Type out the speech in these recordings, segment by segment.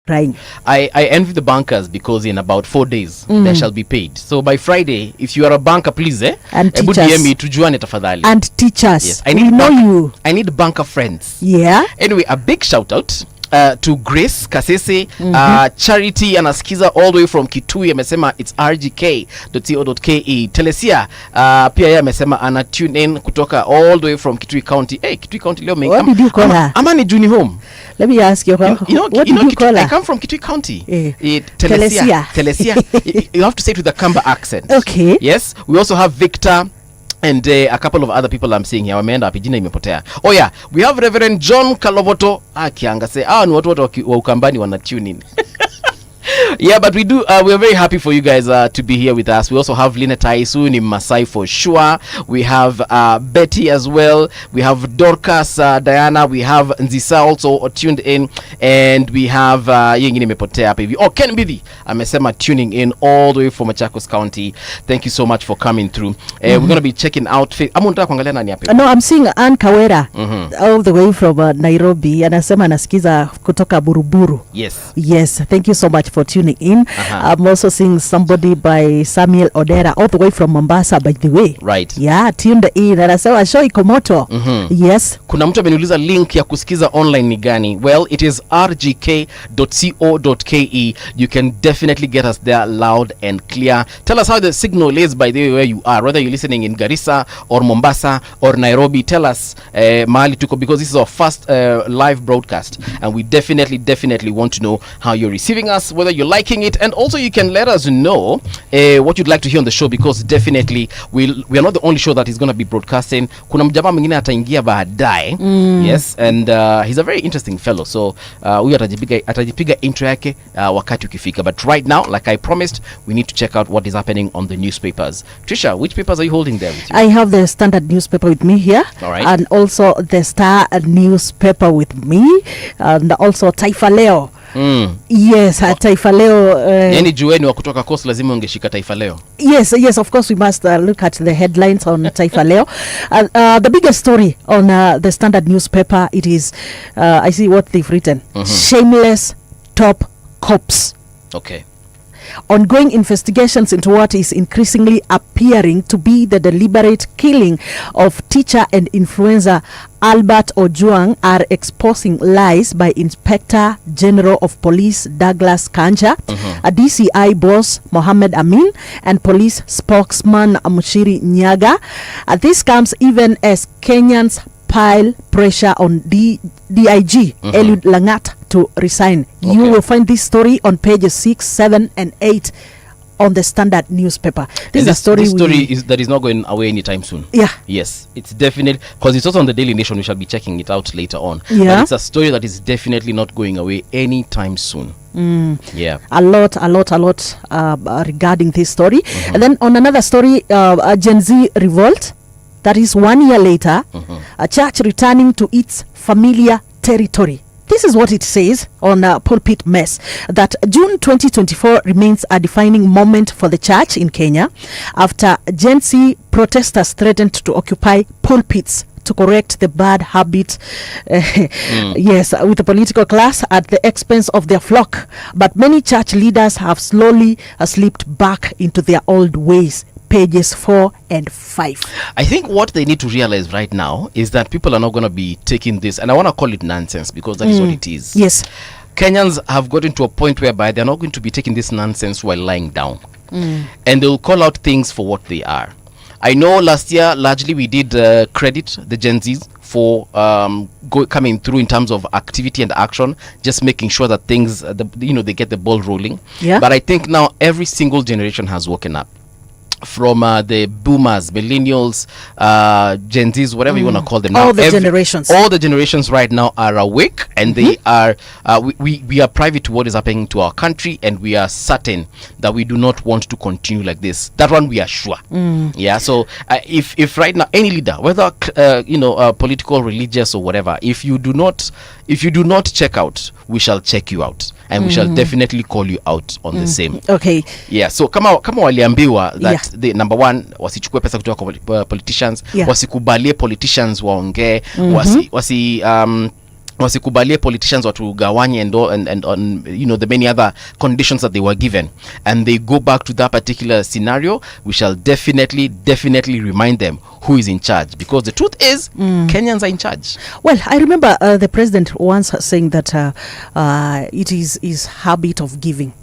crying. I envy the bankers because in about 4 days they shall be paid. So by Friday, if you are a banker, please and teachers and teachers. Yes, I need banker friends. Yeah. Anyway, a big shout out to Grace Kasese, Charity anasikiza all the way from Kitui, amesema it's rgk.co.ke. Telesia pia yeye amesema ana tune in kutoka all the way from Kitui County. Hey, Kitui County leo what did you call her? Ama ni Juni home. Let me ask you, what did you call her? I come from Kitui County. Telesia. You have to say it with a Kamba accent. Okay. Yes, we also have Victor and a couple of other people I'm seeing here. Wameenda hapi, jina imepotea. Oh yeah, we have Reverend John Kaloboto. Kianga say, ni watu wa Ukambani wana tune in. Yeah, but we're very happy for you guys to be here with us. We also have Lina Taisu ni Masai for sure. We have Betty as well. We have Dorcas, Diana. We have Nzisa also tuned in, and we have yengine mepotea hapa hivi. Ken Bidhi amesema tuning in all the way from Machakos County. Thank you so much for coming through. We're going to be checking out unataka kuangalia nani hapa? No, I'm seeing Ann Kawera all the way from Nairobi. Anasema anasikiza kutoka Buruburu. Yes, thank you so much for tuning in. I'm also seeing somebody by Samuel Odera all the way from Mombasa, by the way. Right. Yeah, tuned in. Anasema show iko moto. Yes. Kuna mtu ameniuliza link ya kusikiza online ni gani? Well, it is rgk.co.ke. You can definitely get us there loud and clear. Tell us how the signal is, by the way, where you are, whether you're listening in Garissa or Mombasa or Nairobi. Tell us mahali tuko, because this is our first live broadcast, and we definitely want to know how you're receiving us, whether you're liking it, and also you can let us know what you'd like to hear on the show, because definitely we are not the only show that is going to be broadcasting. Kuna mjamaa mwingine ataingia baadaye. Yes, and he's a very interesting fellow, so huyu atajipiga intro yake wakati ukifika. But right now, like I promised, we need to check out what is happening on the newspapers. Trisha, which papers are you holding there with you? I have the Standard newspaper with me here. All right. And also the Star newspaper with me, and also Taifa Leo. Yes, Taifa Leo. Yani jueni wa kutoka Coast lazima ungeshika Taifa Leo. Yes, of course we must look at the headlines on Taifa Leo. The biggest story on the Standard newspaper, it is, I see what they've written. Shameless top cops. Okay. Ongoing investigations into what is increasingly appearing to be the deliberate killing of teacher and influencer Albert Ojwang are exposing lies by Inspector General of Police Douglas Kanja, a DCI boss Mohammed Amin, and police spokesman Mushiri Nyaga. This comes even as Kenyans pile pressure on DIG Eliud Langat to resign. Okay. You will find this story on pages 6, 7, and 8 on the Standard newspaper. This story that is not going away anytime soon. Yeah. Yes, it's definitely, because it's also on the Daily Nation. We shall be checking it out later on. Yeah. But it's a story that is definitely not going away anytime soon. Yeah. A lot regarding this story. And then on another story, a Gen Z revolt. That is 1 year later, a church returning to its familiar territory. This is what it says on Pulpit Mess, that June 2024 remains a defining moment for the church in Kenya after Gen Z protesters threatened to occupy pulpits to correct the bad habit, yes, with the political class at the expense of their flock. But many church leaders have slowly slipped back into their old ways. Pages 4 and 5. I think what they need to realize right now is that people are not going to be taking this, and I want to call it nonsense, because that is what it is. Yes. Kenyans have gotten to a point whereby they're not going to be taking this nonsense while lying down. And they'll call out things for what they are. I know last year, largely we did credit the Gen Zs for coming through in terms of activity and action, just making sure that things, they get the ball rolling. Yeah. But I think now every single generation has woken up. From the boomers, millennials, Gen Zs, whatever you want to call them. All now, the generations. All the generations right now are awake, and they are. We are privy to what is happening to our country, and we are certain that we do not want to continue like this. That one we are sure. Yeah. So if right now any leader, whether political, religious, or whatever, if you do not check out, we shall check you out, and we shall definitely call you out on the same. Okay. Yeah. So kama waliambiwa that the number one, wasichukue pesa kutoka kwa politicians, wasikubalie politicians waongee, wasikubalie politicians watugawanye and on the many other conditions that they were given, and they go back to that particular scenario, we shall definitely remind them who is in charge, because the truth is Kenyans are in charge. Well, I remember the president once saying that it is his habit of giving.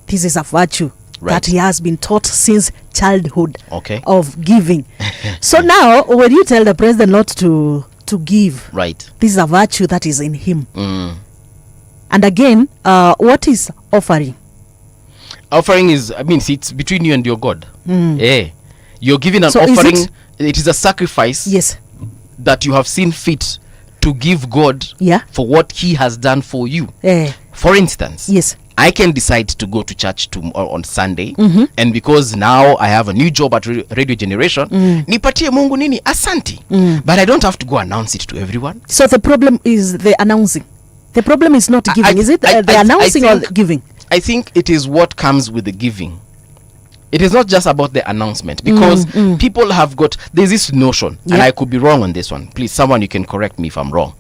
This is a virtue that he has been taught since childhood, of giving. So now when you tell the president not to give, this is a virtue that is in him. And again, what is offering? Offering is, it's between you and your God. You're giving an offering. It is a sacrifice that you have seen fit to give God for what he has done for you. For instance, I can decide to go to church on Sunday, and because now I have a new job at Radio Generation, nipatie Mungu nini asanti, but I don't have to go announce it to everyone. So the problem is the announcing. The problem is not giving. Is it the announcing or giving? I think it is what comes with the giving. It is not just about the announcement, because people have got, there's this notion, and I could be wrong on this one. Please, someone, you can correct me if I'm wrong.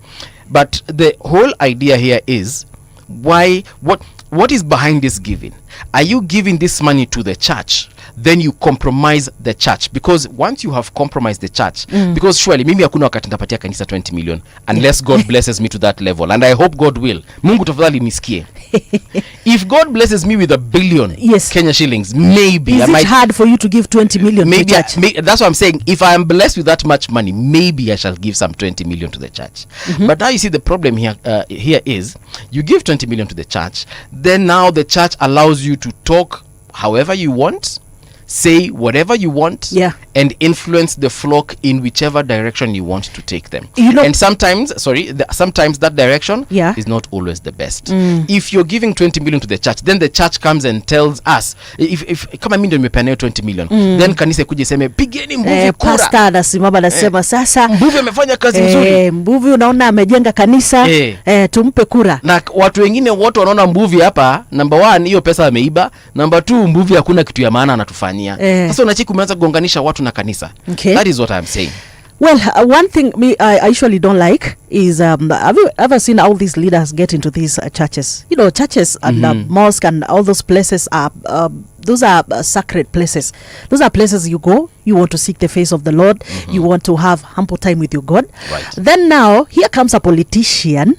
But the whole idea here is, what is behind this giving? Are you giving this money to the church? Then you compromise the church, because once you have compromised the church, because surely mimi hakuna wakati nitapatia kanisa 20 million unless God blesses me to that level, and I hope God will. Mungu tafadhali nisikie. If God blesses me with $1 billion Kenya shillings, maybe is it hard for you to give 20 million maybe to the church? That's what I'm saying. If I am blessed with that much money, maybe I shall give some 20 million to the church. But now you see the problem here is you give 20 million to the church, then now the church allows you to talk however you want, say whatever you want, and influence the flock in whichever direction you want to take them. And sometimes that direction is not always the best. If you're giving 20 million to the church, then the church comes and tells us, if kama mimi ndio nimepeana 20 million, then kanisa kuje seme pigeni Mbuvi kura. Pastor anasimama anasema sasa Mbuvi amefanya kazi nzuri. Mbuvi unaona amejenga kanisa, tumpe kura. Na watu wengine wote wanaona Mbuvi hapa, number 1 hiyo pesa ameiba, number 2 Mbuvi hakuna kitu ya maana anatufanyia. Sasa unachiki umeanza kugonganisha watu na kanisa. That is what I'm saying. Well, one thing I usually don't like is have you ever seen all these leaders get into these churches? Churches and mosque and all those places are those are sacred places. Those are places you go, you want to seek the face of the Lord, you want to have ample time with your God. Then now here comes a politician,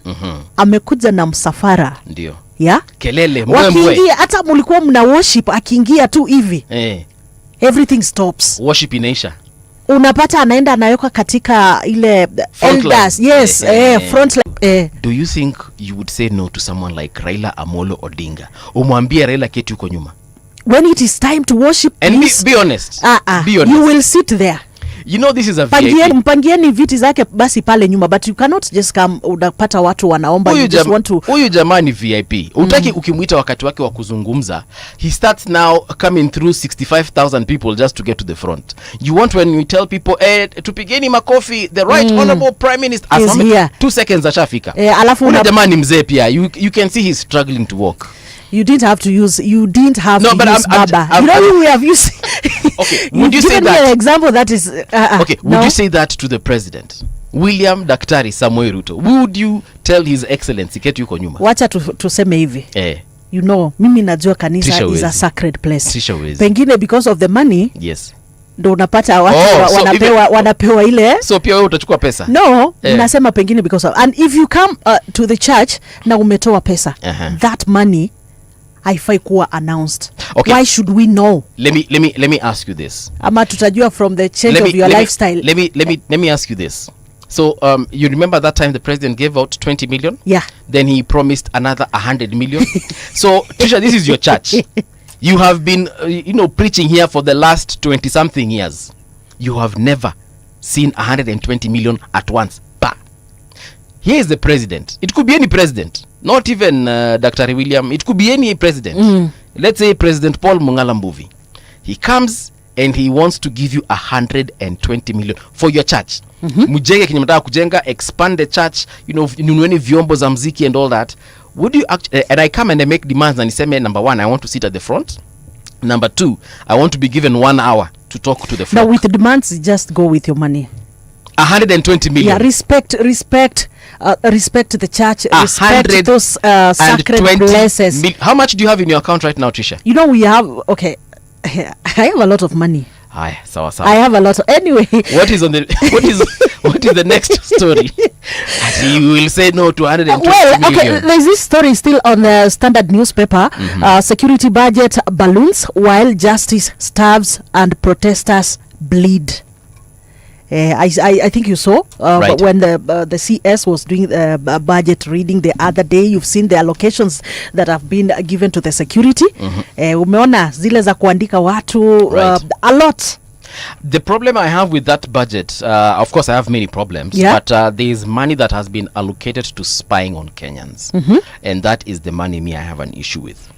amekuja na msafara. Ndio. Kelele wakiingia, hata mulikuwa mna worship, akiingia tu hivi everything stops, worship inaisha. Unapata anaenda anayoka katika ile elders front line. Do you think you would say no to someone like Raila Amolo Odinga? Umwambie Raila keti uko nyuma when it is time to worship, and be honest. Be honest, you will sit there. This is a VIP. Mpangieni viti zake basi pale nyuma, but you cannot just come. Unapata watu wanaomba, you just want to. Huyu jamani VIP. Utaki ukimuita wakati wake wa kuzungumza, he starts now coming through 65,000 people just to get to the front. You want when you tell people, tupigeni makofi, the right honorable prime minister is here. 2 seconds ashafika. Alafu jamani mzee pia, you can see he's struggling to walk. You didn't have to use Baba. We have used. Okay, would you say that? An example that is. Would you say that to the president, William Daktari Samoei Ruto? Would you tell his excellency keti yuko nyuma? Wacha tuseme hivi. Mimi najua kanisa is a sacred place. Pengine because of the money. Ndo unapata watu wanapewa ile. So pia wewe utachukua pesa? No, nasema pengine because of, and if you come to the church na umetoa pesa, that money haifai kuwa announced. Why should we know? Let me ask you this. Ama tutajua from the change of your lifestyle. Let me ask you this. So you remember that time the president gave out 20 million? Then he promised another 100 million. So Trisha, this is your church. You have been preaching here for the last 20 something years. You have never seen 120 million at once. Bah. Here is the president. It could be any president. Not even Dr. William. It could be any president. Let's say President Paul Mungala Mbuvi. He comes and he wants to give you 120 million for your church. Mujenge kenye mtaka kujenga, expand the church, nunueni vyombo za mziki and all that. Would you and I come and I make demands and niseme, number 1, I want to sit at the front. Number 2, I want to be given 1 hour to talk to the flock. Now with the demands, just go with your money. 120 million. Yeah, respect the church, respect those sacred 120 places. How much do you have in your account right now, Trisha? You know, we have, okay, I have a lot of money. Aye, sawa. I have a lot of, anyway. What is the next story? You will say no to 120 well, million. okay, there's this story still on the Standard newspaper. Security budget balloons while justice starves and protesters bleed. I think you saw Right. when the CS was doing the budget reading the other day. You've seen the allocations that have been given to the security. Umeona zile za kuandika watu Right. a lot. The problem I have with that budget, of course, I have many problems, Yeah. but there is money that has been allocated to spying on Kenyans, and that is the money I have an issue with.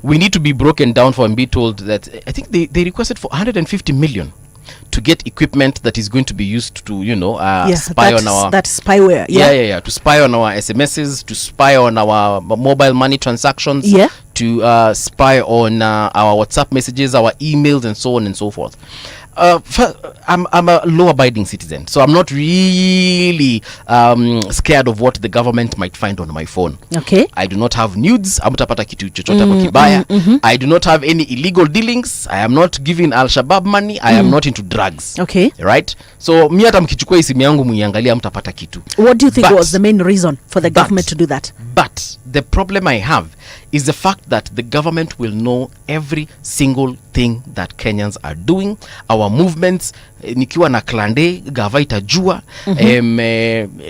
We need to be broken down for and be told that I think they requested for 150 million to get equipment that is going to be used to, spy on our... That's spyware. Yeah. To spy on our SMSs, to spy on our mobile money transactions, Yeah. to spy on our WhatsApp messages, our emails, and so on and so forth. I'm a law-abiding citizen, so I'm not really scared of what the government might find on my phone. Okay. I do not have nudes. Amutapata kitu chochote kwa kibaya. I do not have any illegal dealings. I am not giving Al-Shabaab money. I am not into drugs. Okay. Right? So mi hata mkichukua simu yangu muiangalia mtapata kitu. What do you think But- was the main reason for the government to do that? But the problem I have is the fact that the government will know every single thing that Kenyans are doing, our movements. Nikiwa na klande gava itajua,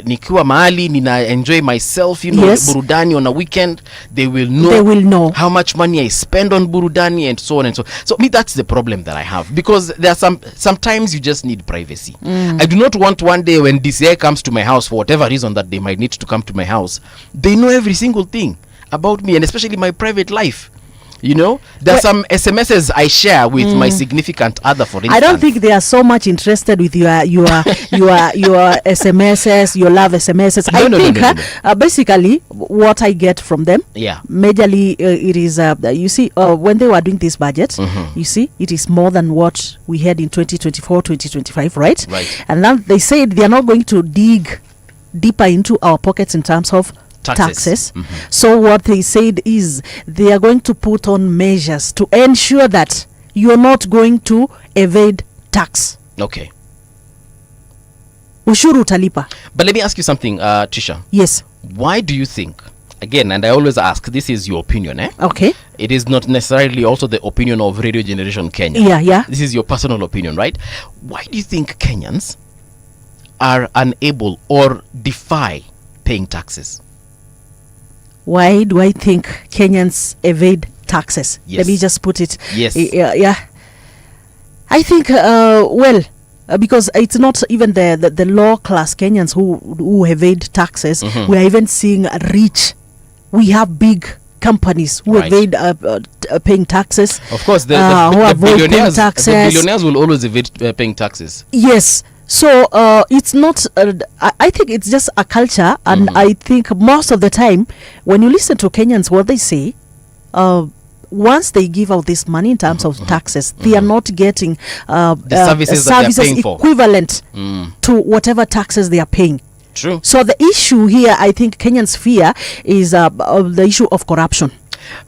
nikiwa mahali nina enjoy myself, Yes. burudani on a weekend, they will know how much money I spend on burudani and so on and so. So me, that's the problem that I have, because there are sometimes you just need privacy. I do not want one day when DCI comes to my house for whatever reason that they might need to come to my house, they know every single thing about me, and especially my private life. There are some SMSs I share with my significant other, for instance. I don't think they are so much interested with your SMSs, your love SMSs. No, I no, think no. basically what I get from them, Yeah. majorly it is you see, when they were doing this budget, you see, it is more than what we had in 2024, 2025, right? Right. And then they said they are not going to dig deeper into our pockets in terms of taxes. So what they said is they are going to put on measures to ensure that you're not going to evade tax. Okay. Ushuru utalipa. But let me ask you something, Trisha. Yes. Why do you think, again, and I always ask, this is your opinion, Okay. It is not necessarily also the opinion of Radio Generation Kenya. Yeah. This is your personal opinion, right? Why do you think Kenyans are unable or defy paying taxes? Why do I think Kenyans evade taxes? Yes. Let me just put it. Yes. Yeah. I think, because it's not even the low class Kenyans who evade taxes. We are even seeing rich. We have big companies who Right. evade paying taxes. Of course, who the avoid paying billionaires, taxes. will always evade paying taxes. Yes. So it's not, I think it's just a culture, and I think most of the time when you listen to Kenyans, what they say, once they give out this money in terms of taxes, they are not getting The services that they are paying for. equivalent to whatever taxes they are paying. True. So the issue here, I think Kenyans fear, is the issue of corruption.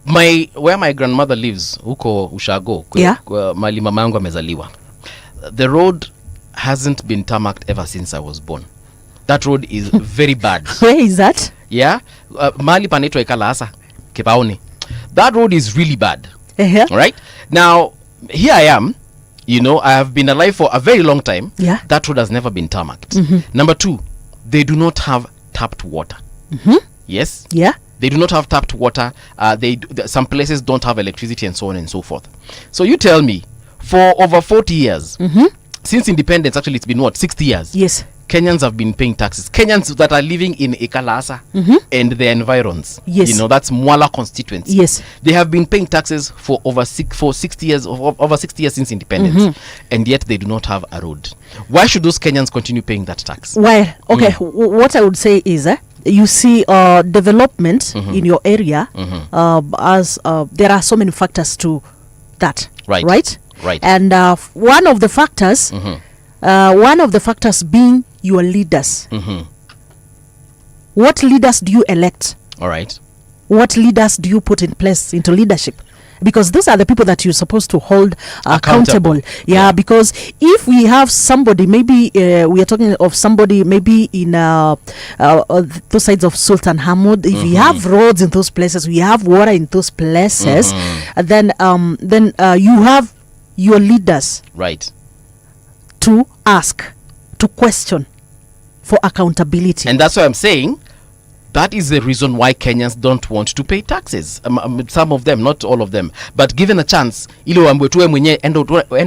Where my grandmother lives, huko Ushago, mali mama yangu amezaliwa, the road hasn't been tarmacked ever since I was born. That road is very bad. Where is that? Yeah, mali panaitwa Ikalasa, Kipaoni. That road is really bad. Uh-huh. All right. Now, here I am. I have been alive for a very long time. Yeah. That road has never been tarmacked. Number two, they do not have tapped water. Yes. Yeah. They do not have tapped water. Some places don't have electricity, and so on and so forth. So you tell me, for over 40 years, since independence, actually it's been 60 years? Yes. Kenyans have been paying taxes. Kenyans that are living in Ikalasa and the environs. Yes. That's Mwala constituency. Yes. They have been paying taxes for over 60 years, over 60 years since independence, and yet they do not have a road. Why should those Kenyans continue paying that tax? Well, okay, what I would say is you see development in your area as there are so many factors to that. Right. Right. Right. And one of the factors One of the factors being your leaders. What leaders do you elect? All right. What leaders do you put in place into leadership? Because those are the people that you're supposed to hold accountable. Yeah, because if we have somebody, maybe we are talking of somebody maybe in those sides of Sultan Hamud, if we have roads in those places, we have water in those places, then you have your leaders, right, to ask, to question for accountability. And that's why I'm saying that is the reason why Kenyans don't want to pay taxes. Some of them, not all of them, but given a chance, ili uambiwe tuwe mwenye enda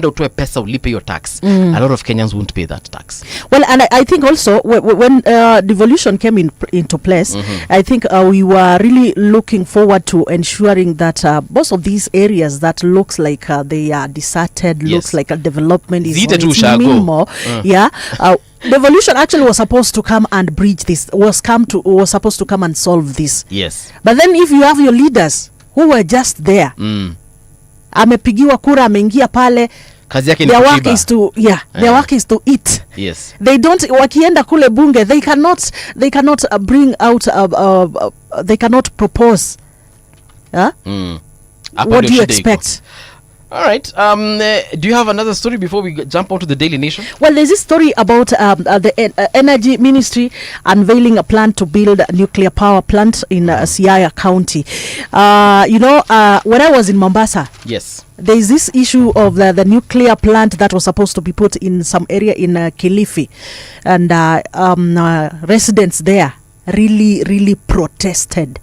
utoe pesa ulipe your tax, a lot of Kenyans won't pay that tax. Well, and I think also when devolution came into place, I think we were really looking forward to ensuring that most of these areas that looks like they are deserted, looks like a development is minimal. Devolution actually was supposed to come and bridge this, was supposed to come and solve this. Yes. But then if you have your leaders who were just there, amepigiwa kura, ameingia pale, kazi yake their work is to their work is to eat. Yes. They don't, wakienda kule bunge, they cannot bring out they cannot propose. What do you expect? All right. Do you have another story before we jump onto the Daily Nation? Well, there's this story about the Energy Ministry unveiling a plan to build a nuclear power plant in Siaya County. When I was in Mombasa, yes, there's this issue of the nuclear plant that was supposed to be put in some area in Kilifi, and residents there really protested.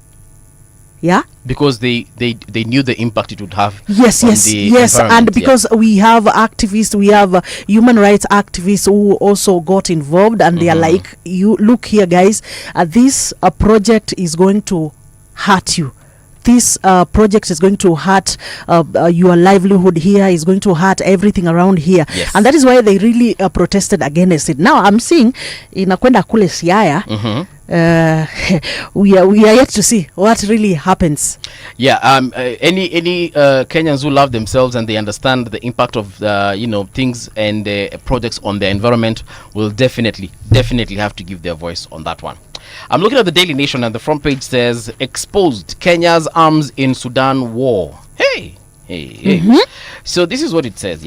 Yeah, because they knew the impact it would have. Yes, and because we have activists, we have human rights activists who also got involved, and they are like, you look here, guys, this project is going to hurt you. This project is going to hurt your livelihood here, is going to hurt everything around here. Yes. And that is why they really protested against it. Now I'm seeing inakwenda kule Siaya, we are yet to see what really happens. Any Kenyans who love themselves and they understand the impact of things and projects on the environment will definitely have to give their voice on that one. I'm looking at the Daily Nation and the front page says, exposed, Kenya's arms in Sudan war. Hey. So this is what it says.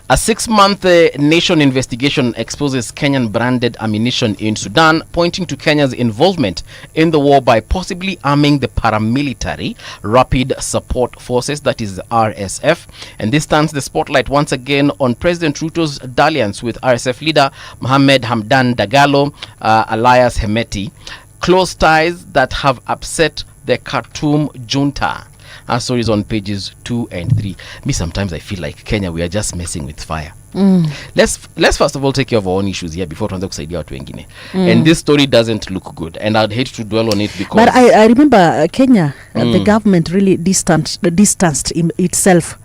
A 6-month nation investigation exposes Kenyan branded ammunition in Sudan, pointing to Kenya's involvement in the war by possibly arming the paramilitary Rapid Support Forces, that is RSF. And this turns the spotlight once again on President Ruto's dalliance with RSF leader Mohamed Hamdan Dagalo, alias Hemeti, close ties that have upset the Khartoum junta. Our stories on pages 2 and 3. Me, sometimes I feel like Kenya, we are just messing with fire. Let's first of all take care of our own issues here before tuanze kusaidia watu wengine. And this story doesn't look good, and I'd hate to dwell on it because. But I remember Kenya, the government really distanced itself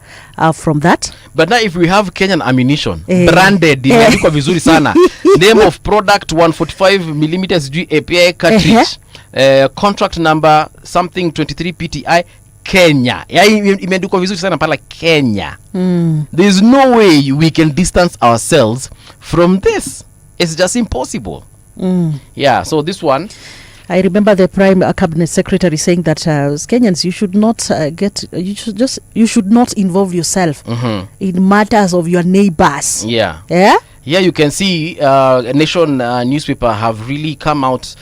from that. But now if we have Kenyan ammunition branded, imeandikwa vizuri sana, name of product 145mm API cartridge, contract number something 23 PTI. Kenya. Imeandikwa vizuri sana pala Kenya. There's no way we can distance ourselves from this. It's just impossible. So this one, I remember the Prime Cabinet Secretary saying that Kenyans, you should not involve yourself in matters of your neighbors. Yeah, you can see Nation newspaper have really come out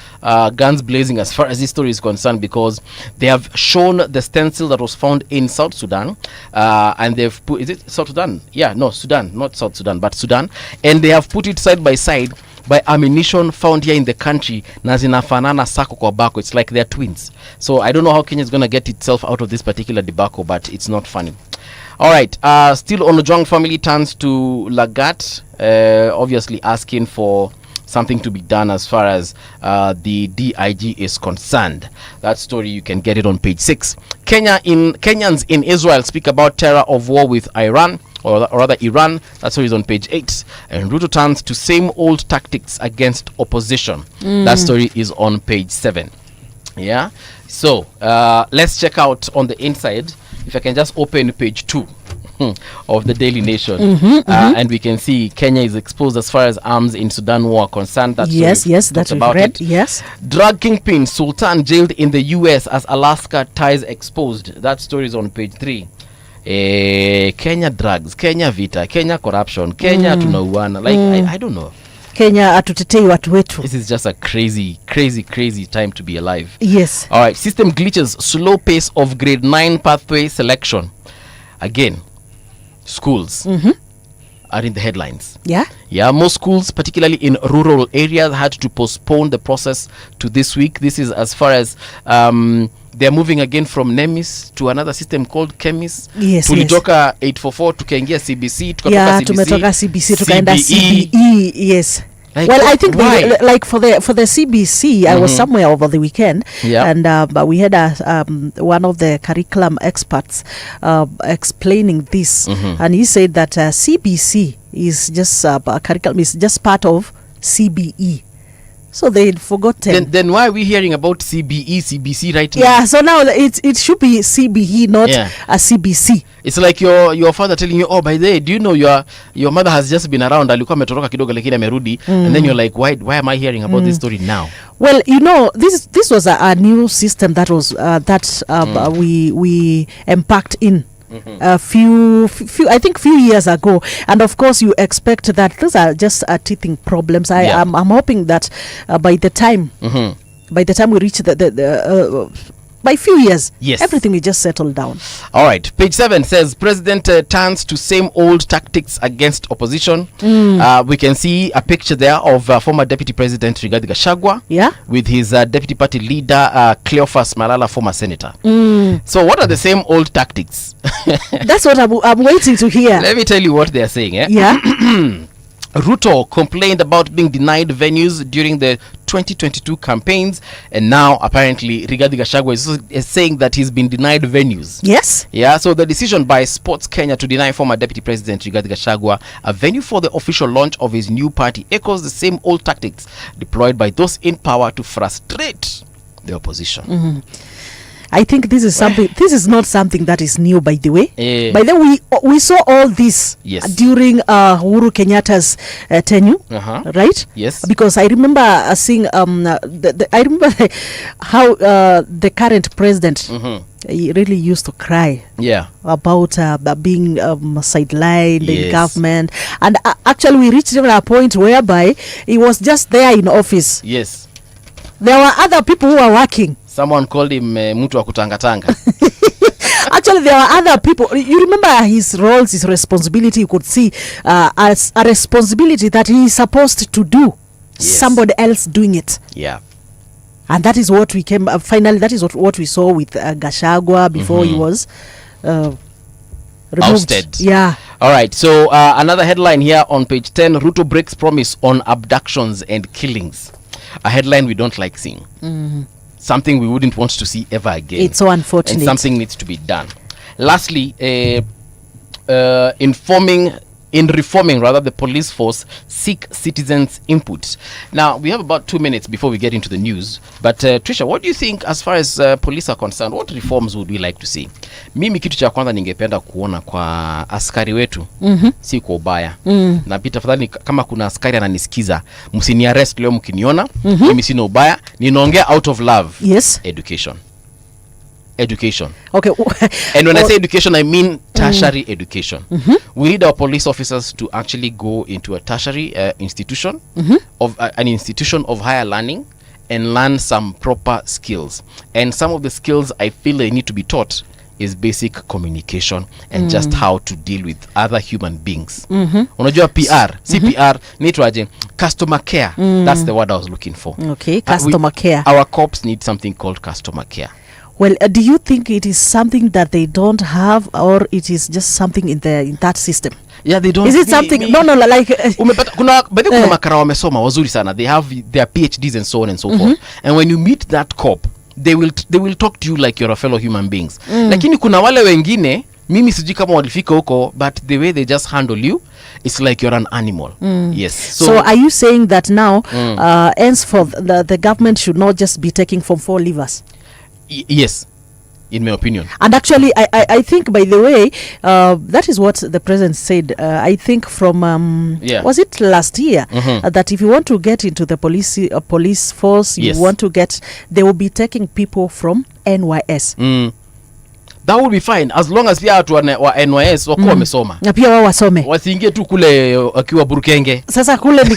guns blazing as far as this story is concerned, because they have shown the stencil that was found in South Sudan, and they've put, is it South Sudan? Yeah, no, Sudan, not South Sudan, but Sudan, and they have put it side by side by ammunition found here in the country na zinafanana sako kwa bako. It's like they're twins. So I don't know how Kenya is going to get itself out of this particular debacle, but it's not funny. All right, still Onojong family turns to Lagat, obviously asking for something to be done as far as the DIG is concerned. That story, you can get it on page 6. Kenyans in Israel speak about terror of war with Iran, or rather Iran. That story is on page 8. And Ruto turns to same old tactics against opposition. That story is on page 7. So let's check out on the inside. If I can just open page 2. of the Daily Nation. And we can see Kenya is exposed as far as arms in Sudan war are concerned. That's Yes, that we've read. Yes. Drug kingpin Sultan jailed in the US as Alaska ties exposed. That story is on page 3. Kenya drugs, Kenya vita, Kenya corruption, Kenya tunauana. Like I don't know. Kenya atutetei watu wetu. This is just a crazy time to be alive. Yes. All right, system glitches, slow pace of grade 9 pathway selection. Again, schools are in the headlines. Yeah, most schools, particularly in rural areas, had to postpone the process to this week. This is as far as they're moving again from NEMIS to another system called KEMIS. Tulitoka 844 tukaingia CBC, tukatoka tumetoka CBC tukaenda CBE. Yes. Like, well, I think like for the CBC, I was somewhere over the weekend, and but we had one of the curriculum experts explaining this, and he said that CBC is just curriculum is just part of CBE. So they'd forgotten. Then why are we hearing about CBE, CBC right now? Yeah, so now it should be CBE, not a CBC. It's like your father telling you, oh, by the way, do you know your mother has just been around, alikuwa ametoroka kidogo lakini amerudi, and then you're like, why am I hearing about this story now? Well, you know, this was a new system that was we embarked in. Few years ago, and of course you expect that these are just teething problems. I'm hoping that by the time we reach the by few years, everything will just settle down. All right, page 7 says President turns to same old tactics against opposition. We can see a picture there of former Deputy President Rigathi Gachagua with his Deputy Party Leader Cleophas Malala, former Senator. So what are the same old tactics? That's what I'm waiting to hear. Let me tell you what they're saying. Ruto complained about being denied venues during the 2022 campaigns, and now apparently Rigathi Gachagua is saying that he's been denied venues. Yes. Yeah, so the decision by Sports Kenya to deny former Deputy President Rigathi Gachagua a venue for the official launch of his new party echoes the same old tactics deployed by those in power to frustrate the opposition. I think this is something. This is not something that is new, by the way. By the way, we saw all this during Uhuru Kenyatta's tenure, right? Yes. Because I remember seeing I remember how the current president he really used to cry about being sidelined in government, and actually we reached even a point whereby he was just there in office. Yes. There were other people who were working. Someone called him mtu wa kutangatanga. Actually, there were other people. You remember his roles, his responsibility. You could see as a responsibility that he is supposed to do. Somebody else doing it. Yeah. And that is what we came. Finally, that is what we saw with Gachagua before he was removed. Ousted. Yeah. All right. So another headline here on page 10: Ruto breaks promise on abductions and killings. A headline we don't like seeing. Something we wouldn't want to see ever again. It's so unfortunate. And something needs to be done. Lastly, reforming the police force, seek citizens' input. Now, we have about 2 minutes before we get into the news. But Trisha, what do you think as far as police are concerned? What reforms would we like to see? Mimi kitu cha kwanza ningependa kuona kwa askari wetu, si kwa ubaya. Na pia tafadhali kama kuna askari ananisikiza, msini arrest leo mkiniona, mimi sina ubaya, ninaongea out of love. Yes. Education. Okay. And when I say education, I mean tertiary education. We need our police officers to actually go into a tertiary institution of an institution of higher learning and learn some proper skills. And some of the skills I feel they need to be taught is basic communication and just how to deal with other human beings. Unajua PR, CPR, nitwaje? Customer care. That's the word I was looking for. Okay, customer care. Our cops need something called customer care. Well, do you think it is something that they don't have, or it is just something in that system? Yeah, they don't. Is it something? No, like. Umepata kuna makara wamesoma wazuri sana. They have their PhDs and so on and so forth. And when you meet that cop, they will talk to you like you're a fellow human beings. Lakini kuna wale wengine, mimi sijui kama walifika huko, but the way they just handle you, it's like you're an animal. Yes. So are you saying that now, henceforth, the government should not just be taking from 4 levers? Yes. in my opinion. And actually, I think, by the way, that is what the president said. I think from was it last year, that if you want to get into the police force, you want to get, they will be taking people from NYS. That would be fine as long as pia watu wa NYS wako wamesoma. Na pia wao wasome. Wasiingie tu kule akiwa burukenge. Sasa kule ni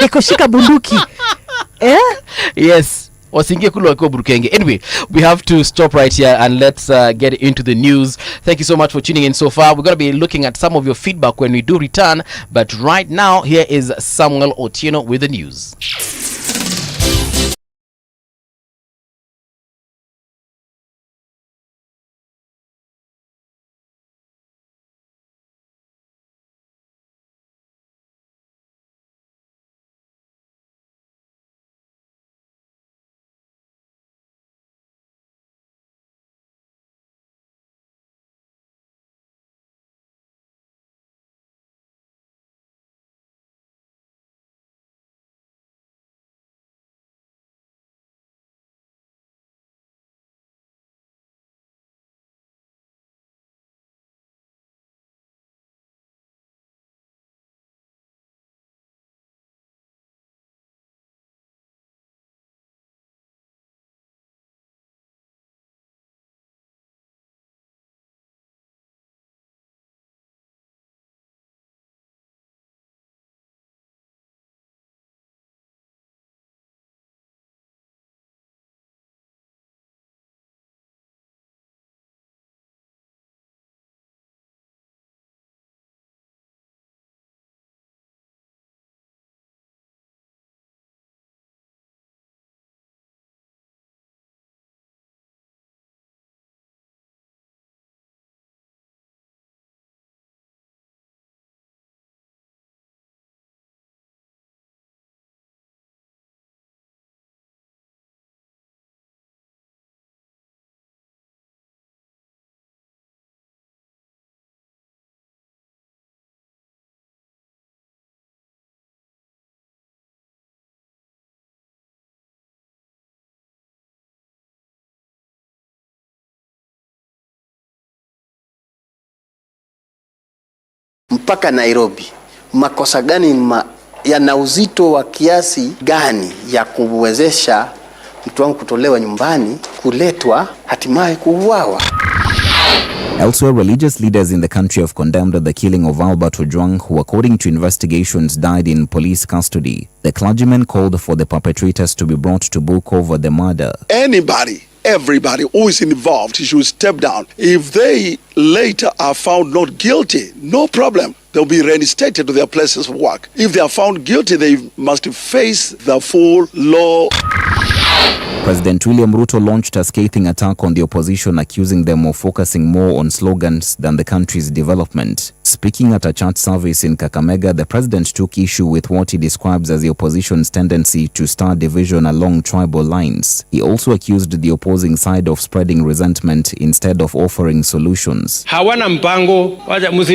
kushika bunduki. Yes. Wasiingie kule wakiwa burukenge. Anyway, we have to stop right here and let's get into the news. Thank you so much for tuning in so far. We're going to be looking at some of your feedback when we do return. But right now, here is Samuel Otieno with the news. Mpaka Nairobi, makosa gani yana uzito wa kiasi gani ya kuwezesha mtu wangu kutolewa nyumbani, kuletwa, hatimaye kuuawa? Elsewhere, religious leaders in the country have condemned the killing of Albert Ojwang, who, according to investigations, died in police custody. The clergyman called for the perpetrators to be brought to book over the murder. Everybody who is involved should step down. If they later are found not guilty, no problem. They'll be reinstated to their places of work. If they are found guilty, they must face the full law. President William Ruto launched a scathing attack on the opposition, accusing them of focusing more on slogans than the country's development. Speaking at a church service in Kakamega, the president took issue with what he describes as the opposition's tendency to start division along tribal lines. He also accused the opposing side of spreading resentment instead of offering solutions. Hawana mpango,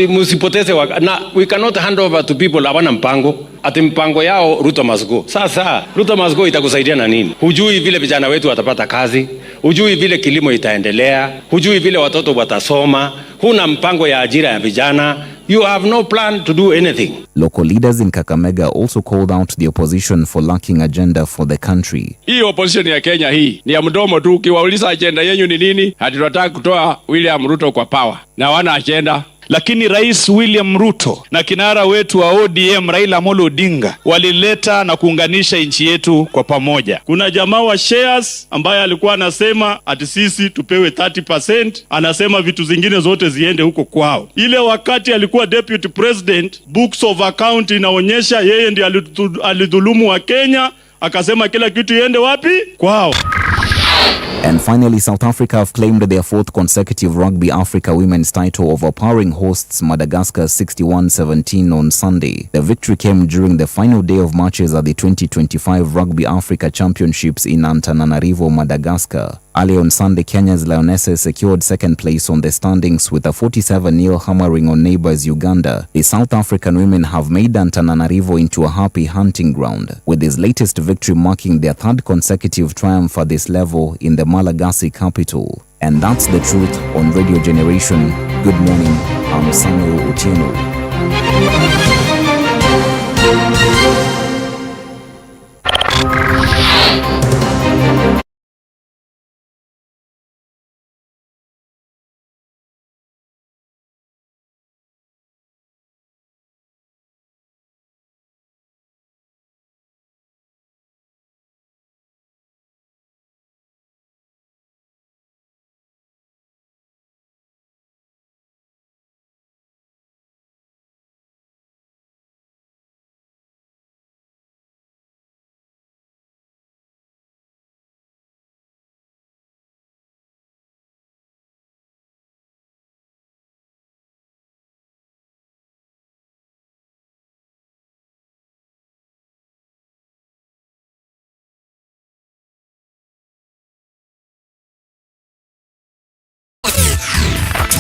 musipoteze na we cannot hand over to people hawana mpango. Ati mpango yao Ruto must go. Sasa Ruto must go itakusaidia na nini? Hujui vile vijana wetu watapata kazi, hujui vile kilimo itaendelea, hujui vile watoto watasoma, huna mpango ya ajira ya vijana. You have no plan to do anything. Local leaders in Kakamega also called out the opposition for lacking agenda for the country. Hii opposition ya Kenya hii ni ya mdomo tu. Ukiwauliza agenda yenu ni nini? Hadi tunataka kutoa William Ruto kwa power. Na wana agenda. Lakini Rais William Ruto na kinara wetu wa ODM Raila Amolo Odinga walileta na kuunganisha nchi yetu kwa pamoja. Kuna jamaa wa shares ambaye alikuwa anasema ati sisi tupewe 30%, anasema vitu zingine zote ziende huko kwao. Ile wakati alikuwa deputy president, books of account inaonyesha yeye ndiye alidhulumu wa Kenya, akasema kila kitu iende wapi? Kwao. And finally, South Africa have claimed their fourth consecutive Rugby Africa Women's title, overpowering hosts Madagascar 61-17 on Sunday. The victory came during the final day of matches at the 2025 Rugby Africa Championships in Antananarivo, Madagascar. Early on Sunday, Kenya's Lionesses secured second place on the standings with a 47-0 hammering on neighbors Uganda. The South African women have made Antananarivo into a happy hunting ground, with this latest victory marking their third consecutive triumph at this level in the Malagasy capital. And that's the truth on Radio Generation. Good morning, I'm Samuel Otieno.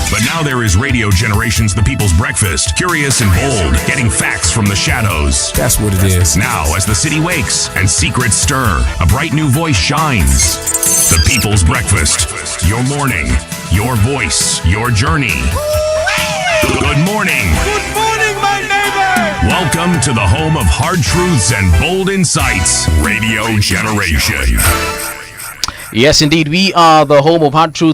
But now there is Radio Generation's The People's Breakfast. Curious and bold, getting facts from the shadows. That's what it is. Now, as the city wakes and secrets stir, a bright new voice shines. The People's Breakfast. Your morning, your voice, your journey. Good morning. Good morning, my neighbor. Welcome to the home of hard truths and bold insights. Radio Generation. Yes, indeed. We are the home of hard truths.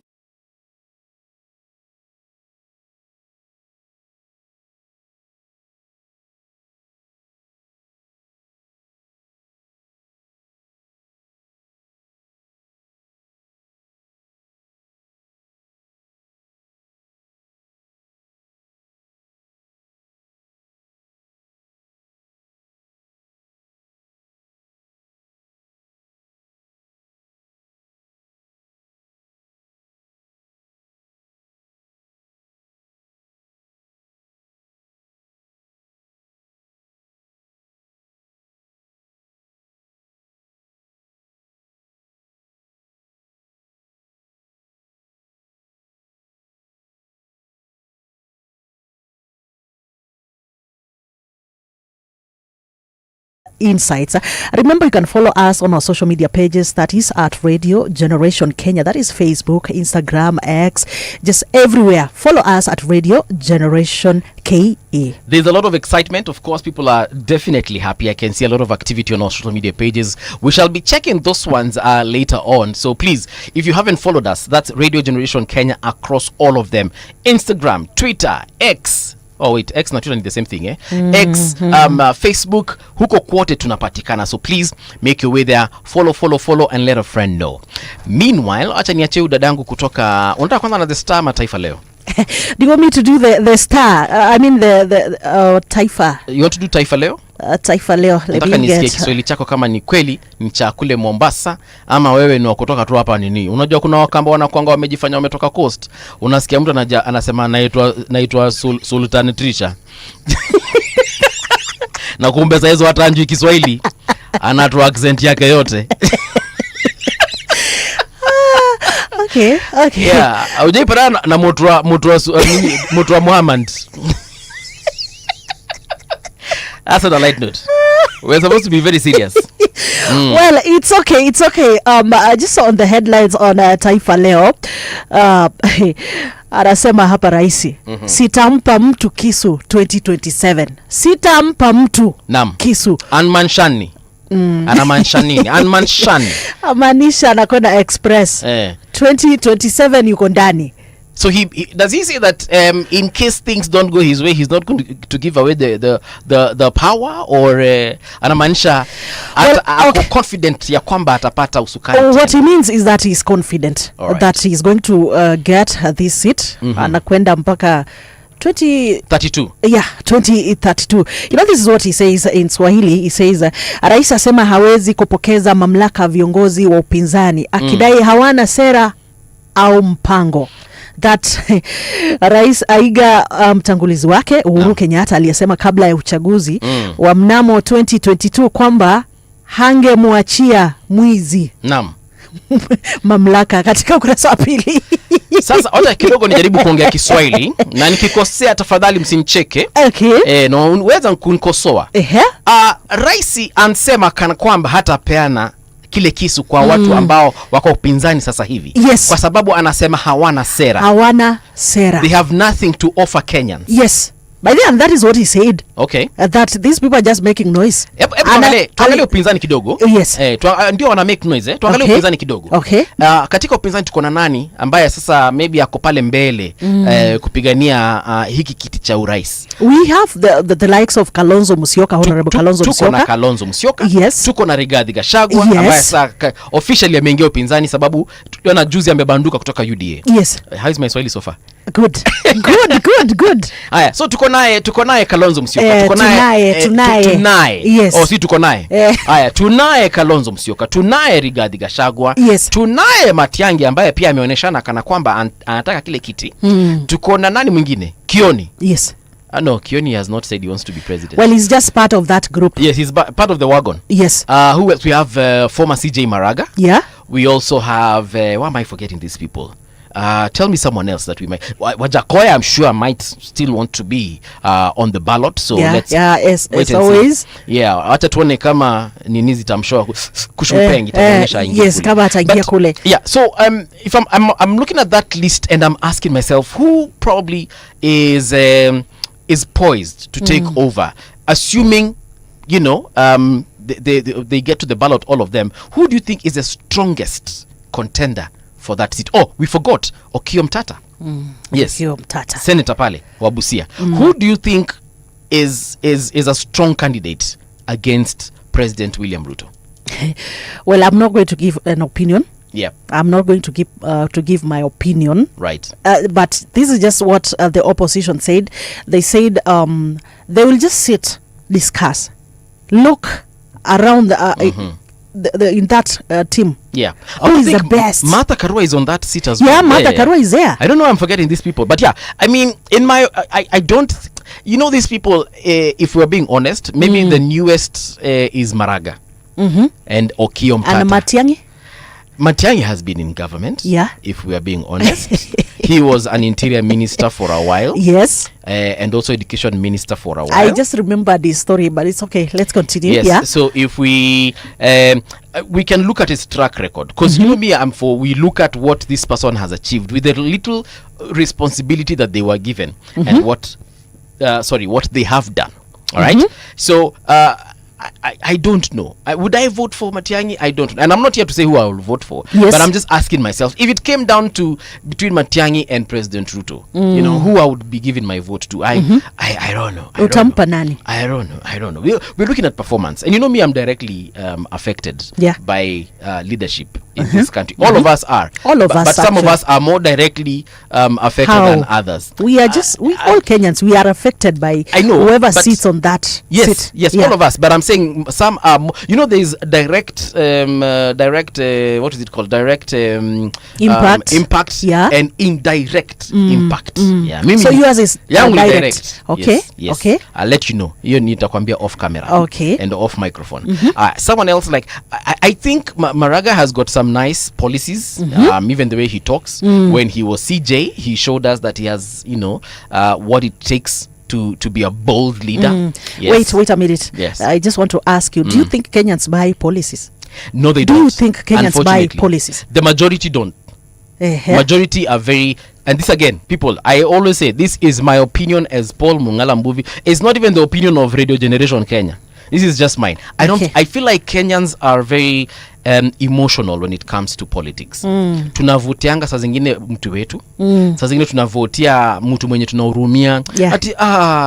Insights. Remember, you can follow us on our social media pages. That is at Radio Generation Kenya. That is Facebook, Instagram, X, just everywhere. Follow us at Radio Generation KE. There's a lot of excitement. Of course, people are definitely happy. I can see a lot of activity on our social media pages. We shall be checking those ones later on. So please, if you haven't followed us, that's Radio Generation Kenya across all of them. Instagram, Twitter, X. Oh wait, X na Twitter ni the same thing, eh? X, Facebook, huko kwote tunapatikana. So please make your way there, follow and let a friend know. Meanwhile, acha niache dadangu kutoka, unataka kwanza na the star mataifa leo? Do you want me to do the star? I mean the taifa. You want to do taifa leo? Taifa leo. Nataka nisikie Kiswahili chako kama ni kweli ni cha kule Mombasa ama wewe ni kutoka tu hapa nini. Unajua kuna wakamba wanakuanga wamejifanya wametoka coast. Unasikia mtu anasema naitwa Sultan Trisha. Na kumbe saa hizo hata anjui Kiswahili. Anatoa accent yake yote. Okay. Yeah, hujapata na mutwa Muhammad. That's on a light note. We're supposed to be very serious. Well, it's okay. Just on the headlines on Taifa Leo. Anasema hapa raisi. Sitampa mtu kisu 2027. Sitampa mtu kisu. Anmanshani. Anamanshani. Anmanshani. Amanisha anakwenda express. 2027 yuko ndani. So does he say that in case things don't go his way, he's not going to give away the power, or anamaanisha confident ya kwamba atapata usukani? What he means is that he's confident that he's going to get this seat. Anakwenda mpaka 2032. Yeah, 2032. You know, this is what he says in Swahili. He says, Rais asema hawezi kupokeza mamlaka viongozi wa upinzani akidai hawana sera au mpango. That Rais aiga mtangulizi wake Uhuru Kenyatta aliyesema kabla ya uchaguzi wa mnamo 2022 kwamba hangemwachia mwizi mamlaka, katika ukurasa wa pili. Sasa hata kidogo nijaribu kuongea Kiswahili na nikikosea tafadhali msinicheke. Okay. No, unaweza kunikosoa. Rais ansema kana kwamba hata peana kile kisu kwa watu ambao wako upinzani sasa hivi. Yes. Kwa sababu anasema hawana sera. They have nothing to offer Kenyans. Yes. By then, that is what he said. Okay. That these people are just making noise. Tuangalie upinzani kidogo. Yes. Ndio wana make noise. Tuangalie upinzani kidogo. Okay. Katika upinzani tuko na nani ambaye sasa maybe ako pale mbele kupigania hiki kiti cha urais. We have the likes of Kalonzo Musyoka, Honorable Kalonzo Musyoka. Tuko na Kalonzo Musyoka. Yes. Tuko na Rigathi Gachagua ambaye sasa officially ameingia upinzani sababu tuliona juzi amebanduka kutoka UDA. Yes. How is my Swahili so far? Good. Good. Haya, so tuko naye Kalonzo Musyoka. Tunaye. Yes. Si tuko naye. Haya, tunaye Kalonzo Musyoka, tunaye Rigathi Gachagua, yes. Tunaye Matiang'i ambaye pia ameoneshana kana kwamba anataka kile kiti. Tuko na nani mwingine? Kioni. Yes. No, Kioni has not said he wants to be president. Well, he's just part of that group. Yes, he's part of the wagon. Yes. Who else? We have former CJ Maraga. Yeah. We also have why am I forgetting these people? Tell me someone else that we might. Wajakoya, I'm sure, might still want to be on the ballot. So let's as always. Yeah, hata tuone kama nini zitamshoa kushupengi itaonyesha ingia. Yes, kama ataingia kule. Yeah, so if I'm looking at that list and I'm asking myself who probably is poised to take over, assuming they get to the ballot, all of them. Who do you think is the strongest contender for that seat? Oh, we forgot Okiya Mtata. Yes, Okiya Mtata, senator pale wa Busia. Who do you think is a strong candidate against President William Ruto? Well, I'm not going to give an opinion. Yeah, I'm not going to give my opinion. Right. But this is just what the opposition said. They said they will just sit, discuss, look around in that team. Yeah. Who is the best? Martha Karua is on that seat as well. Yeah, Martha Karua is there. I don't know, I'm forgetting these people. But yeah, I mean, I don't, these people, if we're being honest, maybe the newest is Maraga and Okiya Mtata. And Matiang'i? Matiang'i has been in government. Yeah. If we are being honest. He was an interior minister for a while. Yes. And also education minister for a while. I just remember this story, but it's okay. Let's continue. Yes. Yeah. So if we can look at his track record, because we look at what this person has achieved with the little responsibility that they were given and what they have done. All right. So I don't know. Would I vote for Matiang'i? I don't know. And I'm not here to say who I will vote for. Yes. But I'm just asking myself, if it came down to between Matiang'i and President Ruto, who I would be giving my vote to. I don't know. Utampa nani? I don't know. We're looking at performance. And me, I'm directly affected by leadership in this country. All of us are. But some of us are more directly affected than others. We are all Kenyans, we are affected by whoever sits on that seat. Yes, all of us. But I'm saying some are there is direct what is it called, direct impact and indirect impact. So yours is direct. Okay. Yes. Okay, I'll let you know. You need to kwambia off camera. Okay. And off microphone. Someone else, like I think Maraga has got some nice policies. Even the way he talks. When he was CJ, he showed us that he has what it takes to be a bold leader. Yes. Wait a minute. Yes. I just want to ask you, do you think Kenyans buy policies? No, they don't. Do you think Kenyans buy policies? The majority don't. Majority are very, and this again, people, I always say, this is my opinion as Paul Mungala Mbuvi. It's not even the opinion of Radio Generation Kenya. This is just mine. I feel like Kenyans are very emotional when it comes to politics. Tunavutianga saa zingine mtu wetu. Saa zingine tunavotia mtu mwenye tunahurumia. Ati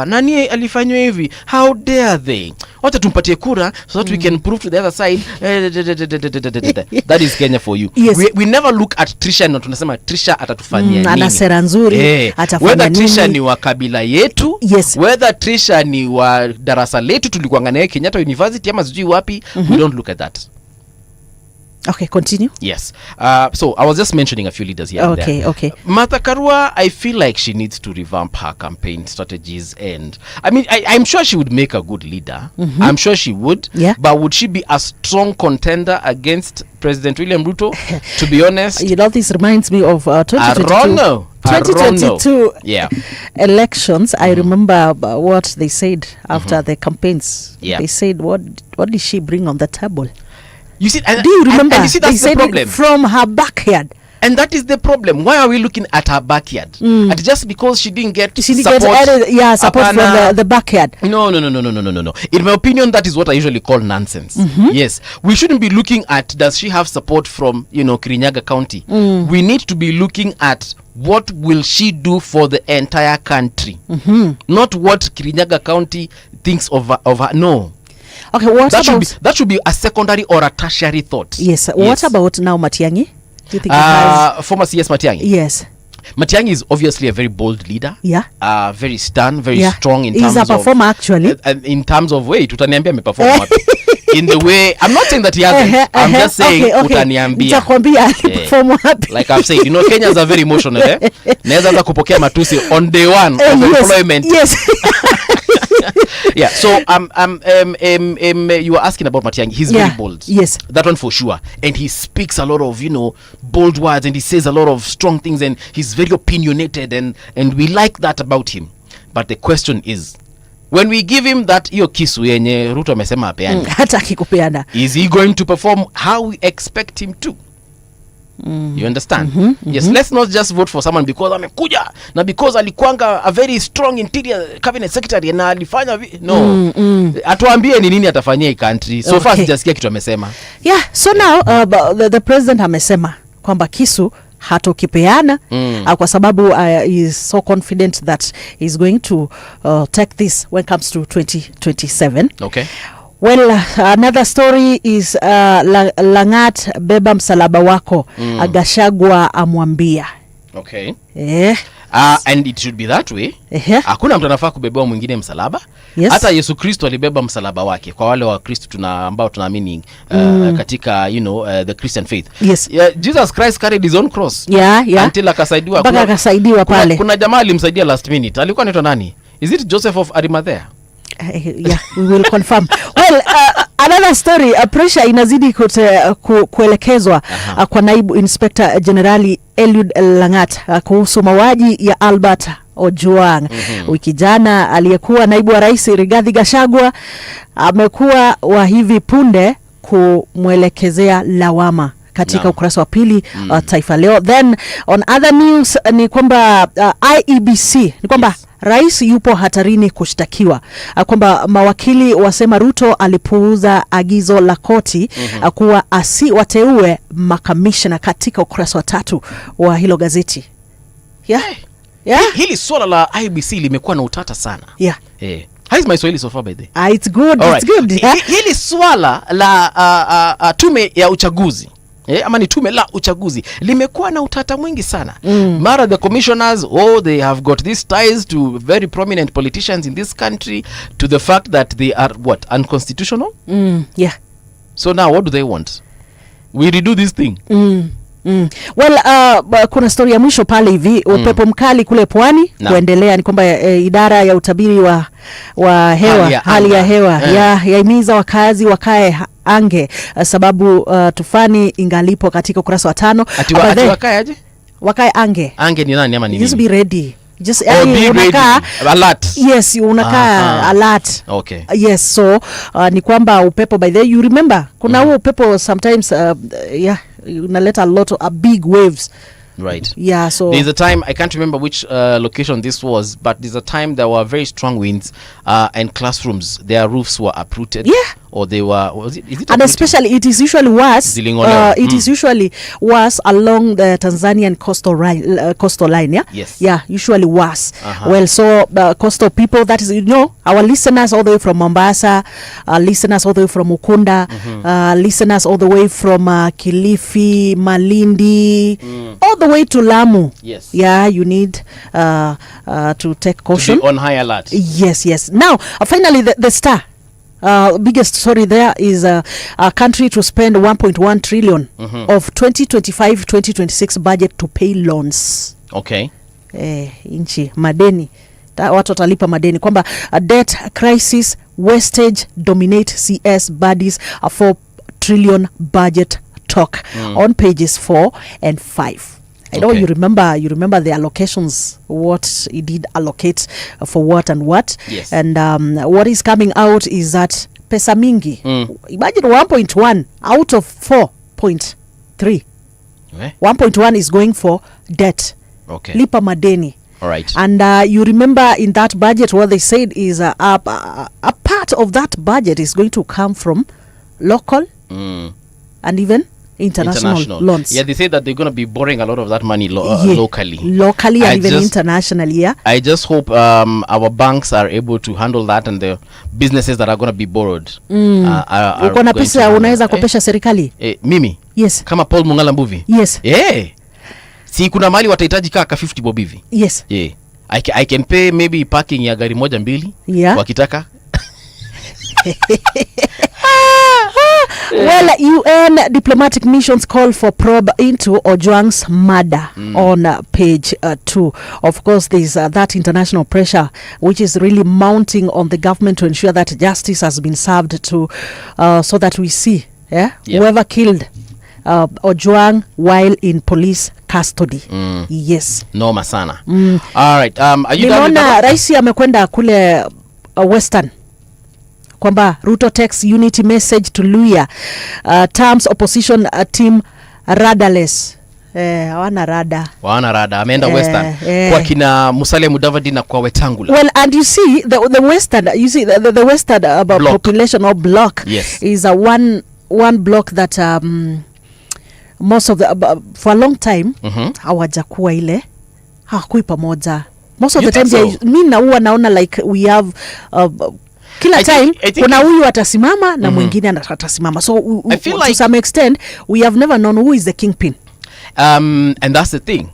nani alifanywa hivi? How dare they? Wacha tumpatie kura so that we can prove to the other side. That is Kenya for you. Yes. We never look at Trisha na tunasema Trisha atatufanyia nini? Ana sera nzuri, atafanya whether nini? Trisha ni wa kabila yetu, whether Trisha ni wa darasa letu tulikuanga naye Kenyatta University ama sijui wapi, we don't look at that. Okay, continue. Yes. So I was just mentioning a few leaders here. Okay. Martha Karua, I feel like she needs to revamp her campaign strategies, and I mean, I'm sure she would make a good leader. I'm sure she would. Yeah. But would she be a strong contender against President William Ruto? To be honest, this reminds me of 2022 elections. I remember what they said after the campaigns. They said, what did she bring on the table? You see, Do you remember? And you see, that's they the said problem. from her backyard. And that is the problem. Why are we looking at her backyard? And just because she didn't get She didn't support, get support from the backyard. No. In my opinion, that is what I usually call nonsense. Yes, we shouldn't be looking at does she have support from Kirinyaga County. We need to be looking at what will she do for the entire country, not what Kirinyaga County thinks of her. No. Okay, that should be a secondary or a tertiary thought. Yes. What about now Matiang'i? Do you think he has... former CS Matiang'i? Yes. Matiang'i is obviously a very bold leader. Yeah. Very stern, very strong in terms of... He's a performer actually. In terms of way, utaniambia ameperform wapi. In the way, I'm not saying that he hasn't. I'm just saying utaniambia. Perform wapi. Like I've said, Kenyans are very emotional. Naweza hata kupokea matusi on day one of employment. Yes. Yeah, so you were asking about Matiang'i. He's very bold. Yes, that one for sure. And he speaks a lot of bold words, and he says a lot of strong things, and he's very opinionated, and we like that about him. But the question is, when we give him that hiyo kisu yenye Ruto amesema apeane, hataki kupeana, is he going to perform how we expect him to? You understand? Yes, let's not just vote for someone because amekuja na because alikuanga a very strong interior cabinet secretary na alifanya atuambie ni nini atafanyia country. So far sijasikia kitu amesema. Yeah, so now the president amesema kwamba kisu hatokipeana kwa sababu is so confident that he's going to take this when it comes to 2027. Okay. Well, another story is Langat beba msalaba wako, Gachagua amwambia. Okay. And it should be that way. Hakuna mtu anafaa kubebewa mwingine msalaba. Yes. Hata Yesu Kristo alibeba msalaba wake kwa wale wa Kristo ambao tunaamini katika the Christian faith. Yes. Jesus Christ carried his own cross. Until akasaidiwa. Mpaka akasaidiwa pale. Kuna jamaa alimsaidia last minute. Alikuwa anaitwa nani? Is it Joseph of Arimathea? Yeah, we will confirm. Well, another story, pressure inazidi kuelekezwa kwa naibu inspector generali Eliud Langat kuhusu mauaji ya Albert Ojwang. Wiki jana aliyekuwa naibu wa rais Rigathi Gachagua amekuwa wa hivi punde kumwelekezea lawama katika ukurasa wa pili Taifa Leo. Then on other news ni kwamba IEBC ni kwamba rais yupo hatarini kushtakiwa, kwamba mawakili wasema Ruto alipuuza agizo la koti kuwa asiwateue makamishna, katika ukurasa wa 3 wa hilo gazeti. Hili swala la IEBC limekuwa na utata sana. How is my Swahili so far by the way? It's good. All it's good. Hili swala la tume ya uchaguzi ama ni tume la uchaguzi limekuwa na utata mwingi sana. Mara the commissioners, they have got these ties to very prominent politicians in this country, to the fact that they are unconstitutional. So now what do they want? We redo this thing. Well, kuna story ya mwisho pale hivi, upepo mkali kule pwani kuendelea. Ni kwamba idara ya utabiri wa hewa, hali ya hewa yahimiza wakazi wakae ange sababu tufani ingalipo, katika ukurasa wa 5. Wakae aje? Wakae ange. Ange ni nani ama ni nini? Just be ready. Just unakaa alert. Yes, unakaa alert. Okay. Yes, so ni kwamba upepo, by the way, you remember kuna huo upepo sometimes unaleta a lot of big waves. Right. Yeah, so there's a time, I can't remember which location this was, but there's a time there were very strong winds and classrooms, their roofs were uprooted. Or they were, is it and uprooted? Especially it is usually worse. It is usually worse along the Tanzanian coastal line. Yes. Yeah, usually worse. Well, so coastal people, that is, our listeners all the way from Mombasa, listeners all the way from Ukunda, listeners all the way from Kilifi, Malindi, all the way to Lamu. Yes. Yeah, you need to take caution. To be on high alert. Yes. Now, finally, the star. Biggest story there is a country to spend 1.1 trillion of 2025-2026 budget to pay loans. Okay. Inchi madeni, watu watalipa madeni, kwamba a debt crisis wastage dominate CS bodies a 4 trillion budget talk on pages 4 and 5. I know you remember the allocations, what he did allocate for what and what. Yes. And what is coming out is that pesa mingi. Imagine 1.1 out of 4.3. 1.1 is going for debt. Okay. Lipa madeni. All right. And you remember in that budget what they said is a part of that budget is going to come from local and even international loans. Yeah, they say that they're going to be borrowing a lot of that money locally. Locally and even internationally, yeah. I just hope our banks are able to handle that, and the businesses that are going to be borrowed are uko na pesa unaweza kopesha serikali? Mimi? Yes. Kama Paul Mungala Mbuvi? Yes. Si kuna mali watahitaji kaka 50 bob hivi? Yes. Yeah. I can pay maybe parking ya gari moja mbili wakitaka. Well, UN diplomatic missions call for probe into Ojwang's murder on page 2. Of course, there's that international pressure which is really mounting on the government to ensure that justice has been served to, so that we see whoever killed Ojwang while in police custody. Yes. Noma sana. All right. Are you done with that? Raisi amekwenda kule Western. Kwamba Ruto takes unity message to Luya. Terms opposition team radarless. Hawana rada. Ameenda Western. Kwa kina Musalia Mudavadi na kwa Wetangula. Well, and you see the Western, the Western population or block is a one block that most of the for a long time hawajakuwa ile hakui pamoja. Most of the time mimi na huwa naona like we have kila time kuna huyu atasimama na mwingine atasimama, so to some extent we have never known who is the kingpin, and that's the thing.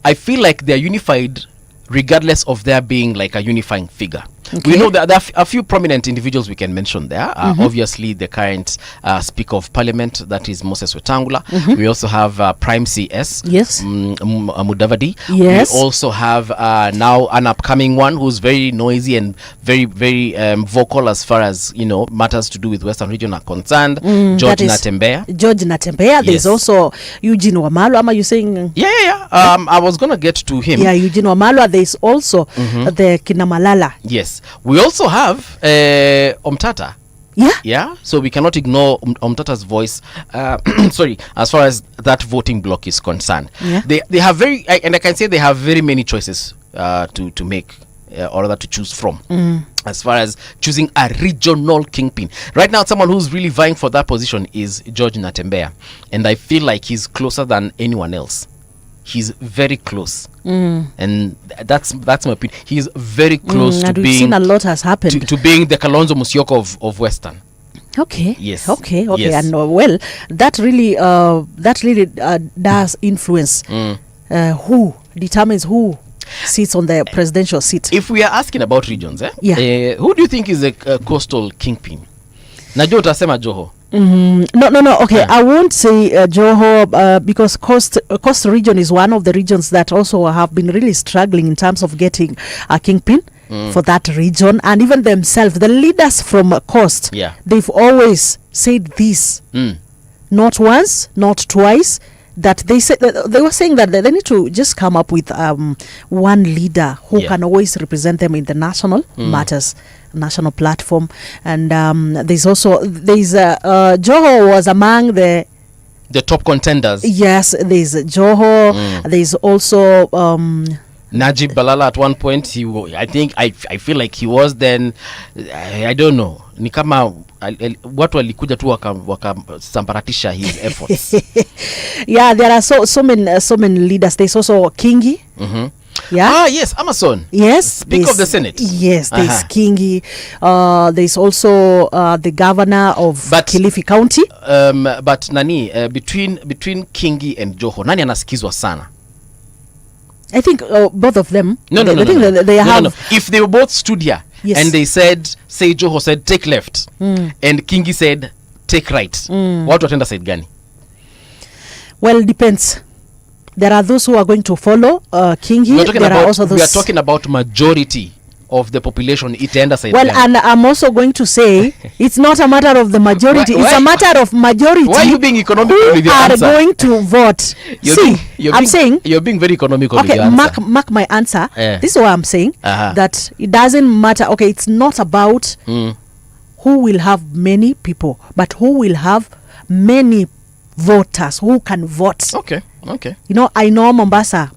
I feel like they're unified regardless of there being like a unifying figure. Okay. We know that there are a few prominent individuals we can mention there. Obviously, the current Speaker of Parliament, that is Moses Wetangula. We also have Prime CS, Mudavadi. Yes. We also have now an upcoming one who's very noisy and very, very vocal as far as, matters to do with Western region are concerned. George Natembeya. There's also Eugene Wamalwa. Am I saying? Yeah. I was going to get to him. Yeah, Eugene Wamalwa. There's also the Kinamalala. Yes. We also have Omtata. Yeah. So we cannot ignore Omtata's voice. Sorry, as far as that voting block is concerned. Yeah. They have and I can say they have very many choices to make or rather to choose from. As far as choosing a regional kingpin. Right now, someone who's really vying for that position is George Natembeya. And I feel like he's closer than anyone else. He's very close, and that's my opinion. He's very close to being. Seen a lot has happened to being the Kalonzo Musyoka of Western. Okay. Yes. Okay. Yes. And well, that really does influence who determines who sits on the presidential seat. If we are asking about regions, who do you think is a coastal kingpin? Najua utasema Joho. No. Okay, I won't say Joho because Coast region is one of the regions that also have been really struggling in terms of getting a kingpin for that region, and even themselves, the leaders from Coast, they've always said this, not once, not twice, that they were saying that they need to just come up with one leader who can always represent them in the national matters, national platform. And there's Joho was among the top contenders. Yes, there's Joho. There's also Najib Balala at one point. I feel like he was then. I don't know. Ni kama watu walikuja tu wakasambaratisha his efforts. Yeah, there are so many leaders. There's also Kingi. Yeah. Yes, Amazon. Yes. Speaker of the Senate. Yes, there's Kingi. There's also the governor of Kilifi County. But nani between Kingi and Joho, nani anasikizwa sana? I think both of them. No. If they were both stood here and they said, say Joho said take left and Kingi said take right, what watenda side gani? Well, it depends. There are those who are going to follow Kingi. We are talking about majority of the population. Itaenda side. Well, and I'm also going to say it's not a matter of the majority. It's a matter of majority. Why are you being economical with your answer? Are going to vote. I'm saying you're being very economical with your answer. Mark my answer. This is what I'm saying. That it doesn't matter. Okay, it's not about who will have many people, but who will have many voters who can vote. Okay. You know, I know Mombasa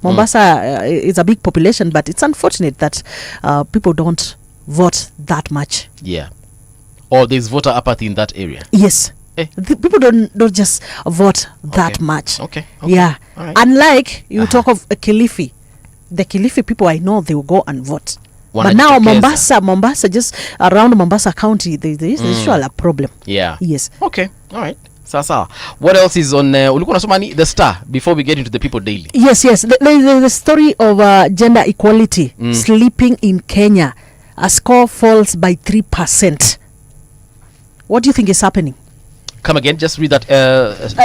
is a big population, but it's unfortunate that people don't vote that much. Yeah. Or there's voter apathy in that area. Yes. The people don't just vote that much. Okay. Yeah. All right. Unlike you talk of Kilifi. The Kilifi people, I know they will go and vote. But now Wanajitokeza. Mombasa, just around Mombasa County, there is usually a problem. Yeah. Yes. Okay. All right. Sawa. What else is on ulikuwa unasoma ni The Star before we get into the People Daily? Yes. The story of gender equality sleeping in Kenya. A score falls by 3%. What do you think is happening? Come again, just read that.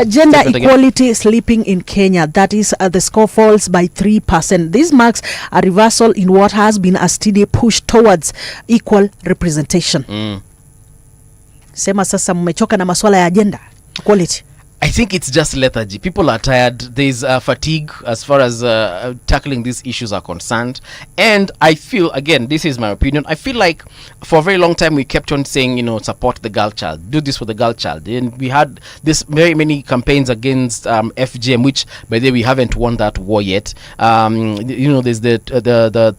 Gender statement again. equality sleeping in Kenya. That is, the score falls by 3%. This marks a reversal in what has been a steady push towards equal representation. Sema sasa mmechoka na maswala ya gender equality. I think it's just lethargy. People are tired. There's fatigue as far as tackling these issues are concerned. And I feel, again, this is my opinion, I feel like for a very long time we kept on saying, support the girl child, do this for the girl child. And we had this very many campaigns against FGM, which, by the way, we haven't won that war yet. There's the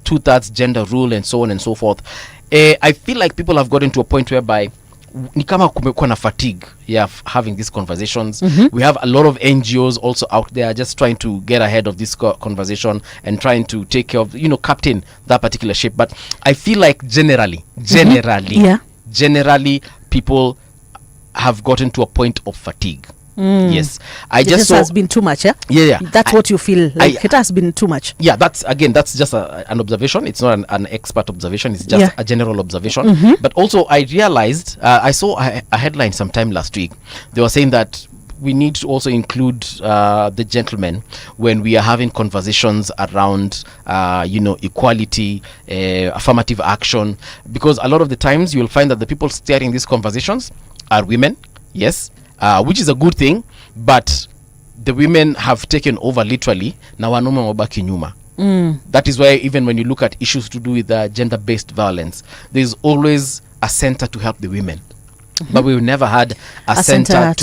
2/3 gender rule and so on and so forth. I feel like people have gotten to a point whereby ni kama kumekuwa na fatigue having these conversations. We have a lot of NGOs also out there just trying to get ahead of this conversation and trying to take care of, captain that particular ship. But I feel like generally people have gotten to a point of fatigue. Yes, It has been too much. Yeah. That's what you feel like. It has been too much. Yeah, that's just an observation. It's not an expert observation. It's just a general observation. But also, I realized I saw a headline sometime last week. They were saying that we need to also include the gentlemen when we are having conversations around equality, affirmative action, because a lot of the times you'll find that the people steering these conversations are women. Yes. Which is a good thing, but the women have taken over literally. Na wanaume wabaki nyuma. That is why even when you look at issues to do with gender-based violence, there's always a center to help the women. But we've never had a center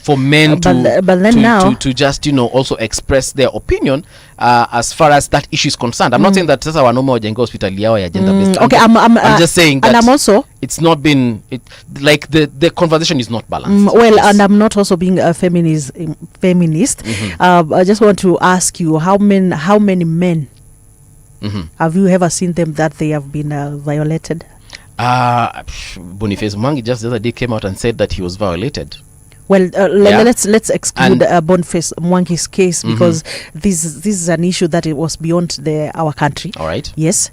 for men to just also express their opinion as far as that issue is concerned. I'm not saying that sasa wanaume wajenga hospitali yao ya gender based. Okay, I'm just saying that, and I'm also, it's not been like the conversation is not balanced. And I'm not also being a feminist. I just want to ask you, how many men have you ever seen them that they have been violated? Boniface Mwangi just the other day came out and said that he was violated. Well, let's exclude Boniface Mwangi's case because this is an issue that it was beyond our country. All right. Yes.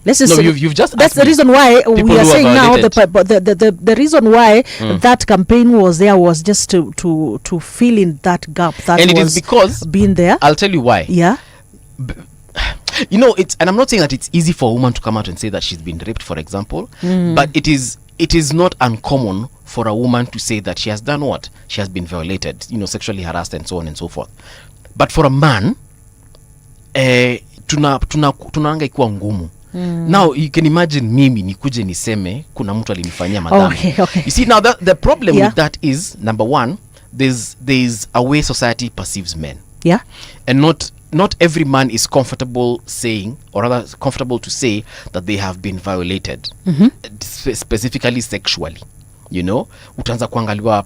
Let's just you've just that's the reason why we are saying now the reason why that campaign was there was just to fill in that gap that and was it is because being there. I'll tell you why. Yeah. It's, and I'm not saying that it's easy for a woman to come out and say that she's been raped, for example, but it is not uncommon for a woman to say that she has done what? She has been violated, sexually harassed and so on and so forth. But for a man, tunaanga ikuwa ngumu. Now you can imagine mimi nikuje niseme kuna mtu alinifanyia madhambi. Okay. You see, now the problem with that is, number one, there's a way society perceives men. Yeah. And not every man is comfortable saying, or rather comfortable to say, that they have been violated, specifically sexually. Utaanza kuangaliwa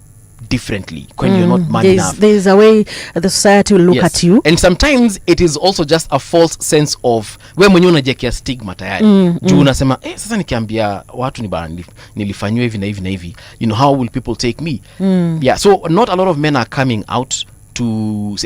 differently when you're not man enough. There's a way the society will look at you. And sometimes it is also just a false sense of we mwenyewe unajiwekea stigma tayari. Juu unasema sasa nikiambia watu nilifanywa hivi na hivi na hivi, how will people take me? Yeah, so not a lot of men are coming out to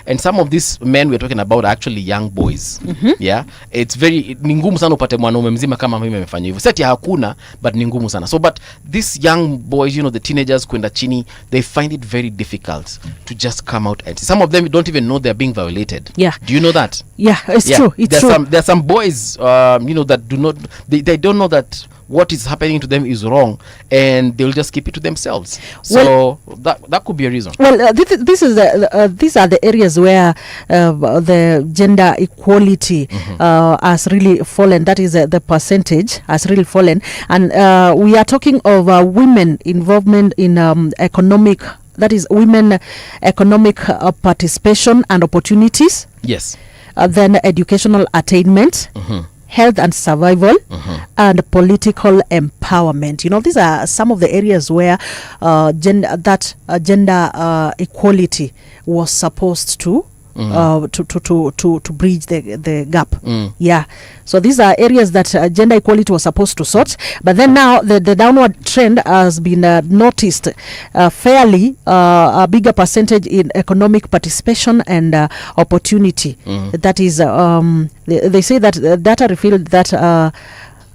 and some of these men we're talking about are actually young boys. Yeah, it's very ni ngumu sana upate mwanaume mzima kama mimi amefanya hivyo. Sasa hakuna, but ni ngumu sana. So but these young boys, the teenagers kwenda chini, they find it very difficult to just come out and some of them don't even know they're being violated. Yeah. Do you know that? Yeah, it's true. It's true. There are some boys that do not, they don't know that what is happening to them is wrong, and they'll just keep it to themselves. So that could be a reason. Well, this is these are the areas where the gender equality has really fallen. That is the percentage has really fallen, and we are talking of women involvement in economic. That is women economic participation and opportunities. Yes. Then educational attainment. Health and survival, and political empowerment. You know, these are some of the areas where gender equality was supposed to bridge the gap. Yeah, so these are areas that gender equality was supposed to sort, but then now the downward trend has been noticed fairly a bigger percentage in economic participation and opportunity. That is they say that data revealed that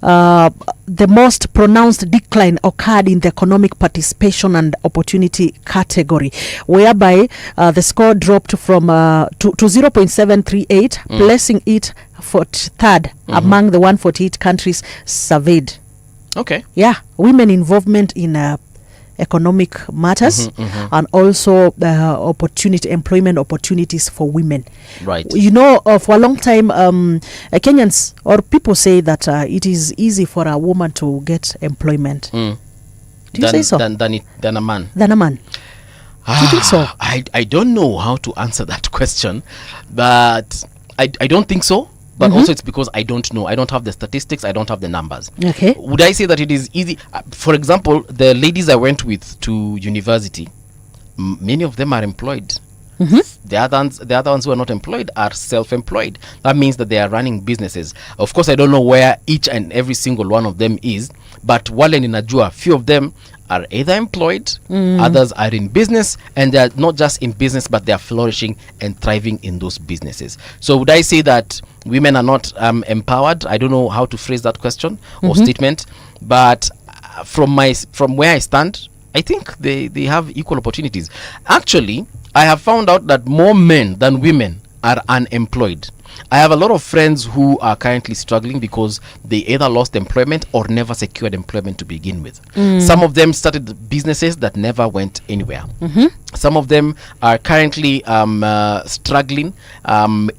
the most pronounced decline occurred in the economic participation and opportunity category, whereby the score dropped from to 0.738, placing it 43rd among the 148 countries surveyed. Okay. Yeah, women involvement in economic matters and also employment opportunities for women. Right. You know, for a long time, Kenyans or people say that it is easy for a woman to get employment. Do you say so? Than a man. Than a man. Do you think so? I don't know how to answer that question, but I don't think so. But also it's because I don't know. I don't have the statistics. I don't have the numbers. Okay. Would I say that it is easy? For example, the ladies I went with to university, many of them are employed. The other ones who are not employed are self-employed. That means that they are running businesses. Of course, I don't know where each and every single one of them is, but wale ninajua, few of them are either employed, others are in business, and they are not just in business, but they are flourishing and thriving in those businesses. So would I say that women are not empowered? I don't know how to phrase that question or statement, but from where I stand, I think they have equal opportunities. Actually, I have found out that more men than women are unemployed. I have a lot of friends who are currently struggling because they either lost employment or never secured employment to begin with. Some of them started businesses that never went anywhere. Some of them are currently struggling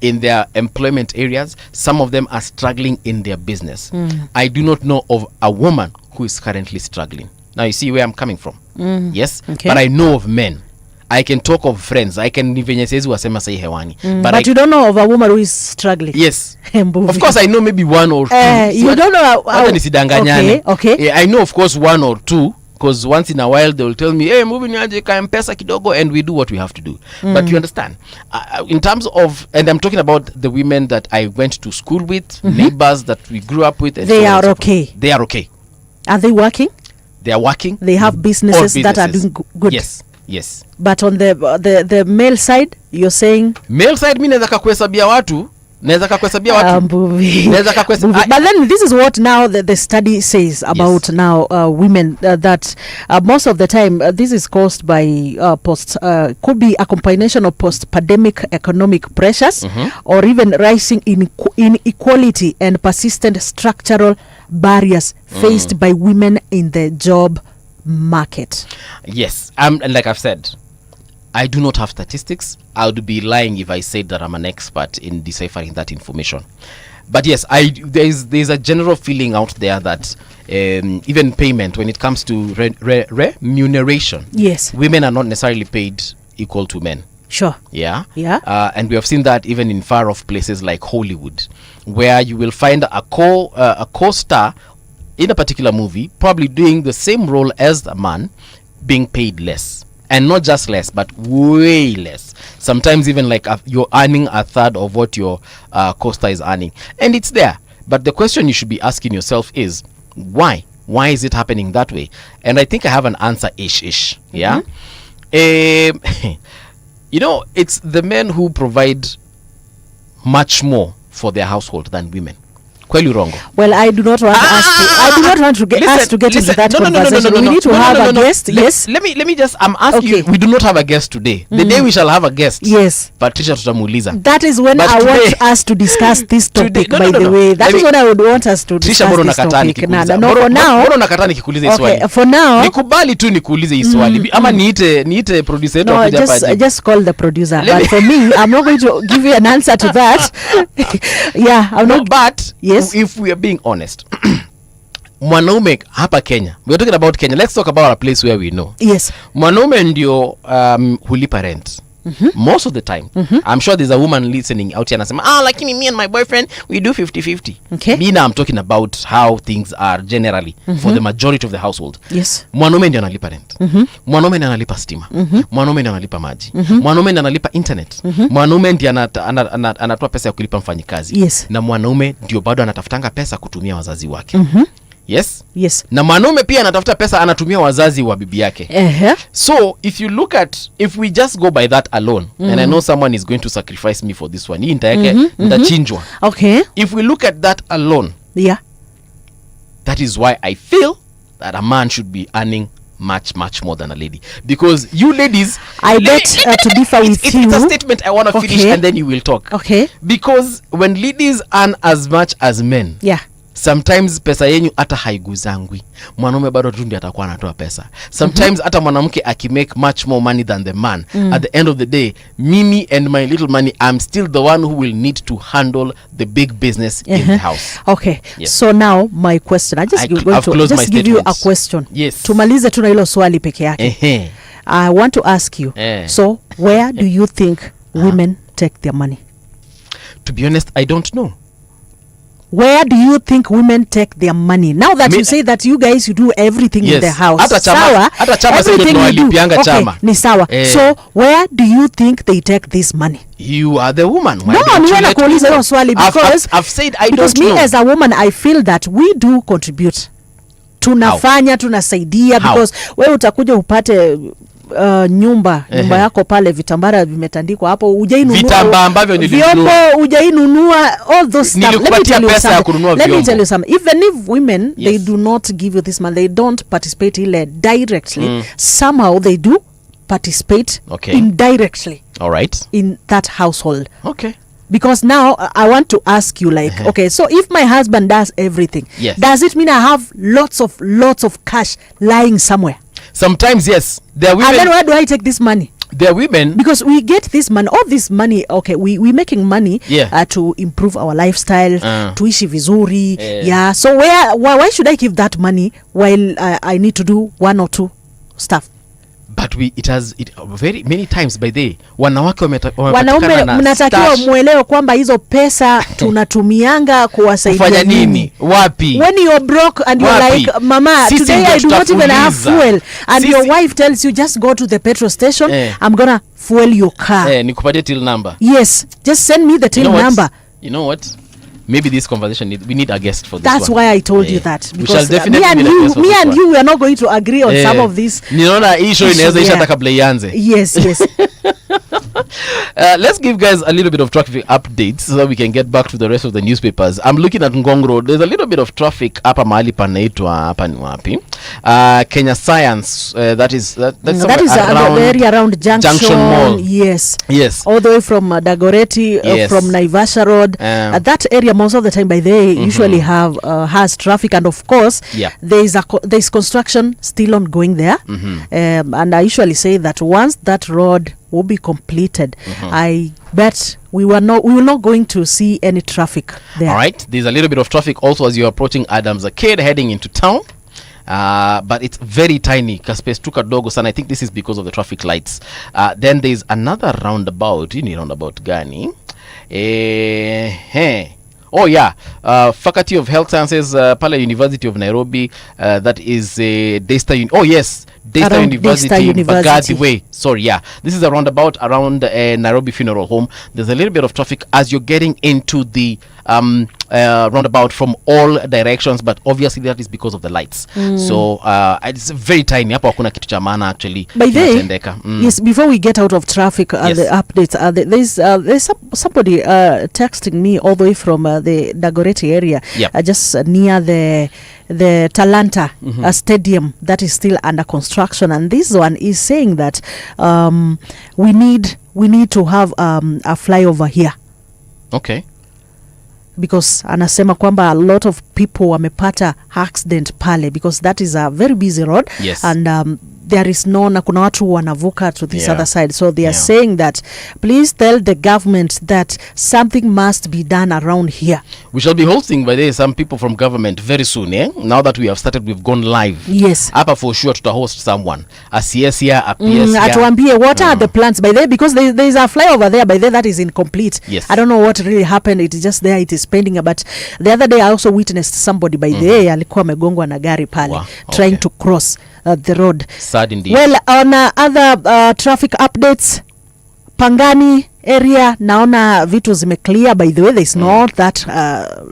in their employment areas. Some of them are struggling in their business. I do not know of a woman who is currently struggling. Now you see where I'm coming from. Yes, okay. But I know of men. I can talk of friends. I can even say wasema say hewani. But you don't know of a woman who is struggling. Yes. Of course I know maybe one or two. You don't know how. Okay. Yeah, I know of course one or two, because once in a while they will tell me, hey, moving aje ka mpesa kidogo, and we do what we have to do. But you understand, in terms of, and I'm talking about the women that I went to school with, neighbors that we grew up with, and they are okay. They are okay. Are they working? They are working. They have businesses that are doing good. Yes. But on the male side, you're saying male side, mi naweza kakuhesabia watu. But then this is what now the study says about now women, that most of the time this is caused by could be a combination of post-pandemic economic pressures or even rising inequality and persistent structural barriers faced by women in the job market. Yes, and like I've said, I do not have statistics. I would be lying if I said that I'm an expert in deciphering that information. But yes, there's a general feeling out there that even payment, when it comes to remuneration, yes, women are not necessarily paid equal to men. Sure. Yeah. And we have seen that even in far off places like Hollywood, where you will find a co-star in a particular movie probably doing the same role as a man, being paid less. And not just less, but way less. Sometimes even like you're earning a third of what your co-star is earning. And it's there. But the question you should be asking yourself is, why? Why is it happening that way? And I think I have an answer ish. Yeah? You know, it's the men who provide much more for their household than women. Kweli urongo? Well, I do not want us to get into that conversation. We need to have a guest. Yes. Let me just, I'm asking Okay. you, we do not have a guest today. The day we shall have a guest, Yes. Patricia tutamuuliza. That is when But I today- want us to discuss this topic, No, by no, the no. way. That Let is me- when I would want us to Trisha, discuss mbona this unakataa topic. nikikuuliza? No, for now. Mbona unakataa nikikuuliza hii Okay, swali? for now. Nikubali tu nikuulize hii swali. Ama niite producer yetu No, akija hapa ajibu. just call the producer. Let But me- for me, I'm not going to give you an answer to that. Yeah, I'm No, not. but Yes. if we are being honest, mwanaume hapa Kenya, we are talking about Kenya, let's talk about a place where we know. Yes. Mwanaume ndio hulipa rent. Most of the time. I'm sure there's a woman listening out here anasema, lakini me and my boyfriend we do 50-50. Okay. Me now I'm talking about how things are generally for the majority of the household. Yes. Mwanaume ndio analipa rent. Mwanaume ndio analipa stima. Mwanaume ndio analipa maji. Mwanaume ndio analipa internet. Mwanaume ndio anatoa pesa ya kulipa mfanyikazi. Yes. Na mwanaume ndio bado anatafutanga pesa kutumia wazazi wake. Yes? Yes. Na mwanaume pia anatafuta pesa anatumia wazazi wa bibi yake. So if you look at, if we just go by that alone, and I know someone is going to sacrifice me for this one, hii nitachinjwa. Okay. If we look at that alone, Yeah. that is why I feel that a man should be earning much more than a lady, because you ladies, I bet to differ with it's you. a statement I want to finish Okay. and then you will talk. Okay. Because when ladies earn as much as men, Yeah. sometimes pesa yenyu hata haiguzangwi, mwanaume bado tu ndiye atakuwa anatoa pesa. Sometimes hata mwanamke akimake much more money than the man, at the end of the day, mimi and my little money, I'm still the one who will need to handle the big business in the house. Okay. Yes. So now my question, I've closed my give you a statements. question. Yes. Tumalize tu na hilo swali peke yake. I want to ask you. So where do you think women take their money? To be honest, I don't know. Where do you think women take their money? Now that you say that you guys, you do everything in Yes. the house. Hata chama- Sawa, hata chama sisi everything you do. tunawalipianga Okay, chama. ni sawa. So where do you think they take this money? You are the woman. Why No, don't ni you wewe let me nakuuliza know? hilo swali because I've said I because don't me know. as a woman I feel that we do contribute. Tunafanya, tunasaidia How? because wewe utakuja upate nyumba yako pale, vitambara vimetandikwa hapo, hujainunua Vitambaa ambavyo nilinunua. vyombo, hujainunua, all those stuff. Nilikupatia pesa ya kununua Let me vyombo. tell you something. Even if women they Yes. do not give you this money, they don't participate ile directly, somehow they do participate Okay. indirectly All right. in that household. Okay. Because now I want to ask you, like, okay, so if my husband does everything, Yes. does it mean I have lots of cash lying somewhere? Sometimes yes, there are And then women. where do I take this money? There are women. Because we get this money, all this money, okay, we making money Yeah. to improve our lifestyle, Uh. tuishi vizuri, Yeah. yeah. So why should I give that money while I need to do one or two stuff? But it very many times by the wanawake Wanaume mnatakiwa muelewe kwamba hizo pesa tunatumianga kuwasaidia kufanya nini. nini wapi. When you're broke and you're Wapi? like, mama, Sisi today ndio I do not even have tutafuliza. fuel, and Sisi- your wife tells you just go to the petrol station, Eh. I'm gonna fuel your car. Nikupatie till number. Yes, just send me the till You know what? number. You know what? Maybe this conversation we need a guest for this That's one. why I told you that, We shall because definitely me and need a guest for you, this one. we are not going to agree on some of these. Ninaona hii show issues, inaweza isha yeah. hata kabla ianze. Yes. Let's give guys a little bit of traffic updates so that we can get back to the rest of the newspapers. I'm looking at Ngong Road. There's a little bit of traffic hapa mahali panaitwa hapa ni wapi? Kenya Science, that is That is the area around Junction Mall. Yes. Yes. All the way from Dagoretti, Yes. from Naivasha Road. That area most of the time by they usually has traffic, and of course Yeah. there's construction still ongoing there. And I usually say that once that road will be completed, I bet we will not going to see any traffic there. All right. There's a little bit of traffic also as you're approaching Adams Arcade heading into town. But it's very tiny. Kaspace tu kadogo sana. I think this is because of the traffic lights. Then there's another roundabout. Hii ni roundabout gani? Oh yeah, Faculty of Health Sciences, Pala University of Nairobi. That is Daystar. Oh yes, Daystar Around University, Daystar University. Bagathi Way. Sorry, yeah. This is a roundabout around Nairobi Funeral Home. There's a little bit of traffic as you're getting into the roundabout from all directions, but obviously that is because of the lights. So it's very tiny. Hapo hakuna kitu cha maana actually. By the way, yes, before we get out of traffic, Yes. the updates, there's somebody texting me all the way from the Dagoretti area, Yep. just near the Talanta stadium that is still under construction, and this one is saying that we need to have a flyover here, Okay. because anasema kwamba a lot of people wamepata accident pale, because that is a very busy road. Yes. And there is na kuna watu wanavuka to this Yeah. other side, so they are Yeah. saying that please tell the government that something must be done around here. We shall be hosting by the way some people from government very soon, now that we have started, we've gone live. Yes. Hapa for sure host someone, a CS here, a PS here. Atuambie what are the plans by there, because there is a flyover there by there that is incomplete. Yes. I don't know what really happened, it is just there, it is pending. But the other day I also witnessed somebody by there alikuwa amegongwa na gari pale, Wow, trying okay. to cross the road. Sad indeed. Well, on other traffic updates, Pangani area naona vitu zimeclear by the way. There is not that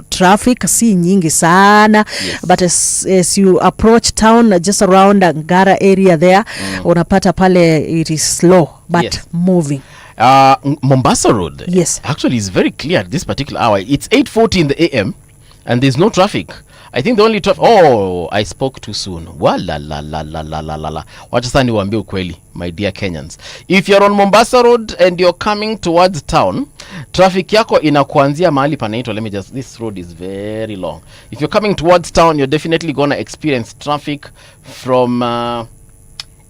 traffic, si nyingi sana. Yes. But as you approach town, just around Ngara area there, unapata pale it is slow but Yes. moving. Mombasa Road, Yes. actually is very clear at this particular hour. It's 8:40 in the AM and there's no traffic. I think the only traffic, I spoke too soon. Wala la la la la la la la. Wacha sasa niwaambie ukweli, my dear Kenyans. If you're on Mombasa Road and you're coming towards town, traffic yako inakuanzia mahali panaitwa, this road is very long. If you're coming towards town, you're definitely gonna experience traffic from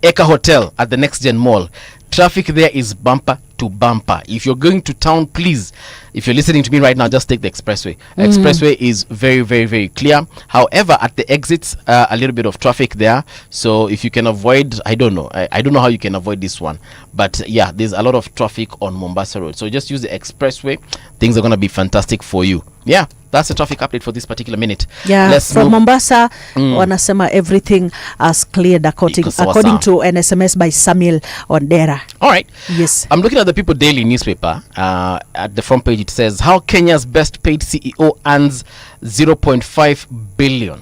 Eka Hotel at the Next Gen Mall. Traffic there is bumper to bumper. If you're going to town, please, if you're listening to me right now, just take the expressway. Expressway is very, very, very clear. However, at the exits, a little bit of traffic there. So if you can avoid, I don't know. I don't know how you can avoid this one. But yeah, there's a lot of traffic on Mombasa Road. So just use the expressway. Things are going to be fantastic for you. Yeah, that's the traffic update for this particular minute. Yeah, Let's from move. Mombasa, wanasema everything has cleared according Iko sawa according sawa. to an SMS by Samuel Ondera. All right. Yes. I'm looking at the People Daily newspaper. At the front page, it says how Kenya's best paid CEO earns 0.5 billion.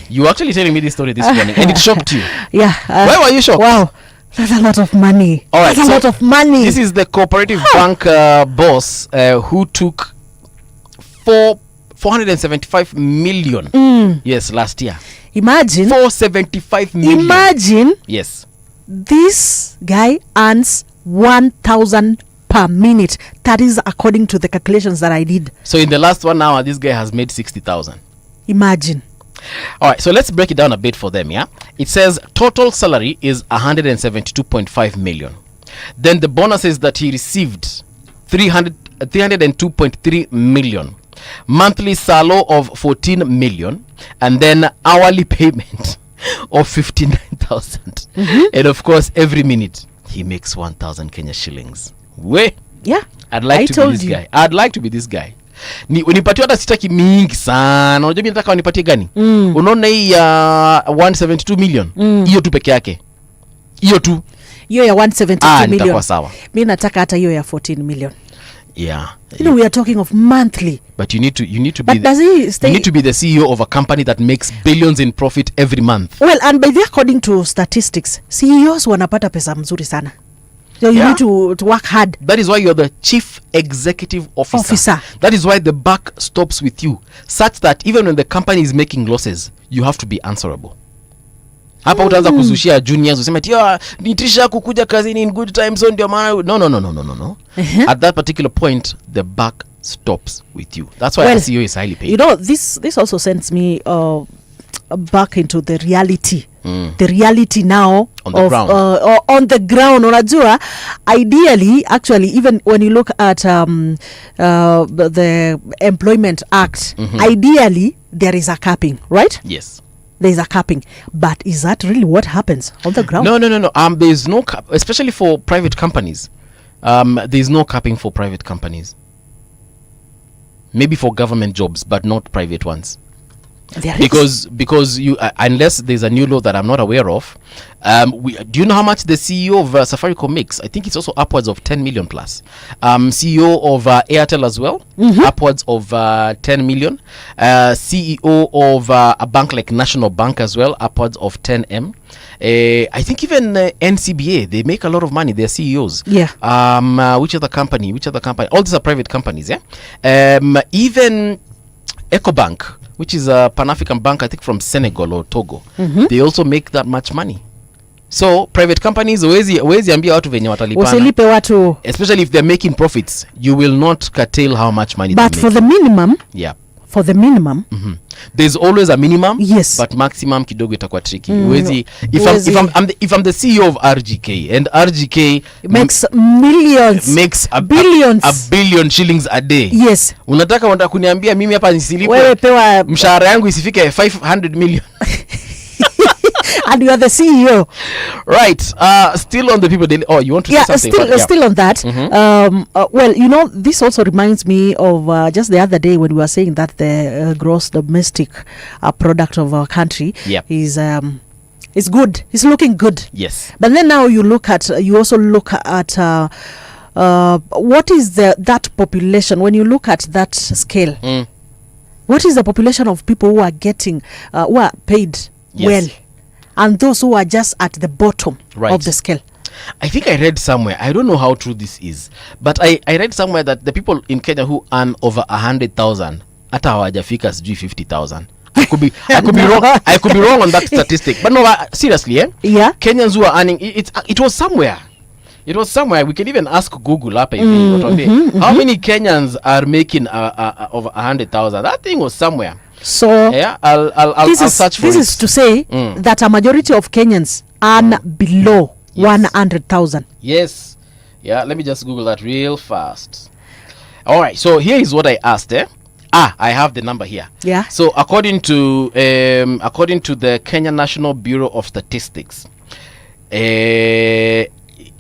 You were actually telling me this story this morning, and it shocked you. Yeah. Why were you shocked? Wow. That's a lot of money. All right, That's a so lot of money. This is the cooperative bank boss who took 475 million. Yes, last year. Imagine. 475 million. Imagine Yes. this guy earns 1,000 per minute. That is according to the calculations that I did. So in the last 1 hour, this guy has made 60,000. Imagine. All right, so let's break it down a bit for them, yeah? It says total salary is 172.5 million. Then the bonuses that he received, 302.3 million. Monthly salary of 14 million. And then hourly payment of 59,000. And of course, every minute, he makes 1,000 Kenya shillings. Yeah. I'd like to be this guy. I'd like to be this guy. Unipatie hata sitaki mingi sana. Unajua mimi nataka wanipatie gani? Unaona hii ya 172 million. Hiyo tu peke yake. Hiyo tu. Hiyo ya 172 million. Nitakuwa sawa. Mimi nataka hata hiyo ya 14 million. Yeah. You know, we are talking of monthly. But you need to But be does he stay? you need to be the CEO of a company that makes billions in profit every month. Well, and by the according to statistics, CEOs wanapata pesa mzuri sana. So you Yeah. need to work hard. That is why you're the chief executive officer. That is why the buck stops with you, such that even when the company is making losses, you have to be answerable. Hapa utaanza kuzushia juniors useme tia nitisha kukuja kazini in good times so ndio maana no. At that particular point the buck stops with you. That's why a CEO is highly paid. You know, this also sends me back into the reality. The reality now on the ground. On the ground, unajua, ideally, actually, even when you look at the Employment Act, ideally there is a capping, right? Yes. There is a capping, but is that really what happens on the ground? No. There is no cap, especially for private companies. There is no capping for private companies. Maybe for government jobs, but not private ones. There is. Because you unless there's a new law that I'm not aware of, do you know how much the CEO of Safaricom makes? I think it's also upwards of 10 million plus. CEO of Airtel as well, upwards of 10 million. CEO of a bank like National Bank as well, upwards of 10M. I think even NCBA, they make a lot of money. They're CEOs. Yeah. Which other company? All these are private companies. Yeah. Even EcoBank, which is a Pan-African bank, I think from Senegal or Togo, they also make that much money. So private companies wezi ambia watu venye watalipana. Usilipe watu. Especially if they're making profits, you will not curtail how much money they make. But for the minimum, for the minimum, there's always a minimum, yes, but maximum kidogo itakuwa tricky. If I'm the CEO of RGK and RGK makes millions, makes billions, a billion shillings a day, yes, unataka kuniambia mimi hapa nisilipe wewe pewa mshahara yangu isifike 500 million and you are the CEO, right? Still on the people daily. Oh, you want to say something? Still on that. Well, you know, this also reminds me of just the other day when we were saying that the gross domestic product of our country is good. It's looking good. Yes. But then now you also look at what is that population when you look at that scale. What is the population of people who are getting who are paid well, and those who are just at the bottom of the scale? I think I read somewhere, I don't know how true this is, but I read somewhere that the people in Kenya who earn over 100,000 hata hawajafika sijui 50,000. I could be wrong. I could be wrong on that statistic, but no, seriously, yeah, Kenyans who are earning it was somewhere. It was somewhere. We can even ask Google up. How many Kenyans are making over 100,000? That thing was somewhere. So yeah, I'll search for it. This is to say that a majority of Kenyans earn below 100,000. Yes. Yeah. Let me just Google that real fast. All right. So here is what I asked. I have the number here. Yeah. So according to the Kenya National Bureau of Statistics,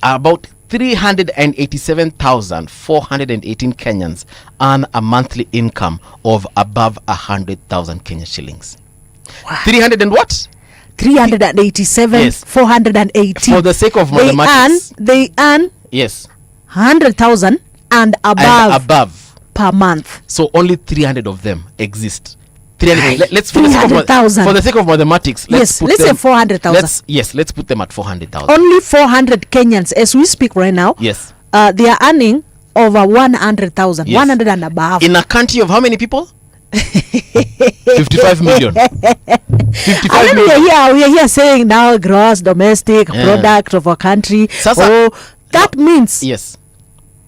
about 387,418 Kenyans earn a monthly income of above 100,000 Kenya shillings. Wow. 300 and what? 387, yes. 418. For the sake of mathematics. They earn yes, 100,000 and above per month. So only 300 of them exist. 300. Let's for the sake of mathematics. Let's say 400,000. Let's put them at 400,000. Only 400 Kenyans, as we speak right now. Yes. They are earning over 100,000, 100 and above. In a country of how many people? 55 million. 55 million. We are here saying now gross domestic product of our country. That means yes,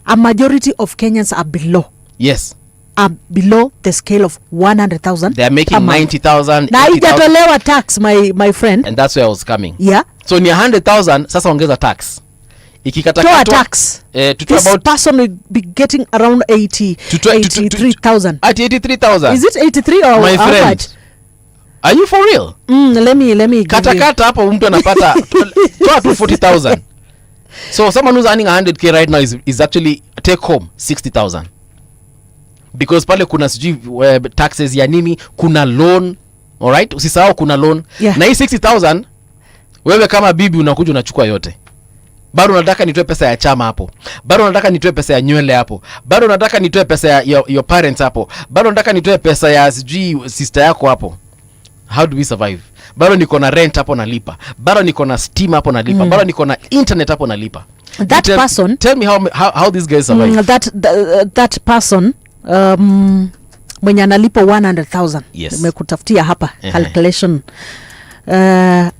a majority of Kenyans are below. Yes. Are below the scale of 100,000. They are making 90,000. Na haijatolewa tax, my friend. And that's where I was coming. Yeah. So ni 100,000 sasa ongeza tax. Ikikata tax. This person will be getting around 83,000. At 83,000. Is it 83 or my friend? Much? Are you for real? Let me kata hapo mtu anapata toa tu 40,000. So someone who's earning 100k right now is actually take home 60,000. Because pale kuna sijui taxes ya nini, kuna loan, all right? Usisahau kuna loan. Na hii 60,000 wewe kama bibi unakuja unachukua yote. Bado unataka nitoe pesa ya chama hapo. Bado unataka nitoe pesa ya nywele hapo. Bado unataka nitoe pesa ya your parents hapo. Bado unataka nitoe pesa ya sijui sister yako hapo. How do we survive? Bado niko na rent hapo nalipa. Bado niko na steam hapo nalipa. Bado niko na internet hapo nalipa. Tell me how these guys survive. That person mwenye analipo 100,000. Yes. Nimekutafutia hapa calculation.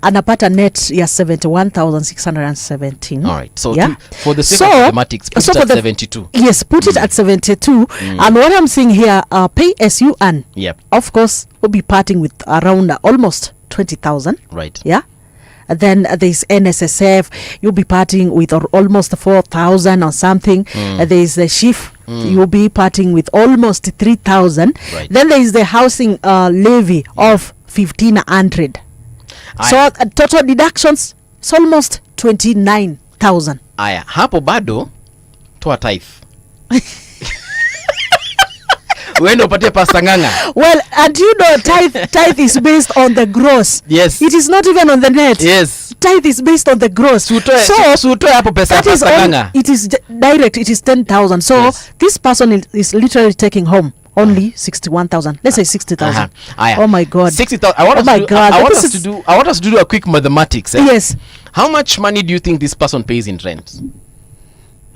Anapata net ya 71,617. All right. So for the sake of mathematics, put it at 72. Yes, put it at 72. And what I'm seeing here, pay as you earn. Yep. Of course, we'll be parting with around almost 20,000. Right. Yeah. And then there's NSSF. You'll be parting with almost 4,000 or something. There's the shift. You'll be parting with almost 3,000. Right. Then there is the housing levy of 1,500. So total deductions, it's almost 29,000. Aya, hapo bado toa tithe. Uende upatie Pastor Nganga. Well, and you know, tithe is based on the gross. Yes. It is not even on the net. Yes. Tithe is based on the gross. So utoe hapo pesa ya Pastor Nganga. It is direct. It is 10,000. So Yes. this person is literally taking home only 61,000. Let's say 60,000. Uh-huh. Oh my God. 60,000. I want us to do a quick mathematics. Yes. How much money do you think this person pays in rent?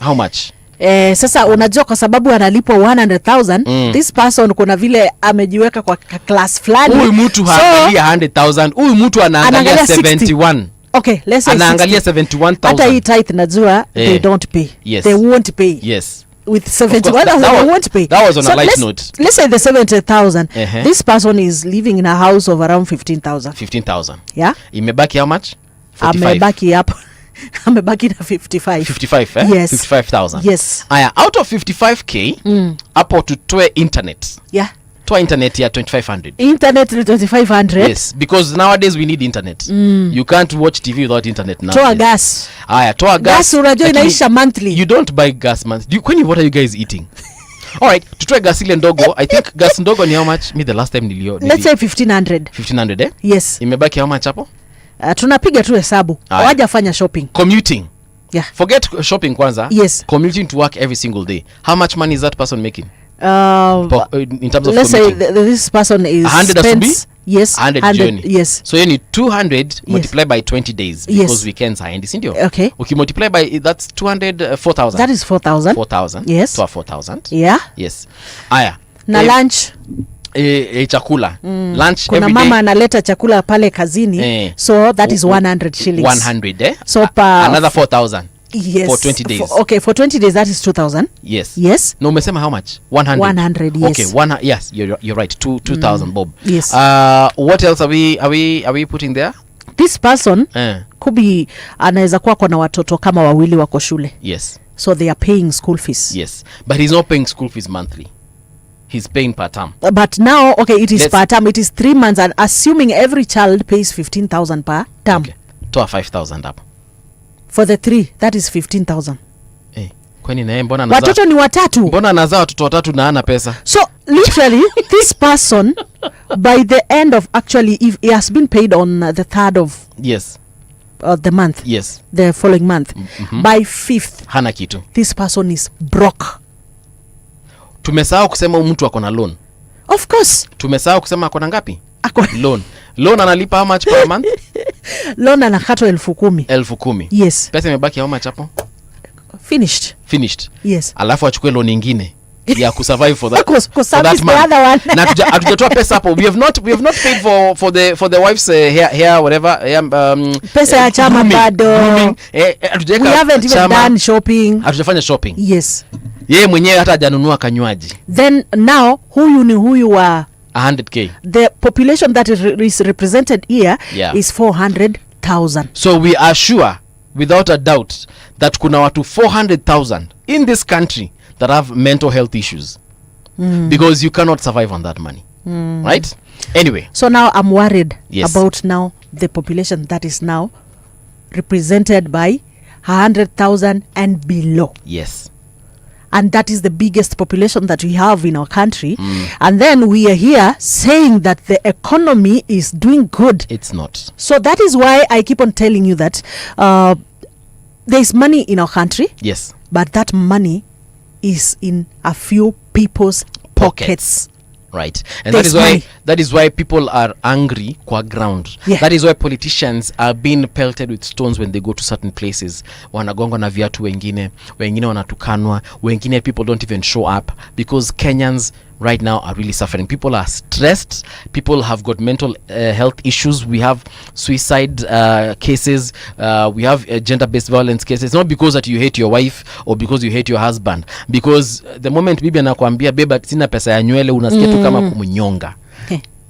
How much? Sasa unajua kwa sababu analipwa 100,000, this person kuna vile amejiweka kwa class fulani. Huyu mtu haangalia 100,000. Huyu mtu anaangalia 71. Okay, let's say anaangalia 71,000. Hata hii tithe najua they don't pay. Yes. They won't pay. Yes. With 71,000 they won't pay. That was on a light note. Let's say the 70,000. Uh-huh. This person is living in a house of around 15,000. 15,000. Yeah? Imebaki how much? 45. Amebaki hapo. Amebaki na 55. 55, eh? Yes. 55,000. Yes. Aya, out of 55k, hapo tutoe internet. Yeah. Toa internet ya 2,500. Internet 2,500. Yes, because nowadays we need internet. You can't watch TV without internet now. Toa gas. Aya, toa gas. Gas unajua inaisha monthly. You don't buy gas monthly. What are you guys eating? All right, tutoe gas ile ndogo. I think gas ndogo ni how much? Me the last time Let's say 1,500. 1,500, eh? Yes. Imebaki how much hapo? Tunapiga tu hesabu. Hawajafanya shopping. Commuting. Yeah. Forget shopping kwanza. Yes. Commuting to work every single day. How much money is that person making? In terms of let's commuting? say this person is 100 has to be? Yes. 100 journey. Yes. So you need 200 multiplied by 20 days because weekends are ending, sindio? Okay. Multiply by that's 200 4,000. That is 4,000. 4,000. Yes. To 4,000. Yeah. Yes. Aya. Na lunch. Chakula. Lunch kuna every mama day. analeta chakula pale kazini. So that is 100 shillings. 100, eh? So another 4,000. Yes. For 20 days. For 20 days that is 2,000. Yes. Yes. No, umesema how much? 100. 100, yes. Okay, yes, you're right. 2,000 bob. Yes. What else are we putting there? This person could be anaweza kuwa kuna watoto kama wawili wako shule. Yes. So they are paying school fees. Yes. But he's not paying school fees monthly. He's paying per term. But now, okay, it is per term. It is 3 months, and assuming every child pays 15,000 per term. Okay. To 5,000 up. For the 3, that is 15,000. Kwani naye mbona anazaa? Watoto ni watatu. Mbona anazaa watoto watatu na hana pesa? So literally this person by the end of actually if he has been paid on the 3rd of the month. Yes. The following month. By 5th. Hana kitu. This person is broke. Tumesahau kusema mtu ako na loan. Of course. Tumesahau kusema ako na ngapi? Loan analipa how much per month? Loan anakatwa 10,000. 10,000. Yes. Pesa imebaki how much hapo? Finished. Yes. Alafu achukue loan nyingine ya kusurvive for that. For that month. Na hatujatoa pesa hapo. We have not paid for the wife's hair whatever. Pesa ya chama bado. We haven't even done shopping. Hatujafanya shopping. Yes. Yeye mwenyewe hata hajanunua kanywaji. Then now huyu wa 100k. The population that is represented here is 400,000. So we are sure without a doubt that kuna watu 400,000 in this country that have mental health issues. Because you cannot survive on that money. Right? Anyway. So now I'm worried about now the population that is now represented by 100,000 and below. Yes. And that is the biggest population that we have in our country. And then we are here saying that the economy is doing good. It's not. So that is why I keep on telling you that there is money in our country. Yes. But that money is in a few people's pockets. Right. And that is why people are angry kwa ground. That is why politicians are being pelted with stones when they go to certain places. Wanagongwa na viatu wengine wanatukanwa, wengine people don't even show up because Kenyans right now are really suffering. People are stressed. People have got mental health issues. We have suicide cases. We have gender-based violence cases. Not because that you hate your wife or because you hate your husband. Because the moment bibi anakuambia beba sina pesa ya nywele unasikia tu kama kumnyonga.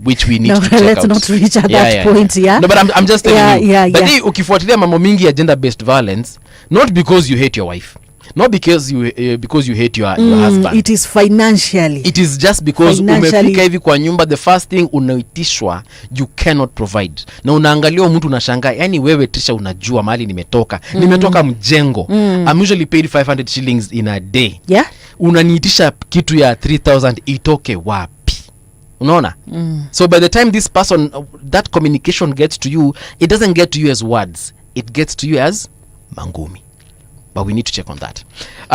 Which we need to check let's out. Not reach at that point. No, but I'm just telling you. But ukifuatilia mambo mingi ya gender-based violence, not because you hate your wife. Not because you hate your husband. It is financially. It is just because umefika hivi kwa nyumba, the first thing unaitishwa you cannot provide. Na unaangalia mtu unashangaa, yani wewe Trisha unajua mahali nimetoka. Nimetoka mjengo. I'm usually paid 500 shillings in a day. Yeah. unaniitisha kitu ya 3000 itoke wapi? Unaona? So by the time this person that communication gets to you, it doesn't get to you as words, it gets to you as mangumi. But we need to check on that.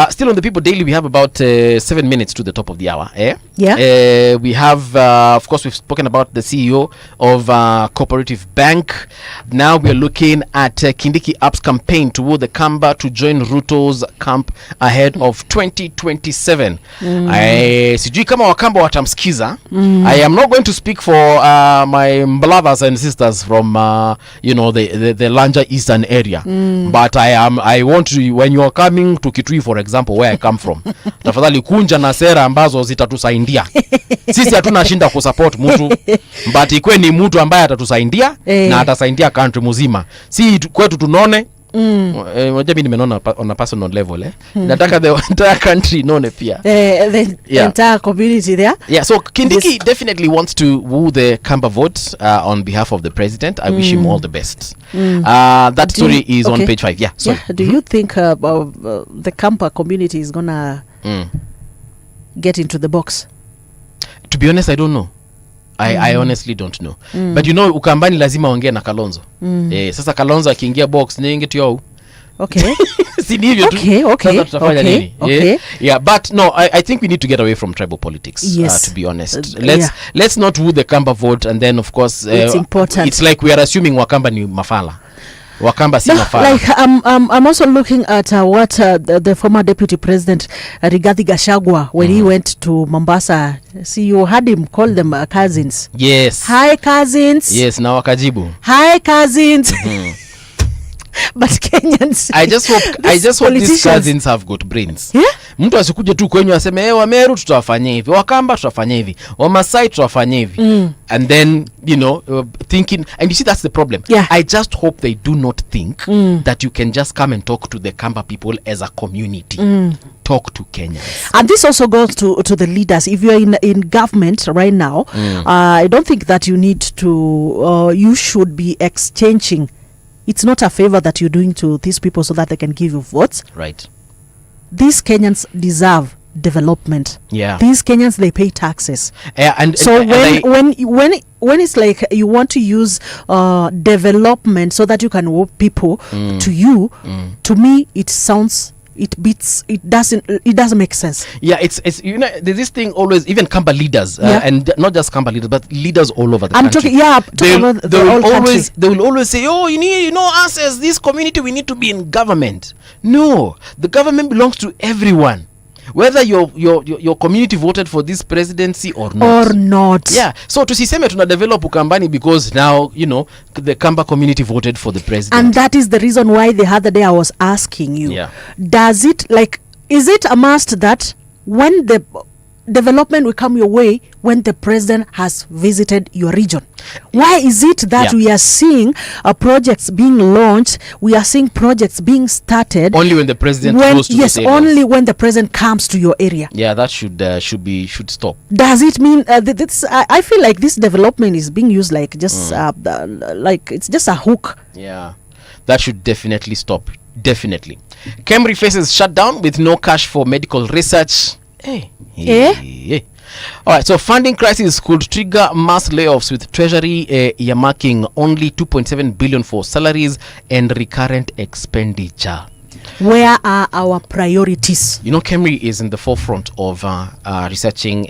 Still on the People Daily, we have about 7 minutes to the top of the hour. Yeah. We have, of course, we've spoken about the CEO of Cooperative Bank. Now we are looking at Kindiki App's campaign toward the Kamba to join Ruto's camp ahead of 2027. Sijui kama Wakamba watamsikiza. I am not going to speak for my brothers and sisters from, the Lanja Eastern area. But I want to, when you are coming to Kitui, for example, where I come from, tafadhali kunja na sera ambazo zitatusaidia. Sisi hatuna shinda kusupport mtu, but ikwe ni mtu ambaye atatusaidia na atasaidia country mzima. Si kwetu tunone. Unajua mimi nimeona on a personal level nataka the entire country none pia. The entire community there. Yeah, so Kindiki definitely wants to woo the Kamba vote on behalf of the president. I wish him all the best. That story is on page 5. Yeah, sorry. Do you think the Kamba community is gonna get into the box? To be honest, I don't know. I honestly don't know. But Ukambani lazima ongea na Kalonzo. Sasa Kalonzo akiingia box ninge tu. Okay. Si ndivyo tu. Okay. Sasa tutafanya nini? Yeah, but no, I think we need to get away from tribal politics. Yes. To be honest. Let's not woo the Kamba vote, and then of course it's important. It's like we are assuming Wakamba ni mafala. Wakamba si mafala. Like I'm also looking at what the former deputy president Rigathi Gachagua, when he went to Mombasa. See, you had him call them cousins. Yes. Hi cousins. Yes, na wakajibu. Hi cousins. But Kenyans, I just hope these cousins have got brains. Yeah? Mtu asikuje tu kwenyu aseme Wameru tutawafanyia hivi, Wakamba tutawafanyia hivi, Wamasai tutawafanyia hivi. And then, thinking, and you see that's the problem. Yeah. I just hope they do not think that you can just come and talk to the Kamba people as a community. Talk to Kenyans. And this also goes to the leaders. If you're in government right now, I don't think that you need to you should be exchanging. It's not a favor that you're doing to these people so that they can give you votes. Right. These Kenyans deserve development. Yeah. These Kenyans, they pay taxes. And so when it's like you want to use development so that you can work people to you, to me it sounds, it doesn't make sense. Yeah, it's there's this thing always, even Kamba leaders and not just Kamba leaders but leaders all over the country. They will always say, you need, us as this community, we need to be in government. No, the government belongs to everyone, whether your community voted for this presidency or not. Yeah, so tusiseme tuna develop Ukambani because now the Kamba community voted for the president. And that is the reason why the other day I was asking you, is it a must that when the development will come your way when the president has visited your region? Why is it that we are seeing projects being launched, we are seeing projects being started only when the president goes to yes, only when the president comes to your area? Yeah, that should stop. Does it mean I feel like this development is being used like just like it's just a hook? Yeah, that should definitely stop. Definitely. Kemri faces shutdown with no cash for medical research. All right, so funding crisis could trigger mass layoffs, with Treasury earmarking only 2.7 billion for salaries and recurrent expenditure. Where are our priorities? Kemri is in the forefront of researching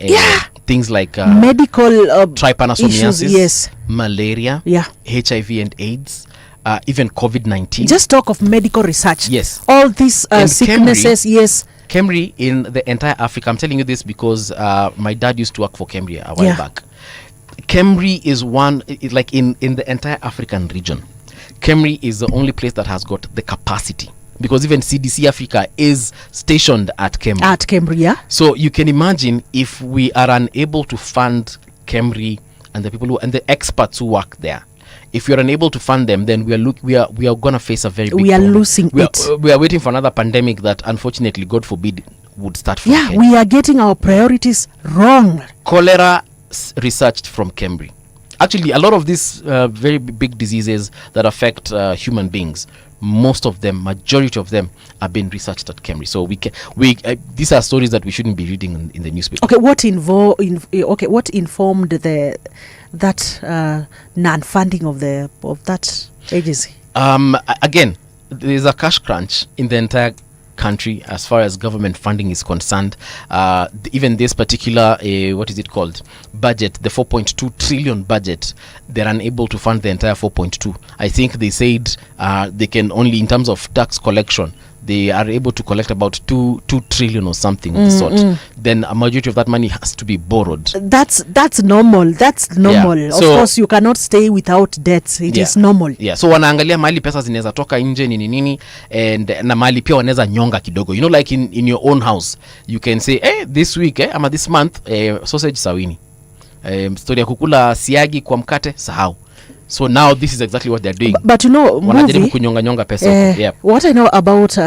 things like medical trypanosomiasis, issues, malaria, HIV and AIDS, even COVID-19. Just talk of medical research. Yes. All these sicknesses, Kemri in the entire Africa, I'm telling you this because my dad used to work for Kemri a while back. Kemri is one, like in the entire African region, Kemri is the only place that has got the capacity, because even CDC Africa is stationed at Kemri. At Kemri, yeah. So you can imagine if we are unable to fund Kemri and the people and the experts who work there. If you're unable to fund them, then we are gonna face a very big problem. Losing it. We are waiting for another pandemic that, unfortunately, God forbid, would start from Kenya. We are getting our priorities wrong. Cholera researched from Kemri. Actually, a lot of these very big diseases that affect human beings, most of them, majority of them, are being researched at KEMRI. So these are stories that we shouldn't be reading in the newspaper. Okay, what informed that non-funding of that agency? Again, there's a cash crunch in the entire country as far as government funding is concerned. Even this particular budget, the 4.2 trillion budget, they're unable to fund the entire 4.2. I think they said they can only, in terms of tax collection, they are able to collect about 2 trillion or something of the sort. Then a majority of that money has to be borrowed. That's normal. Yeah. Of course, you cannot stay without debt. It is normal. Yeah. So wanaangalia mahali pesa zinaweza toka nje nini and na mahali pia wanaweza nyonga kidogo. You know, like in your own house, you can say, hey, this week ama this month sausage sawini. Story ya kukula siagi kwa mkate sahau. So now this is exactly what they're doing. But you know, what I know about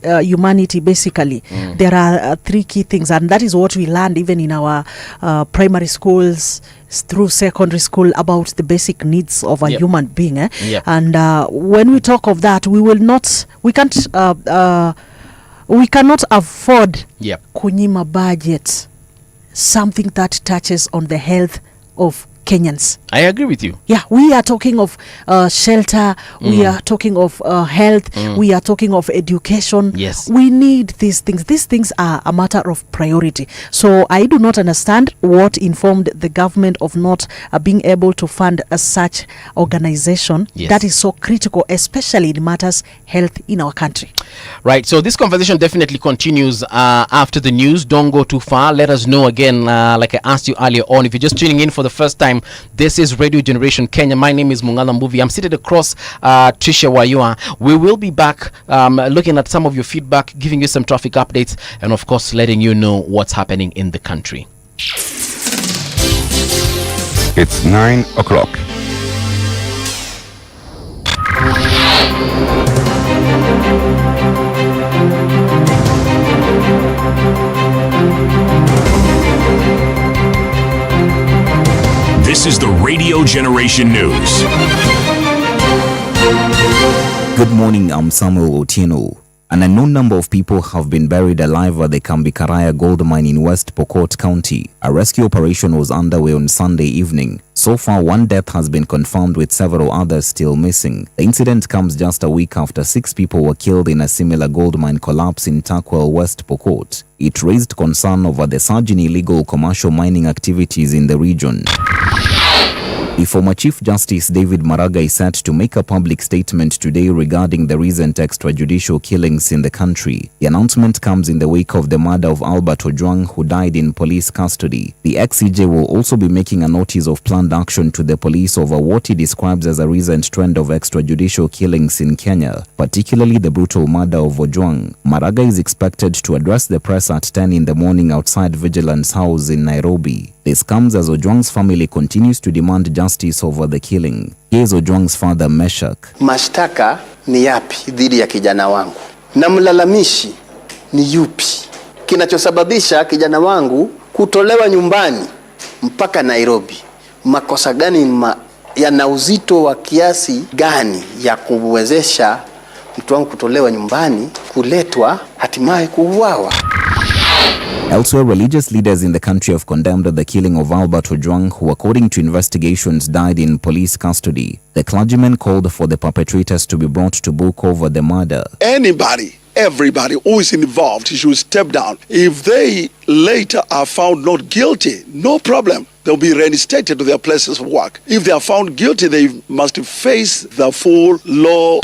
humanity, basically, there are 3 key things, and that is what we learned even in our primary schools, through secondary school, about the basic needs of a human being. And when we talk of that, we cannot afford kunyima budget something that touches on the health of Kenyans. I agree with you. Yeah, we are talking of shelter, we are talking of health, we are talking of education. Yes. We need these things. These things are a matter of priority. So I do not understand what informed the government of not being able to fund such organization that is so critical, especially in matters health in our country. Right. So this conversation definitely continues after the news. Don't go too far. Let us know again, like I asked you earlier on, if you're just tuning in for the first time, this is Radio Generation Kenya. My name is Mungala Mbuvi. I'm seated across Trisha Wayua. We will be back looking at some of your feedback, giving you some traffic updates, and of course letting you know what's happening in the country. It's 9 o'clock. This is the Radio Generation News. Good morning, I'm Samuel Otieno. An unknown number of people have been buried alive at the Kambikaraya gold mine in West Pokot County. A rescue operation was underway on Sunday evening. So far, 1 death has been confirmed with several others still missing. The incident comes just a week after 6 people were killed in a similar gold mine collapse in Takwel, West Pokot. It raised concern over the surge in illegal commercial mining activities in the region. The former Chief Justice David Maraga is set to make a public statement today regarding the recent extrajudicial killings in the country. The announcement comes in the wake of the murder of Albert Ojwang, who died in police custody. The ex-CJ will also be making a notice of planned action to the police over what he describes as a recent trend of extrajudicial killings in Kenya, particularly the brutal murder of Ojwang. Maraga is expected to address the press at 10 in the morning outside Vigilance House in Nairobi. This comes as Ojwang's family continues to demand justice over the killing. Here's Ojwang's father, Meshak. Mashtaka ni yapi dhidi ya kijana wangu? Na mlalamishi ni yupi? Kinachosababisha kijana wangu kutolewa nyumbani mpaka Nairobi. Makosa gani yana uzito wa kiasi gani ya kuwezesha mtu wangu kutolewa nyumbani, kuletwa, hatimaye kuuawa? Elsewhere, religious leaders in the country have condemned the killing of Albert Ojwang, who according to investigations died in police custody. The clergyman called for the perpetrators to be brought to book over the murder. Everybody who is involved should step down. If they later are found not guilty, no problem. They'll be reinstated to their places of work. If they are found guilty, they must face the full law.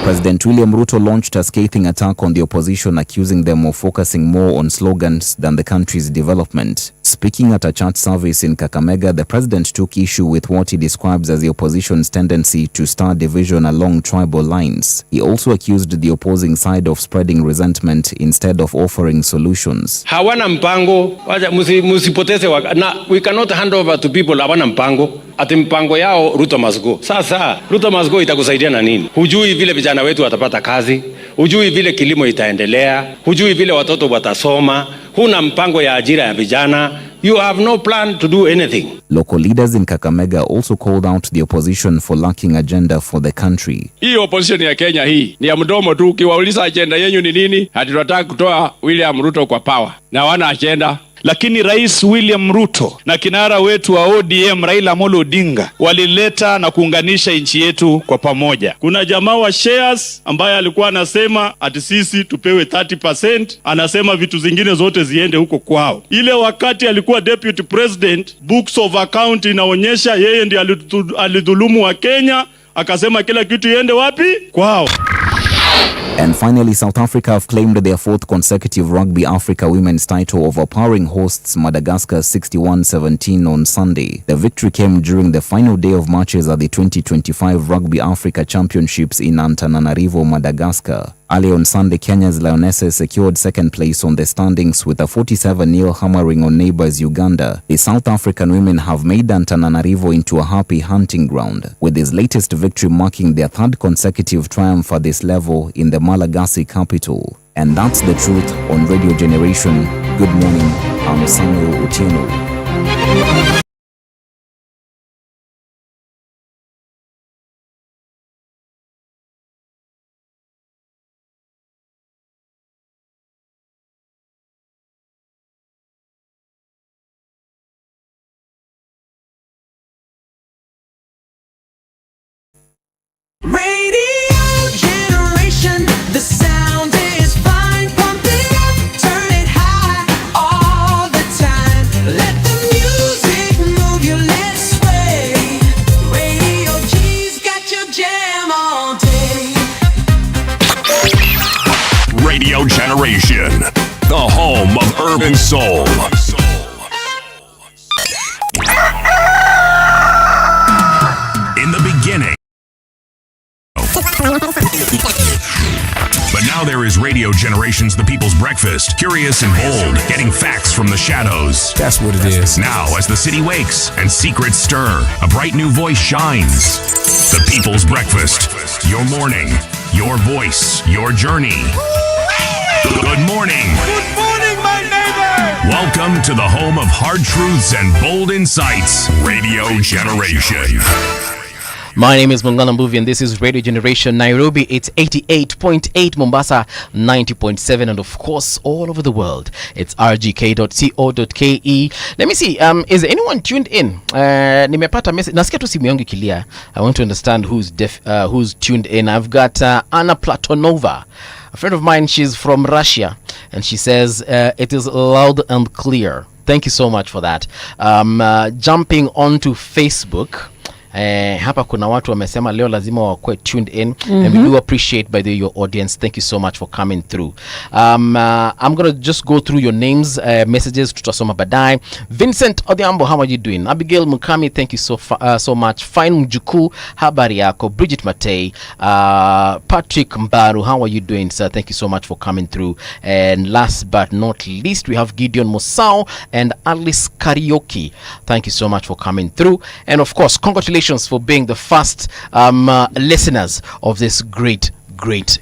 President William Ruto launched a scathing attack on the opposition, accusing them of focusing more on slogans than the country's development. Speaking at a church service in Kakamega, the president took issue with what he describes as the opposition's tendency to start division along tribal lines. He also accused the opposing side of spreading resentment instead of offering solutions. Hawana mpango, musipoteze na we cannot hand over to people hawana mpango. Ati mpango yao Ruto must go. Sasa Ruto must go itakusaidia na nini? Hujui vile vijana wetu watapata kazi, hujui vile kilimo itaendelea, hujui vile watoto watasoma, huna mpango ya ajira ya vijana. You have no plan to do anything. Local leaders in Kakamega also called out the opposition for lacking agenda for the country. Hii opposition ya Kenya hii ni ya mdomo tu. Ukiwauliza agenda yenyu ni nini, hati tunataka kutoa William Ruto kwa power, na wana agenda. Lakini Rais William Ruto na kinara wetu wa ODM Raila Amolo Odinga walileta na kuunganisha nchi yetu kwa pamoja. Kuna jamaa wa shares ambaye alikuwa anasema ati sisi tupewe 30%, anasema vitu zingine zote ziende huko kwao. Ile wakati alikuwa deputy president, books of account inaonyesha yeye ndiye alidhulumu wa Kenya, akasema kila kitu iende wapi? Kwao. And finally, South Africa have claimed their 4th consecutive Rugby Africa Women's title, overpowering hosts Madagascar 61-17 on Sunday. The victory came during the final day of matches at the 2025 Rugby Africa Championships in Antananarivo, Madagascar. Early on Sunday, Kenya's Lionesses secured second place on the standings with a 47-0 hammering on neighbors Uganda. The South African women have made Antananarivo into a happy hunting ground, with this latest victory marking their 3rd consecutive triumph at this level in the Malagasy capital. And that's the truth on Radio Generation. Good morning, I'm Samuel Otieno. Radio Generation, the sound is fine. Pump it up, turn it high all the time. Let the music move you, let's sway. Radio G's got your jam all day. Radio Generation, the home of urban soul. In the beginning. But now there is Radio Generation's The People's Breakfast, curious and bold, getting facts from the shadows. That's what it is. Now, as the city wakes and secrets stir, a bright new voice shines. The People's Breakfast, your morning, your voice, your journey. Good morning. Good morning, my neighbor. Welcome to the home of hard truths and bold insights, Radio Generation. My name is Mungana Mbuvi and this is Radio Generation Nairobi. It's 88.8, Mombasa 90.7, and of course all over the world. It's rgk.co.ke. Let me see, is anyone tuned in? Nimepata message. Nasikia tu simu yangu ikilia. I want to understand who's tuned in. I've got Anna Platonova, a friend of mine. She's from Russia and she says it is loud and clear. Thank you so much for that. Jumping onto Facebook. Hapa kuna watu wamesema leo lazima wakwe tuned in, and we do appreciate by the your audience. Thank you so much for coming through. I'm gonna just go through your names, messages tutasoma baadaye. Vincent Odhiambo, how are you doing? Abigail Mukami, thank you so much. Fine Mjuku, habari yako. Bridget Matei, Patrick Mbaru, how are you doing, sir? Thank you so much for coming through. And last but not least, we have Gideon Mosao and Alice Karaoke. Thank you so much for coming through, and of course congratulations for being the first listeners of this great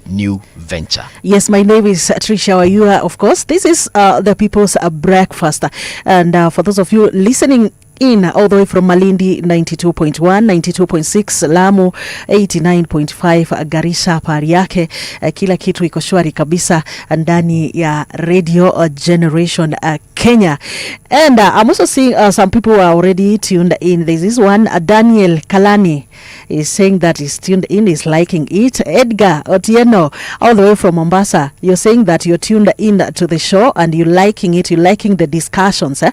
new venture. Yes, my name is Trisha Wayua. Of course, this is the People's Breakfast, and for those of you listening in all the way from Malindi 92.1, 92.6, Lamu 89.5, Garissa pari yake, kila kitu iko shwari kabisa ndani ya Radio Generation Kenya. And I'm also seeing some people are already tuned in. There's this one, Daniel Kalani is saying that he's tuned in, is liking it. Edgar Otieno, all the way from Mombasa, you're saying that you're tuned in to the show and you're liking it, you're liking the discussions.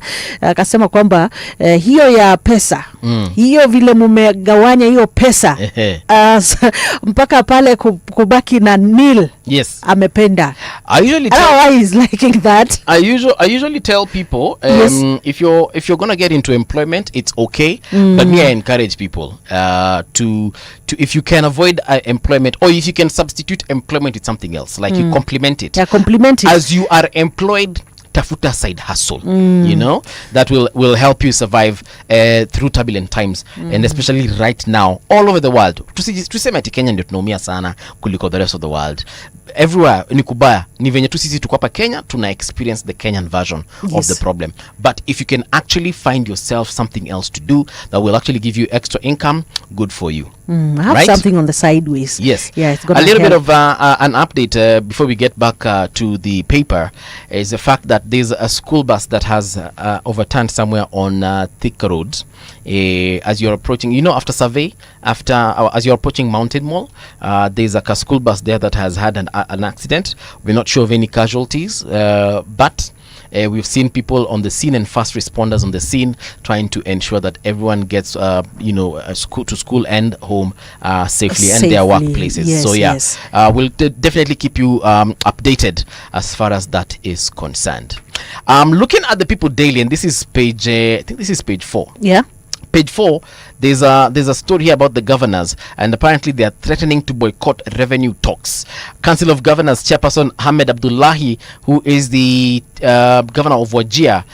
Akasema kwamba hiyo ya pesa, hiyo vile mumegawanya hiyo pesa mpaka pale kubaki na nil. Yes, amependa. I usually why is liking that. I usually tell people yes. if you're gonna get into employment, it's okay, but me I encourage people to if you can avoid employment, or if you can substitute employment with something else, like you complement it. Yeah, complement it. As you are employed, tafuta side hustle, you know, that will help you survive through turbulent times, and especially right now all over the world. Tuseme ati Kenya ndio tunaumia sana kuliko the rest of the world. Everywhere ni kubaya, ni venye tu sisi tuko hapa Kenya tuna experience the Kenyan version of the problem. But if you can actually find yourself something else to do that will actually give you extra income, good for you. Have something on the sideways. Yes. Yeah, it's gonna a little help. bit of an update before we get back to the paper is the fact that there's a school bus that has overturned somewhere on Thika Road. As you're approaching, you know, after survey, as you're approaching Mountain Mall, there's a school bus there that has had an accident. We're not sure of any casualties, but we've seen people on the scene and fast responders on the scene trying to ensure that everyone gets, to school and home safely and their workplaces. Yes, so yeah, yes. We'll definitely keep you updated as far as that is concerned. Looking at the People Daily, and this is page, I think this is page 4. Yeah. Page 4, there's a story here about the governors, and apparently they are threatening to boycott revenue talks. Council of Governors Chairperson Ahmed Abdullahi, who is the governor of Wajir,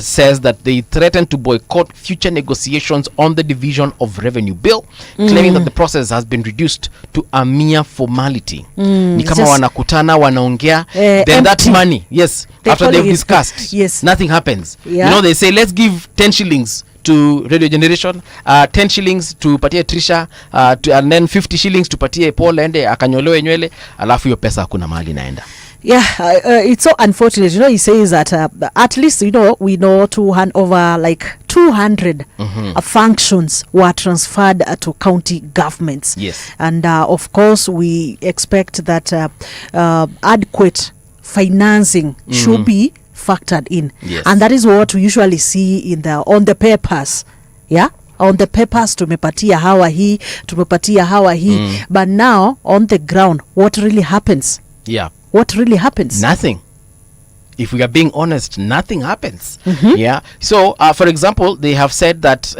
says that they threaten to boycott future negotiations on the division of revenue bill, claiming that the process has been reduced to a mere formality. Ni kama wanakutana wanaongea, then that money, yes, after they've discussed, yes, nothing happens. Yeah. You know, they say let's give 10 shillings to radio generation, 10 shillings to patie Trisha, and then 50 shillings to patie Paul ende akanyolewe nywele, alafu hiyo pesa hakuna mahali naenda. Yeah, it's so unfortunate. You know, he says that at least, you know, we know to hand over like 200 functions were transferred to county governments. Yes. And of course, we expect that adequate financing should be factored in. Yes. And that is what we usually see on the papers. Yeah. On the papers, tumepatia hawa hii, tumepatia hawa hii. But now, on the ground, what really happens? Yeah. What really happens? Nothing. If we are being honest, nothing happens. Yeah. So, for example, they have said that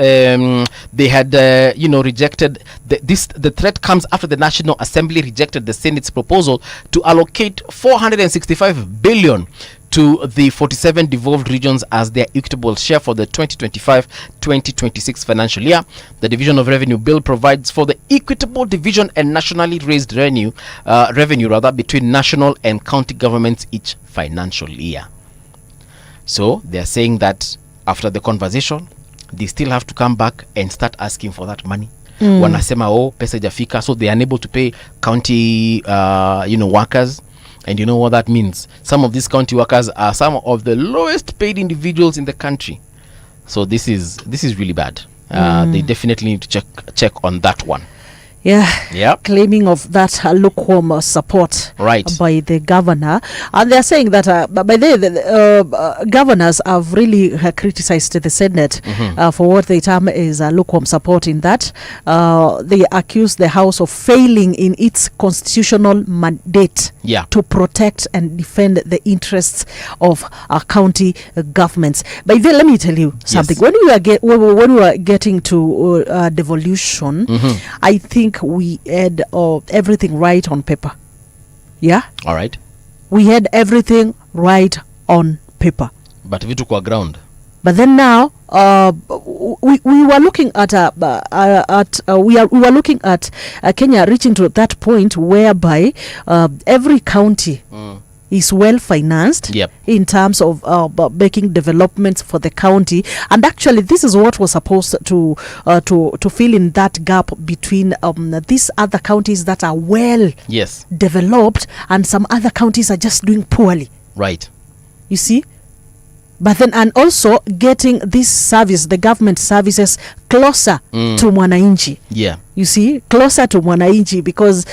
they had, rejected the threat comes after the National Assembly rejected the Senate's proposal to allocate 465 billion to the 47 devolved regions as their equitable share for the 2025-2026 financial year. The Division of Revenue Bill provides for the equitable division and nationally raised revenue between national and county governments each financial year. So they are saying that after the conversation, they still have to come back and start asking for that money. Wanasema pesa ijafika, so they are unable to pay county workers. And you know what that means? Some of these county workers are some of the lowest paid individuals in the country. So this is really bad. They definitely need to check on that one. Yeah, claiming of that lukewarm support by the governor, and they're saying that by the governors have really criticized the Senate for what they term is lukewarm support. In that they accuse the House of failing in its constitutional mandate to protect and defend the interests of our county governments. By the way, let me tell you something. When we were getting to devolution, I think we had everything right on paper. Yeah. All right. We had everything right on paper. But vitu kwa ground. But then now, we were looking at we were looking at Kenya reaching to that point whereby every county is well financed in terms of making developments for the county, and actually this is what was supposed to fill in that gap between these other counties that are well developed and some other counties are just doing poorly. Right. You see? But then, and also getting this service, the government services, closer to mwananchi. Yeah. You see, closer to mwananchi, because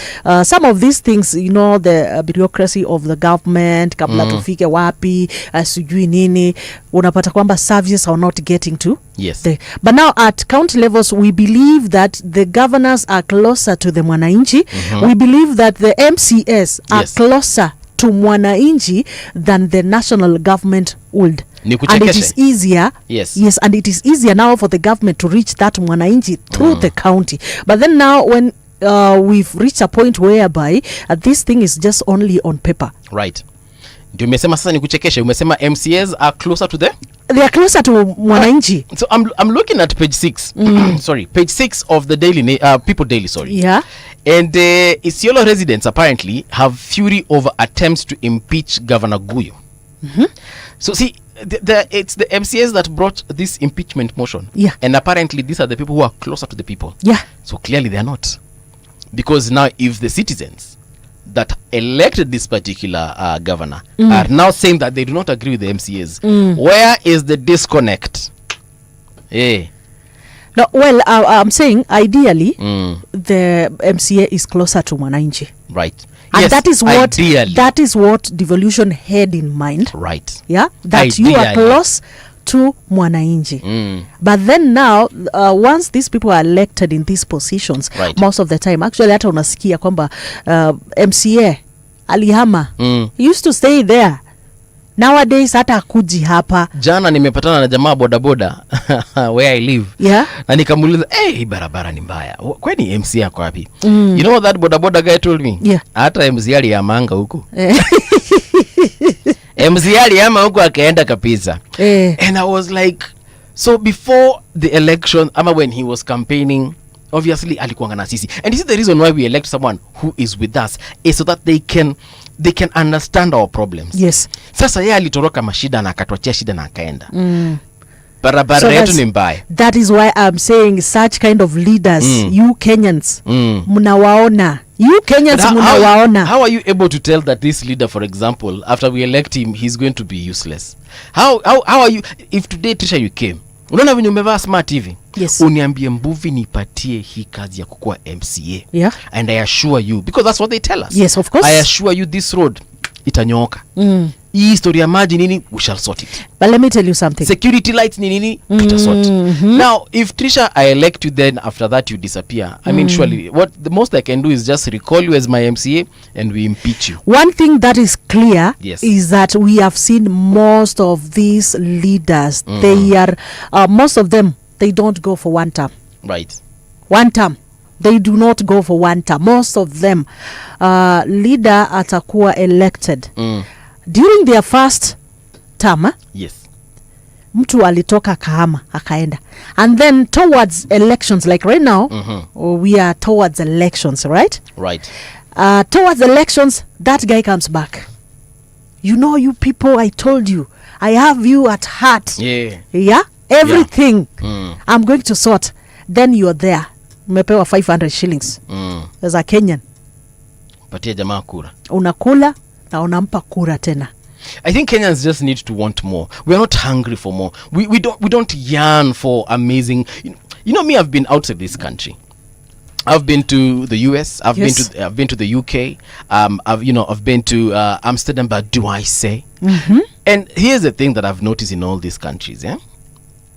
some of these things, you know, the bureaucracy of the government, kabla tufike wapi, sijui nini, unapata kwamba services are not getting to. Yes. But now at county levels, we believe that the governors are closer to the mwananchi. We believe that the MCS are closer to mwananchi than the national government would. And it is easier. Yes, and it is easier now for the government to reach that mwananchi through the county. But then now when we've reached a point whereby this thing is just only on paper. Right. Ndio umesema sasa ni kuchekesha, umesema MCAs are closer to the They are closer to mwananchi. So I'm looking at page 6. Sorry, page 6 of the People Daily, sorry. Yeah. And Isiolo residents apparently have fury over attempts to impeach Governor Guyo. So see, it's the MCAs that brought this impeachment motion. Yeah. And apparently these are the people who are closer to the people. Yeah. So clearly they are not. Because now if the citizens that elected this particular governor are now saying that they do not agree with the MCAs, where is the disconnect? Yeah. No, well, I'm saying ideally the MCA is closer to mwananchi. Right. And yes, that is what devolution had in mind. Right. Yeah, that you are close to mwananchi. But then now once these people are elected in these positions, right, most of the time actually hata unasikia kwamba MCA alihama, he used to stay there. Nowadays hata akuji hapa. Jana nimepatana na jamaa bodaboda where I live. Yeah. Na nikamuuliza, "Hey, barabara ni mbaya. Kwani MC yako wapi?" You know what that bodaboda guy told me? Yeah. Hata MC aliyamanga huko. MC aliyama huko akaenda kabisa. And I was like, so before the election, ama when he was campaigning, obviously alikuwa na sisi. And this is the reason why we elect someone who is with us, is so that they can understand our problems. Yes. Sasa yeye alitoroka mashida na akatuachia shida na akaenda. Barabara yetu ni mbaya. That is why I'm saying such kind of leaders, you Kenyans, mnawaona. You Kenyans mnawaona. How are you able to tell that this leader, for example, after we elect him, he's going to be useless? How are you, if today Trisha you came, unaona venye umevaa smart hivi? Yes. Uniambie Mbuvi nipatie hii kazi ya kukua MCA. Yeah. And I assure you, because that's what they tell us. Yes, of course. I assure you this road itanyooka. Hii story ya maji nini, we shall sort it. But let me tell you something. Security lights nini tutasort. Now if Trisha I elect you, then after that you disappear. I mean surely what the most I can do is just recall you as my MCA and we impeach you. One thing that is clear, yes, is that we have seen most of these leaders, they are most of them, they don't go for one term. Right. One term. They do not go for one term. Most of them leader atakuwa elected during their first term. Yes. Mtu alitoka kahama akaenda, and then towards elections, like right now we are towards elections, right? Right. Towards elections that guy comes back. You know, you people, I told you I have you at heart. Yeah. Everything I'm going to sort. Then you're there, umepewa 500 shillings as a Kenyan, patia jamaa kura, unakula na unampa kura tena. I think Kenyans just need to want more. We are not hungry for more. We don't yearn for amazing. You know me, I've been outside this country. I've been to the US. I've been to the UK. I've been to Amsterdam. But do I say? And here's the thing that I've noticed in all these countries.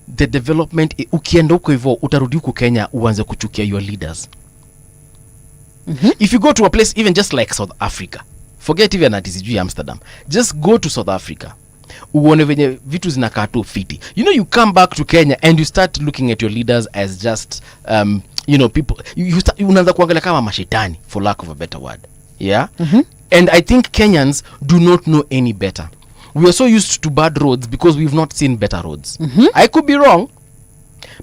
The development. Ukienda huko hivyo utarudi huko Kenya uanze kuchukia your leaders. If you go to a place even just like South Africa, forget even at sijui Amsterdam, just go to South Africa, uone venye vitu zinakaa tu fiti. You know, you come back to Kenya and you start looking at your leaders as just people, unaanza kuangalia kama mashetani, for lack of a better word. Yeah. And I think Kenyans do not know any better. We are so used to bad roads because we've not seen better roads. I could be wrong,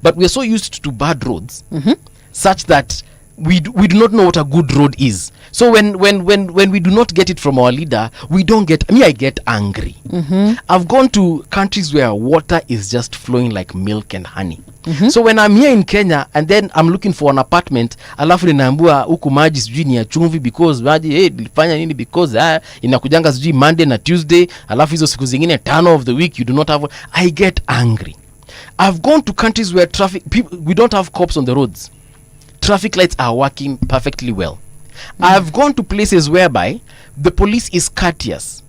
but we are so used to bad roads such that we do not know what a good road is. So when we do not get it from our leader, I get angry. I've gone to countries where water is just flowing like milk and honey. So when I'm here in Kenya and then I'm looking for an apartment, alafu ninaambiwa huku maji sijui ni ya chumvi because maji nilifanya nini because inakujanga sijui Monday na Tuesday, alafu hizo siku zingine 5 of the week you do not have. I get angry. I've gone to countries where we don't have cops on the roads. Traffic lights are working perfectly well. I've gone to places whereby the police is courteous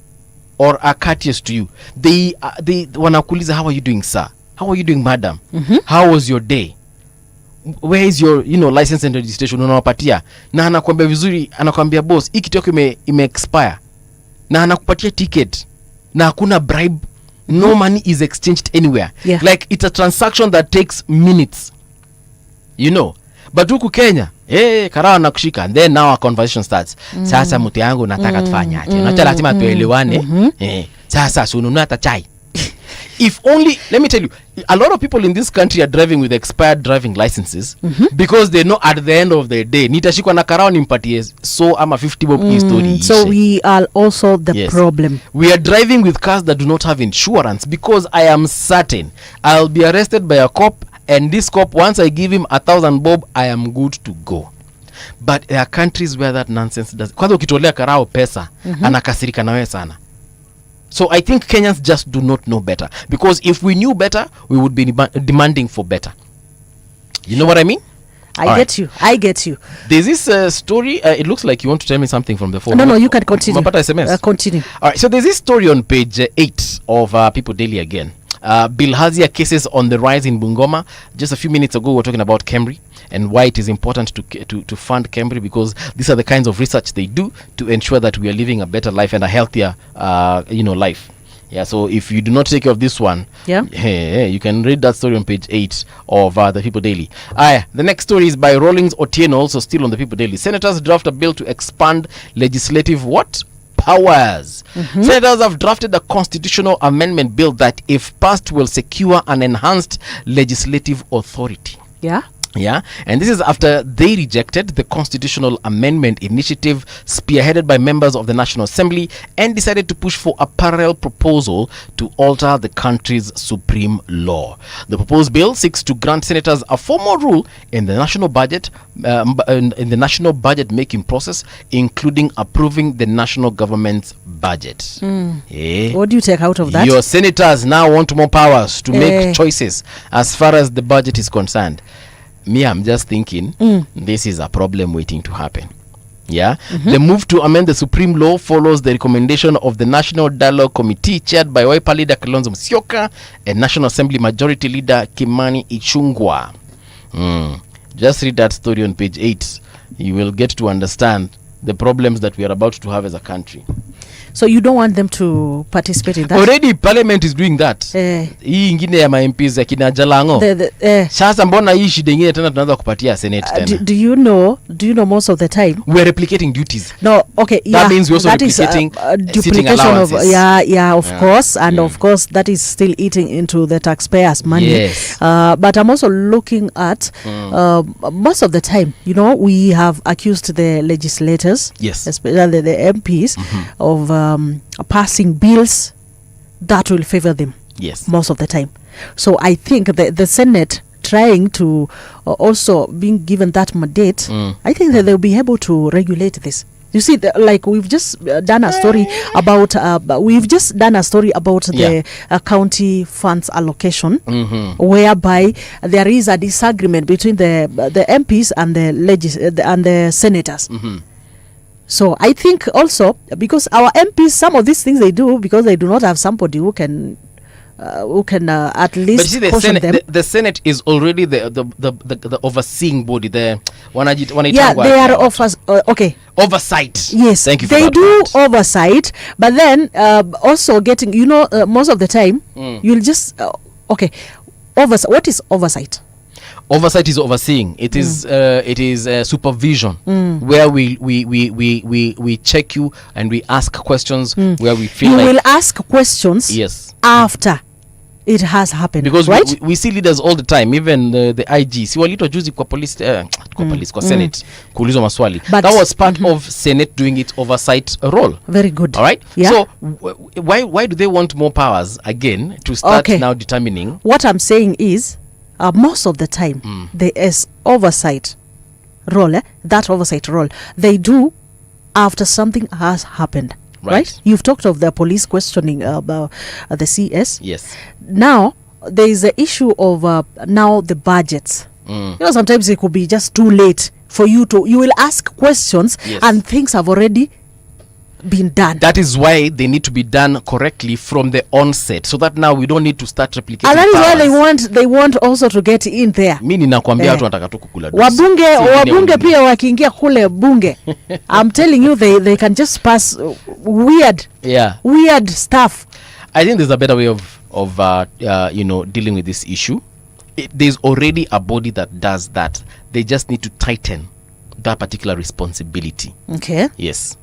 or are courteous to you. They wanakuuliza, how are you doing, sir? How are you doing, madam? How was your day? Where is your license and registration? Unawapatia na anakuambia vizuri, anakuambia boss, hii kitu yako ime expire, na anakupatia ticket na hakuna bribe. No money is exchanged anywhere. Like it's a transaction that takes minutes. but huku Kenya karawa na kushika, and then now a conversation starts. Sasa mtu yangu nataka tufanye aje? Unacha lazima tuelewane. Sasa sununua hata chai. If only, let me tell you, a lot of people in this country are driving with expired driving licenses because they know at the end of the day nitashikwa na karao nimpatie so ama 50 bob story. So we are also the problem. We are driving with cars that do not have insurance because I am certain I'll be arrested by a cop, and this cop, once I give him 1,000 bob, I am good to go. But there are countries where that nonsense does. Kwanza ukitolea karao pesa anakasirika nawe sana. So I think Kenyans just do not know better, because if we knew better, we would be demanding for better. You know what I mean? I get you. There's this story. It looks like you want to tell me something from the phone. No, you can continue. SMS. Continue. All right. So there's this story on page 8 of People Daily again. Bilharzia cases on the rise in Bungoma. Just a few minutes ago, we were talking about Kemri and why it is important to fund Kemri, because these are the kinds of research they do to ensure that we are living a better life and a healthier, life. Yeah. So if you do not take care of this one, you can read that story on page 8 of the People Daily. The next story is by Rawlings Otieno, also still on the People Daily. Senators draft a bill to expand legislative powers. Senators have drafted a constitutional amendment bill that, if passed, will secure an enhanced legislative authority. Yeah, and this is after they rejected the constitutional amendment initiative spearheaded by members of the National Assembly and decided to push for a parallel proposal to alter the country's supreme law. The proposed bill seeks to grant senators a formal role in the national budget, in the national budget making process, including approving the national government's budget. What do you take out of that? Your senators now want more powers to make choices as far as the budget is concerned. Me, I'm just thinking this is a problem waiting to happen. Yeah. The move to amend the supreme law follows the recommendation of the National Dialogue Committee chaired by Wiper leader Kalonzo Musyoka and National Assembly Majority Leader Kimani Ichung'wah. Just read that story on page 8. You will get to understand the problems that we are about to have as a country. So you don't want them to participate in that? Already parliament is doing that. Hii ingine ya MPs ya kina Jalango. Sasa mbona hii shida ingine tena tunaanza kupatia Senate tena? Do you know most of the time we are replicating duties? No, okay, that means we also replicating duplication of of course, and of course that is still eating into the taxpayers' money. Yes. But I'm also looking at most of the time, we have accused the legislators, especially the MPs, of passing bills that will favor them. Most of the time. So I think the Senate trying to also being given that mandate, I think that they'll be able to regulate this. You see, like we've just done a story about the county funds allocation, whereby there is a disagreement between the MPs and the senators. So I think also, because our MPs, some of these things they do because they do not have somebody who can at least caution them. The Senate is already the overseeing body. They are oversight. Yes, thank you for they that do part. oversight, but then also getting most of the time you'll just oversight. What is oversight? Oversight is overseeing. It is supervision, where we check you and we ask questions where we feel you will ask questions. Yes. After it has happened, because right? we see leaders all the time, even the IG. Si walito juzi kwa police kwa Senate kuulizwa maswali. But that was part of Senate doing its oversight role. Very good. All right. Yeah. So why do they want more powers again to start now determining? What I'm saying is, most of the time there is oversight role. That oversight role they do after something has happened. Right? You've talked of the police questioning about the CS. Yes. Now there is the issue of now the budgets. Sometimes it could be just too late for you will ask questions and things have already been done. That is why they need to be done correctly from the onset, so that now we don't need to start replicating. And that is why they want also to get in there. Mimi ninakwambia watu wanataka tu kukula dosi. Wabunge pia wakiingia kule bunge, I'm telling you they can just pass weird stuff. I think there's a better way of dealing with this issue. There's already a body that does that. they just need to tighten that particular responsibility. Okay. Yes.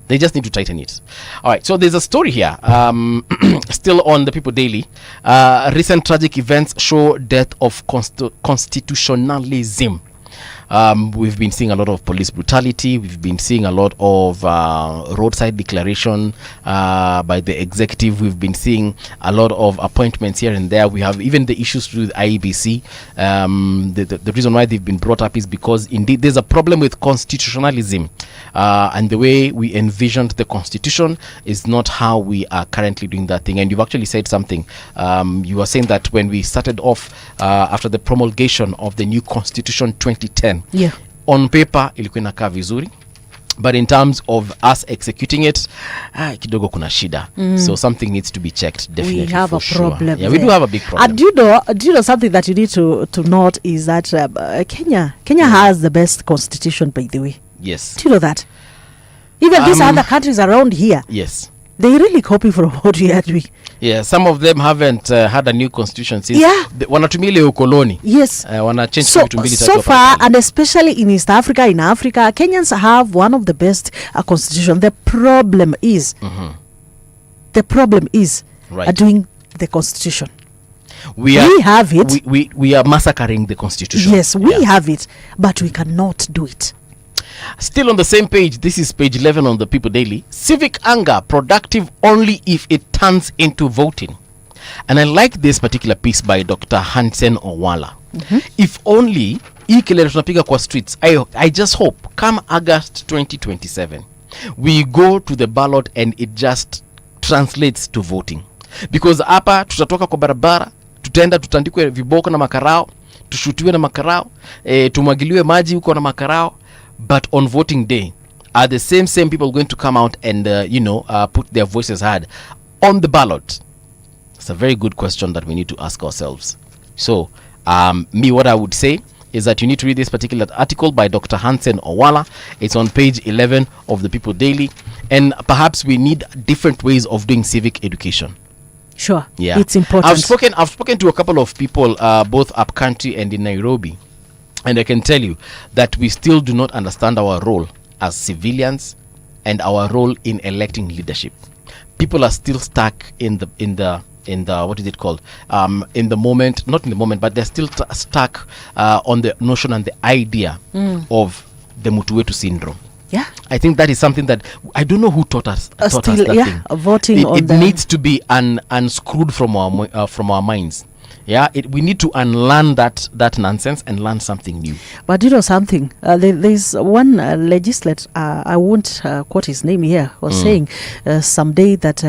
They just need to tighten it. All right. So there's a story here, still on the People Daily. Recent tragic events show death of constitutionalism. We've been seeing a lot of police brutality. We've been seeing a lot of roadside declaration by the executive. We've been seeing a lot of appointments here and there. We have even the issues to do with IEBC. The reason why they've been brought up is because indeed there's a problem with constitutionalism, and the way we envisioned the constitution is not how we are currently doing that thing. And you've actually said something. You were saying that when we started off after the promulgation of the new constitution 2010, Yeah. on paper ilikuwa inakaa vizuri, but in terms of us executing it, kidogo kuna shida. So something needs to be checked, definitely. We have for a sure. problem. Yeah, we do there. have a big problem. And do you know something that you need to note is that Kenya has the best constitution, by the way. Yes. Do you know that? Even these other countries around here, Yes. they really copy from what we are doing. Yeah, some of them haven't had a new constitution since wanatumia ile ukoloni. Yes. Wana change So vitu mbili tatu hapa far, pale. and especially in East Africa, in Africa, Kenyans have one of the best constitution. The problem is, Right. doing the constitution. We have it. We are massacring the constitution. Yes, we have it, but we cannot do it. Still on the same page, this is page 11 on the People Daily. Civic anger productive only if it turns into voting. And I like this particular piece by Dr. Hansen Owala. If only hii kelele tunapiga kwa streets, I just hope come August 2027 we go to the ballot and it just translates to voting, because hapa tutatoka kwa barabara, tutaenda tutandikwe viboko na makarao, tushutiwe na makarao, tumwagiliwe maji huko na makarao. But on voting day, are the same people going to come out and put their voices heard on the ballot? It's a very good question that we need to ask ourselves. So what I would say is that you need to read this particular article by Dr. Hansen Owala. It's on page 11 of the People Daily, and perhaps we need different ways of doing civic education. Sure. Yeah, It's important. I've spoken to a couple of people, both up country and in Nairobi, and I can tell you that we still do not understand our role as civilians and our role in electing leadership. People are still stuck in the what is it called? In the moment, not in the moment, but they're still stuck on the notion and the idea of the Mutuwetu syndrome. Yeah. I think that is something that I don't know who taught us that thing. Voting on it needs to be unscrewed from our minds. Yeah, we need to unlearn that nonsense and learn something new. But you know something, there's one legislator, I won't quote his name here, was saying someday that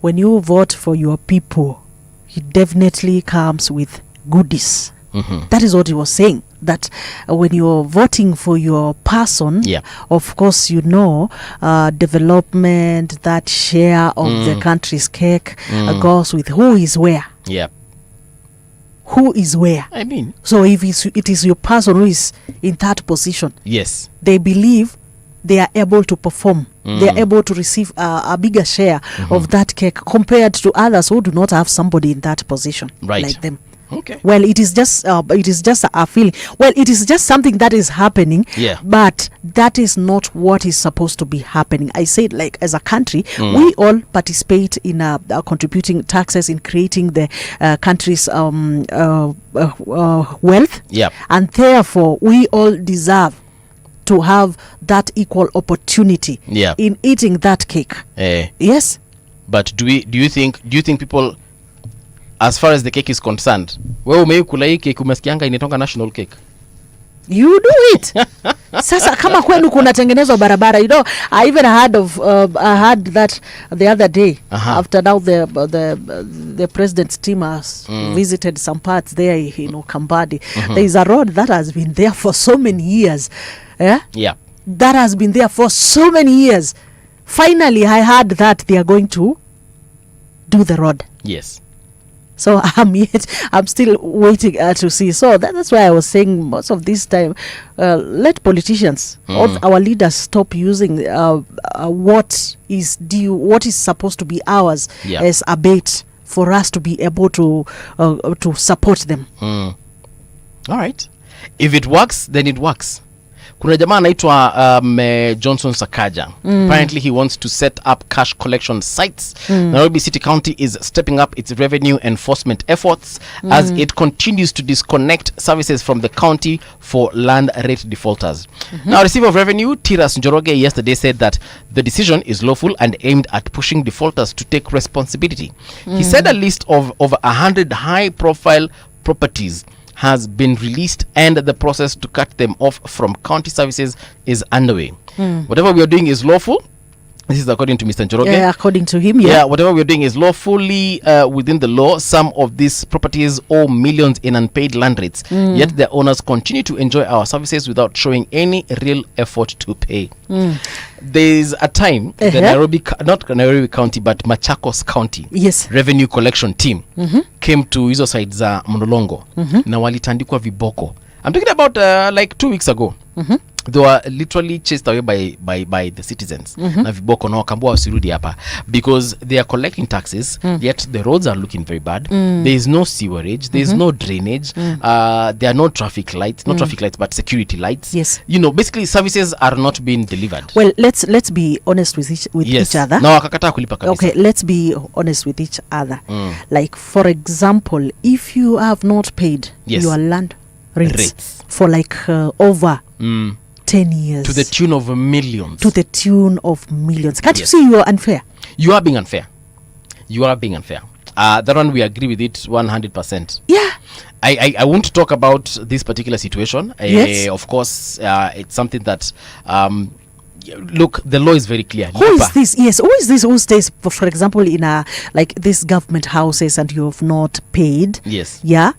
when you vote for your people, it definitely comes with goodies. That is what he was saying, that when you're voting for your person, of course, development, that share of the country's cake goes with who is where. Yeah. Who is where? I mean, so if it is your person who is in that position, yes, they believe they are able to perform. They are able to receive a bigger share of that cake compared to others who do not have somebody in that position like them. Okay. Well, it is just a feeling. Well, it is just something that is happening. Yeah. But that is not what is supposed to be happening. I said, like, as a country, we all participate in contributing taxes in creating the country's wealth. Yeah. And therefore, we all deserve to have that equal opportunity in eating that cake. Yes. But do you think people, as far as the cake is concerned, wewe umeikula hii cake umesikianga inatonga national cake? You do it. Sasa kama kwenu kunatengenezwa barabara, I even heard that the other day after now the president's team has visited some parts there in Kambadi. There is a road that has been there for so many years. Yeah. That has been there for so many years. Finally, I heard that they are going to do the road. Yes. So I'm still waiting to see. So that's why I was saying most of this time, let politicians, our leaders, stop using what is supposed to be ours as a bait for us to be able to support them. All right. If it works, then it works. Kuna jamaa anaitwa Johnson Sakaja. Apparently he wants to set up cash collection sites. Nairobi City County is stepping up its revenue enforcement efforts as it continues to disconnect services from the county for land rate defaulters. Now, receiver of revenue Tiras Njoroge yesterday said that the decision is lawful and aimed at pushing defaulters to take responsibility. He said a list of over 100 high-profile properties has been released and the process to cut them off from county services is underway. Whatever we are doing is lawful. This is according to Mr. Njoroge. Yeah, according to him, Whatever we're doing is lawfully within the law. Some of these properties owe millions in unpaid land rates, yet their owners continue to enjoy our services without showing any real effort to pay. There's a time the not Nairobi County but Machakos County revenue collection team came to hizo side za Mlolongo na walitandikwa viboko. I'm talking about like 2 weeks ago. They were literally chased away by the citizens na viboko na wakambua wasirudi hapa because they are collecting taxes, yet the roads are looking very bad. There is no sewerage, there is no drainage, there are no traffic lights, but security lights. You know, basically services are not being delivered. Well, let's be honest with each other. Na wakakataa kulipa kabisa. Okay, let's be honest with each other. Like for example, if you have not paid your land rates for like over 10 years. To the tune of millions. Can't you see you are unfair? You are being unfair. That one we agree with it 100%. Yeah. I won't talk about this particular situation. Of course, it's something that look, the law is very clear. Who is this? Yes, who is this who stays, for example, in a like this government houses and you have not paid? Yes. Yeah.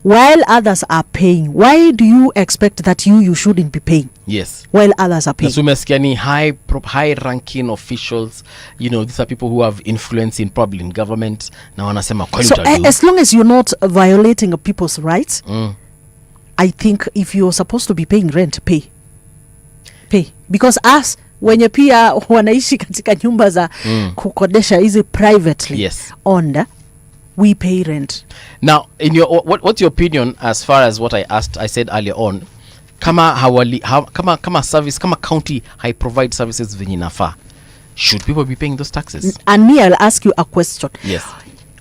While others are paying, why do you expect that you shouldn't be paying? Yes. While others are paying. Nasumesikia high ranking officials, you know, these are people who have influence in probably in government. Na wanasema kweli utadu. As long as you're not violating people's rights, I think if you're supposed to be paying rent, pay. Because us wenye pia wanaishi katika nyumba za kukodesha hizi privately owned, we pay rent. Now, in your what's your opinion as far as what I said earlier on? Kama service, kama county provide services venye inafaa, should people be paying those taxes? And me, I'll ask you a question. Yes.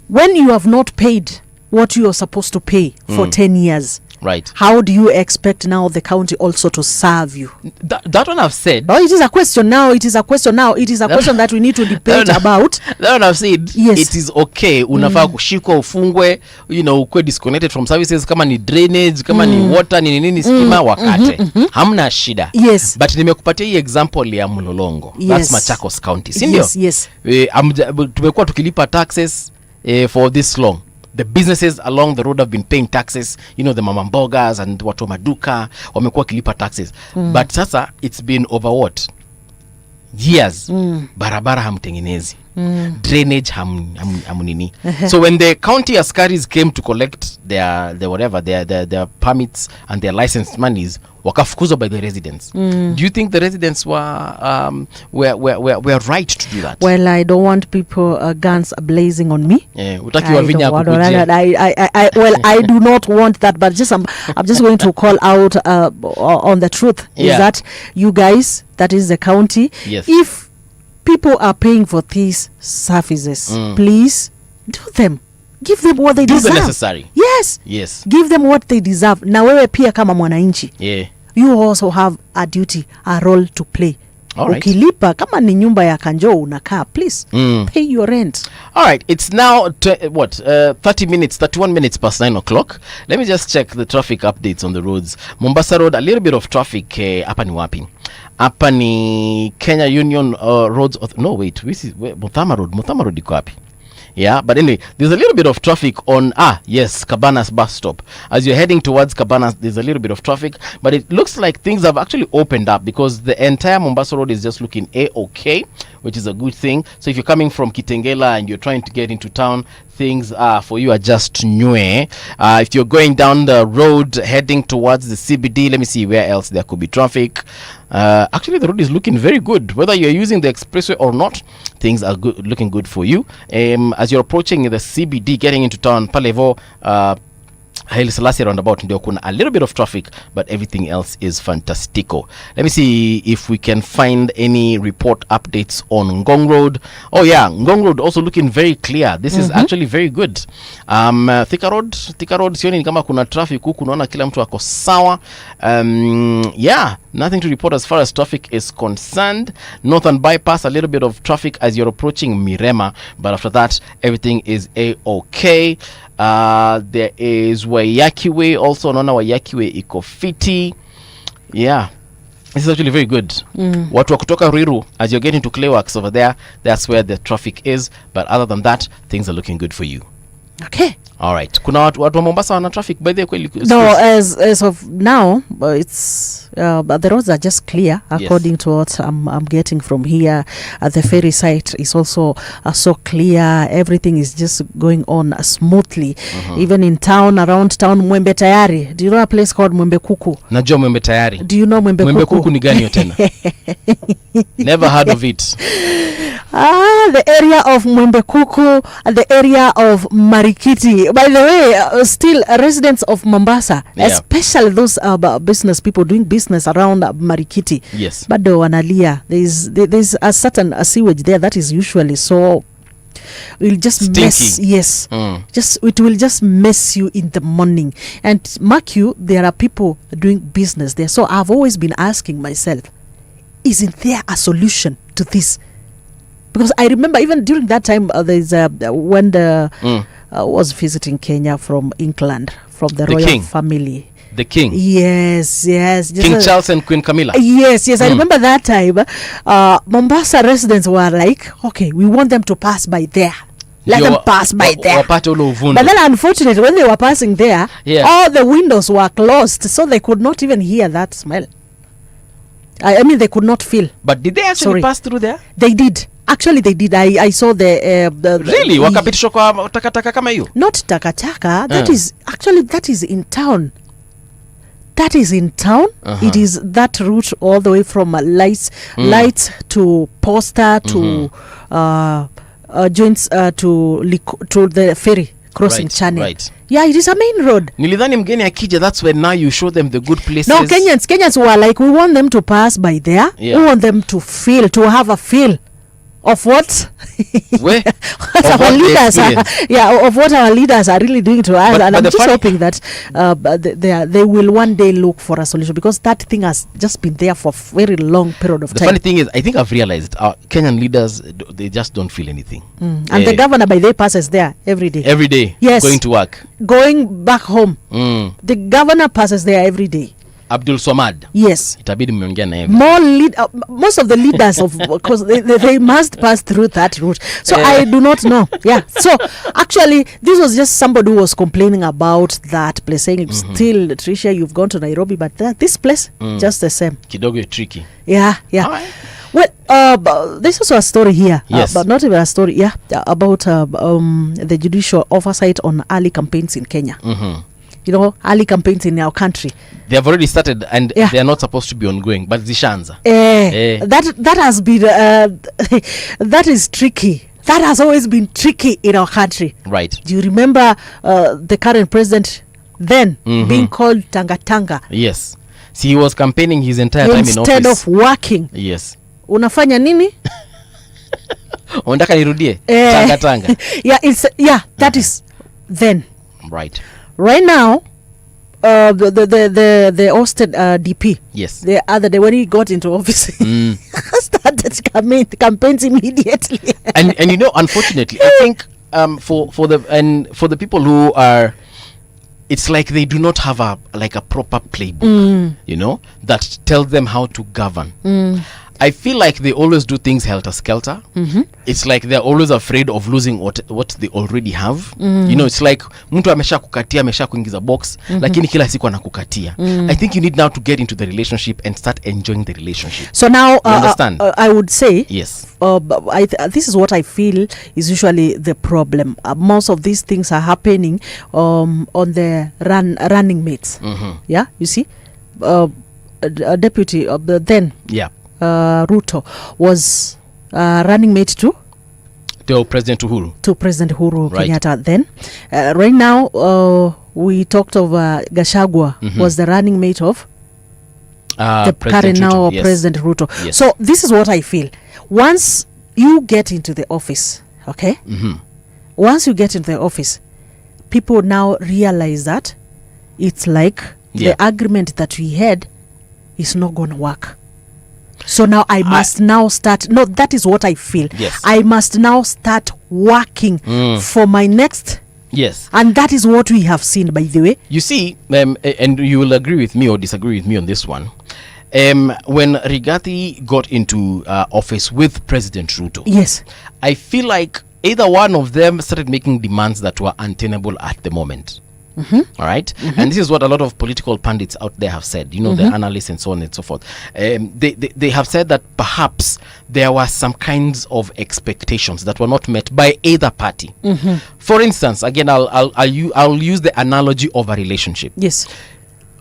When you have not paid what you are supposed to pay for 10 years, right, how do you expect now the county also to serve you? That one I've said. Oh, it is a question now. It is a question that we need to debate about. That one I've said. Yes. It is okay. Unafaa kushikwa, ufungwe, you know, ukwe disconnected from services kama ni drainage, kama ni water, nini stima wakate. Hamna shida. Yes. But nimekupatia hii example ya Mlolongo. That's Machakos County. Si ndio? Yes. Tumekuwa tukilipa taxes for this long. The businesses along the road have been paying taxes, you know, the mama mbogas and watu maduka wamekuwa kilipa taxes. But sasa it's been over what? Years. Barabara hamtengenezi. Drainage hamunini. So when the county askaris came to collect their permits and their licensed monies, wakafukuzwa by the residents. Do you think the residents were right to do that? Well, I don't want people guns blazing on me. Utaki wavinya kukujia. I do not want that, but I'm just going to call out on the truth. Is that you guys, that is the county, if people are paying for these services, please do them. Give them what they deserve. Do the necessary. Yes. Give them what they deserve. Na wewe pia kama mwananchi. You also have a duty, a role to play. Ukilipa kama ni nyumba ya kanjo unakaa, please pay your rent. All right, it's now 31 minutes past 9 o'clock. Let me just check the traffic updates on the roads. Mombasa Road, a little bit of traffic. Hapa ni wapi? Hapa ni Kenya Union roads. No, wait. Muthama Road iko wapi? Yeah, but anyway, there's a little bit of traffic on Cabanas bus stop. As you're heading towards Cabanas, there's a little bit of traffic, but it looks like things have actually opened up because the entire Mombasa Road is just looking okay, which is a good thing. So if you're coming from Kitengela and you're trying to get into town, things for you are just new. If you're going down the road heading towards the CBD, let me see where else there could be traffic. Actually, the road is looking very good. Whether you're using the expressway or not, things are looking good for you. As you're approaching the CBD, getting into town, Palevo, Haile Selassie roundabout ndio kuna a little bit of traffic, but everything else is fantastico. Let me see if we can find any report updates on Ngong Road. Oh yeah, Ngong Road also looking very clear. This is actually very good. Thika Road sioni ni kama kuna traffic huku, naona kila mtu ako sawa. Yeah, nothing to report as far as traffic is concerned. Northern Bypass, a little bit of traffic as you're approaching Mirema, but after that everything is a-okay. There is Waiyaki Way also, naona Waiyaki Way iko fiti. Yeah, this is actually very good. Watu wa kutoka Ruiru, as you're getting to Clayworks over there, that's where the traffic is, but other than that things are looking good for you. Okay. All right. Kuna watu wa Mombasa wana traffic by the way? No, as of now, it's the roads are just clear according to what I'm getting from here. The ferry site is also so clear. Everything is just going on smoothly. Even in town, around town, Mwembe Tayari. Do you know a place called Mwembe Kuku? Najua Mwembe Tayari. Do you know Mwembe Kuku? Mwembe Kuku ni gani tena? Never heard of it. The area of Mwembe Kuku, the area of Marikiti. By the way, still residents of Mombasa, especially those business people doing business around Marikiti. Yes. Bado wanalia. There's a certain sewage there that is usually so will just stinky. Mess. Yes. It will just mess you in the morning. And mark you, there are people doing business there. So I've always been asking myself, isn't there a solution to this? Because I remember even during that time, there's when the was visiting Kenya from England, from the royal king. Family. The king. Yes. King Charles and Queen Camilla. Yes. I remember that time. Mombasa residents were like, okay, we want them to pass by there. Let them pass by there. But then unfortunately, when they were passing there, all the windows were closed, so they could not even hear that smell. I mean, they could not feel. But did they actually pass through there? They did. Actually, they did. I saw the really? Wakapitishwa kwa takataka kama hiyo? Not takataka. That is in town. That is in town. It is that route all the way from lights to Posta to joints to the ferry crossing channel. Right. Yeah, it is a main road. Nilidhani mgeni akija, that's when now you show them the good places. No, Kenyans were like, we want them to pass by there. Yeah. We want them to have a feel of what our leaders of what our leaders are really doing to us. And I'm just hoping that they will one day look for a solution, because that thing has just been there for a very long period of time. The funny thing is, I think I've realized our Kenyan leaders, they just don't feel anything. And the governor, by the way, passes there every day. Every day. Yes. Going to work. Going back home. The governor passes there every day. Abdul Swamad. Yes. Itabidi mmeongea na yeye. Most of the leaders because they must pass through that route. So I do not know. Yeah. So actually, this was just somebody who was complaining about that place, saying still, Tricia, you've gone to Nairobi, but this place just the same. Kidogo tricky. Yeah. Right. Well, there's also a story here, yes. But not even a story. Yeah, about the judicial oversight on early campaigns in Kenya. You know, early campaigns in our country. They have already started, and they are not supposed to be ongoing, but zishanza. That has been that is tricky. That has always been tricky in our country. Right. Do you remember the current president then being called Tanga? Yes. See, he was campaigning his entire time in office. Instead of working. Yes. Unafanya nini? Unataka nirudie? Tanga. That is then. Right. Right now, the Austin DP. Yes. The other day when he got into office, started campaigns immediately. and you know, unfortunately, I think for the people who are, it's like they do not have a proper playbook, you know, that tells them how to govern. I feel like they always do things helter-skelter. It's like they're always afraid of losing what they already have. You know, it's like mtu amesha kuingiza box, lakini kila siku anakukatia. I think you need now to get into the relationship and start enjoying the relationship. So now, understand? I would say, yes. This is what I feel is usually the problem. Most of these things are happening on the running mates. Yeah, you see, a deputy of the then. Yeah. Ruto was running mate to President Uhuru. To President Uhuru right. Kenyatta then. Right now, we talked of Gachagua was the running mate of the current now Ruto, yes. President Ruto. Yes. So this is what I feel. Once you get into the office, okay? Once you get into the office, people now realize that it's like Yeah. the agreement that we had is not going to work. So now I must now start. No, that is what I feel. Yes. I must now start working for my next. Yes. And that is what we have seen, by the way. You see, and you will agree with me or disagree with me on this one. When Rigathi got into office with President Ruto, Yes. I feel like either one of them started making demands that were untenable at the moment. All right, and this is what a lot of political pundits out there have said. You know, the analysts and so on and so forth. They have said that perhaps there were some kinds of expectations that were not met by either party. For instance, again, I'll use the analogy of a relationship. Yes.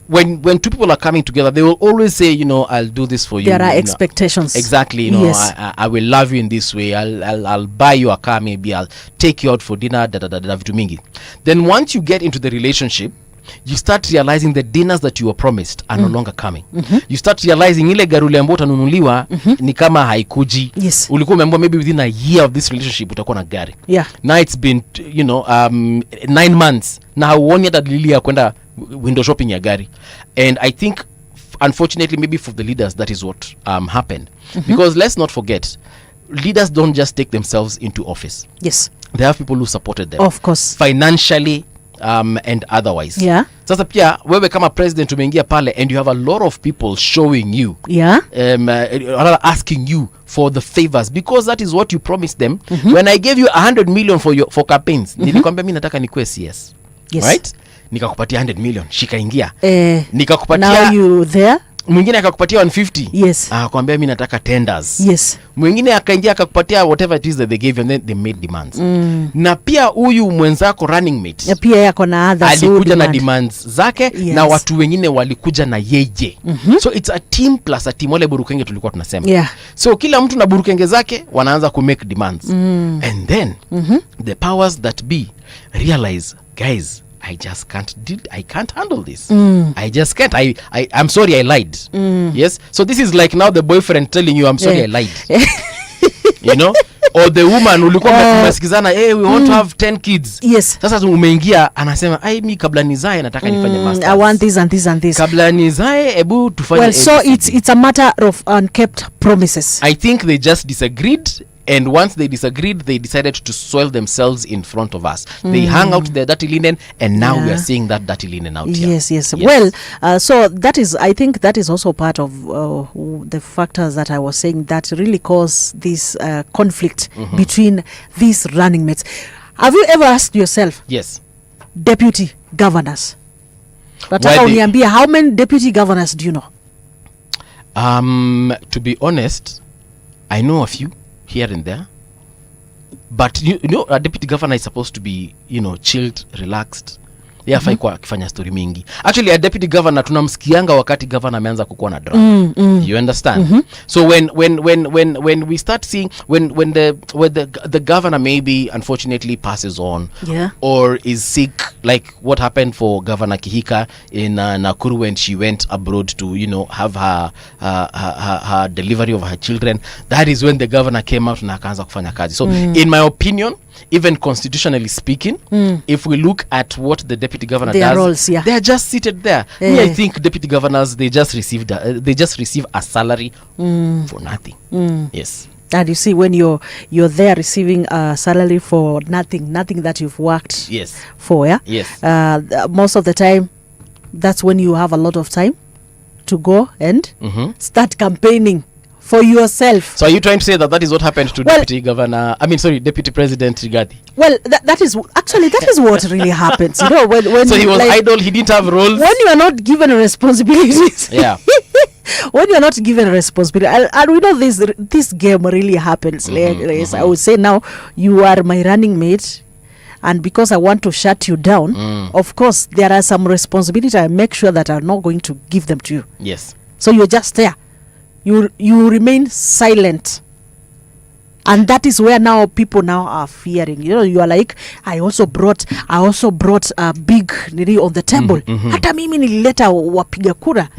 When two people are coming together, they will always say, you know, I'll do this for you. There are you know. expectations. Exactly, you know, Yes. I will love you in this way. I'll buy you a car, maybe I'll take you out for dinner, vitu mingi. Then once you get into the relationship, you start realizing the dinners that you were promised are no longer coming. You start realizing ile gari uliambiwa utanunuliwa ni kama haikuji. Yes. Ulikuwa umeambiwa maybe within a year of this relationship utakuwa na gari. Yeah. Now it's been 9 months. Na hauoni hata dalili ya kwenda window shopping ya gari. And I think unfortunately maybe for the leaders that is what happened. Because let's not forget, leaders don't just take themselves into office. Yes. They have people who supported them. Of course. Financially and otherwise. Yeah. Sasa pia wewe kama president umeingia pale and you have a lot of people showing you Yeah. rather asking you for the favors because that is what you promised them. When I gave you 100 million for campaigns, nilikwambia mimi nataka nikuwe CS. Yes. Right? Nikakupatia 100 million, shikaingia. Nikakupatia. Now you there? Mwingine akakupatia 150. Yes. Akakwambia mimi nataka tenders. Yes. Mwingine akaingia akakupatia whatever it is that they gave and then they made demands. Na pia huyu mwenzako running mate. Ya pia yako na others alikuja na demands zake. Yes. Na watu wengine walikuja na yeye. So it's a team plus a team. Wale burukenge tulikuwa tunasema. Yeah. So kila mtu na burukenge zake wanaanza ku make demands. And then the powers that be realize, guys, I just can't handle this. I just can't. I'm sorry I lied. Yes. So this is like now the boyfriend telling you, I'm sorry I lied. You know? Or the woman ulikuwa mmesikizana, hey, we want to have 10 kids. Yes. Sasa umeingia anasema, ai mi kabla nizae nataka nifanye masters. I want this and this and this. Kabla nizae hebu tufanye. Well, so it's a matter of unkept promises. I think they just disagreed. And once they disagreed, they decided to soil themselves in front of us. They hung out their dirty linen, and now we are seeing that dirty linen out here. Yes. Well, so that is, I think that is also part of the factors that I was saying that really cause this conflict between these running mates. Have you ever asked yourself? Yes. Deputy governors. But how many deputy governors do you know? To be honest, I know a few here and there, but you know a deputy governor is supposed to be, you know, chilled, relaxed. Yafai kwa akifanya story mingi. Actually a deputy governor tunamsikianga wakati governor ameanza kukuwa na drama. You understand? So when we start seeing when the governor maybe unfortunately passes on, or is sick, like what happened for Governor Kihika in Nakuru when she went abroad to, you know, have her delivery of her children, that is when the governor came out na akaanza kufanya kazi. So in my opinion, even constitutionally speaking, if we look at what the deputy governor their does, roles, they are just seated there. Me, I think deputy governors, they just receive a salary for nothing. Yes. And you see, when you're there receiving a salary for nothing that you've worked for, Yes. Most of the time, that's when you have a lot of time to go and start campaigning for yourself. So are you trying to say that is what happened to Deputy President Rigathi? Well, that is what really happens. You know, when so he was idle, he didn't have roles. When you are not given responsibilities. Yeah. When you are not given a responsibility, and we know this game really happens. I would say now you are my running mate, and because I want to shut you down, of course there are some responsibility. I make sure that I'm not going to give them to you. Yes. So you're just there. You remain silent. And that is where now people now are fearing. You know, you are like, I also brought a big nili on the table. Hata mimi nilileta wapiga kura.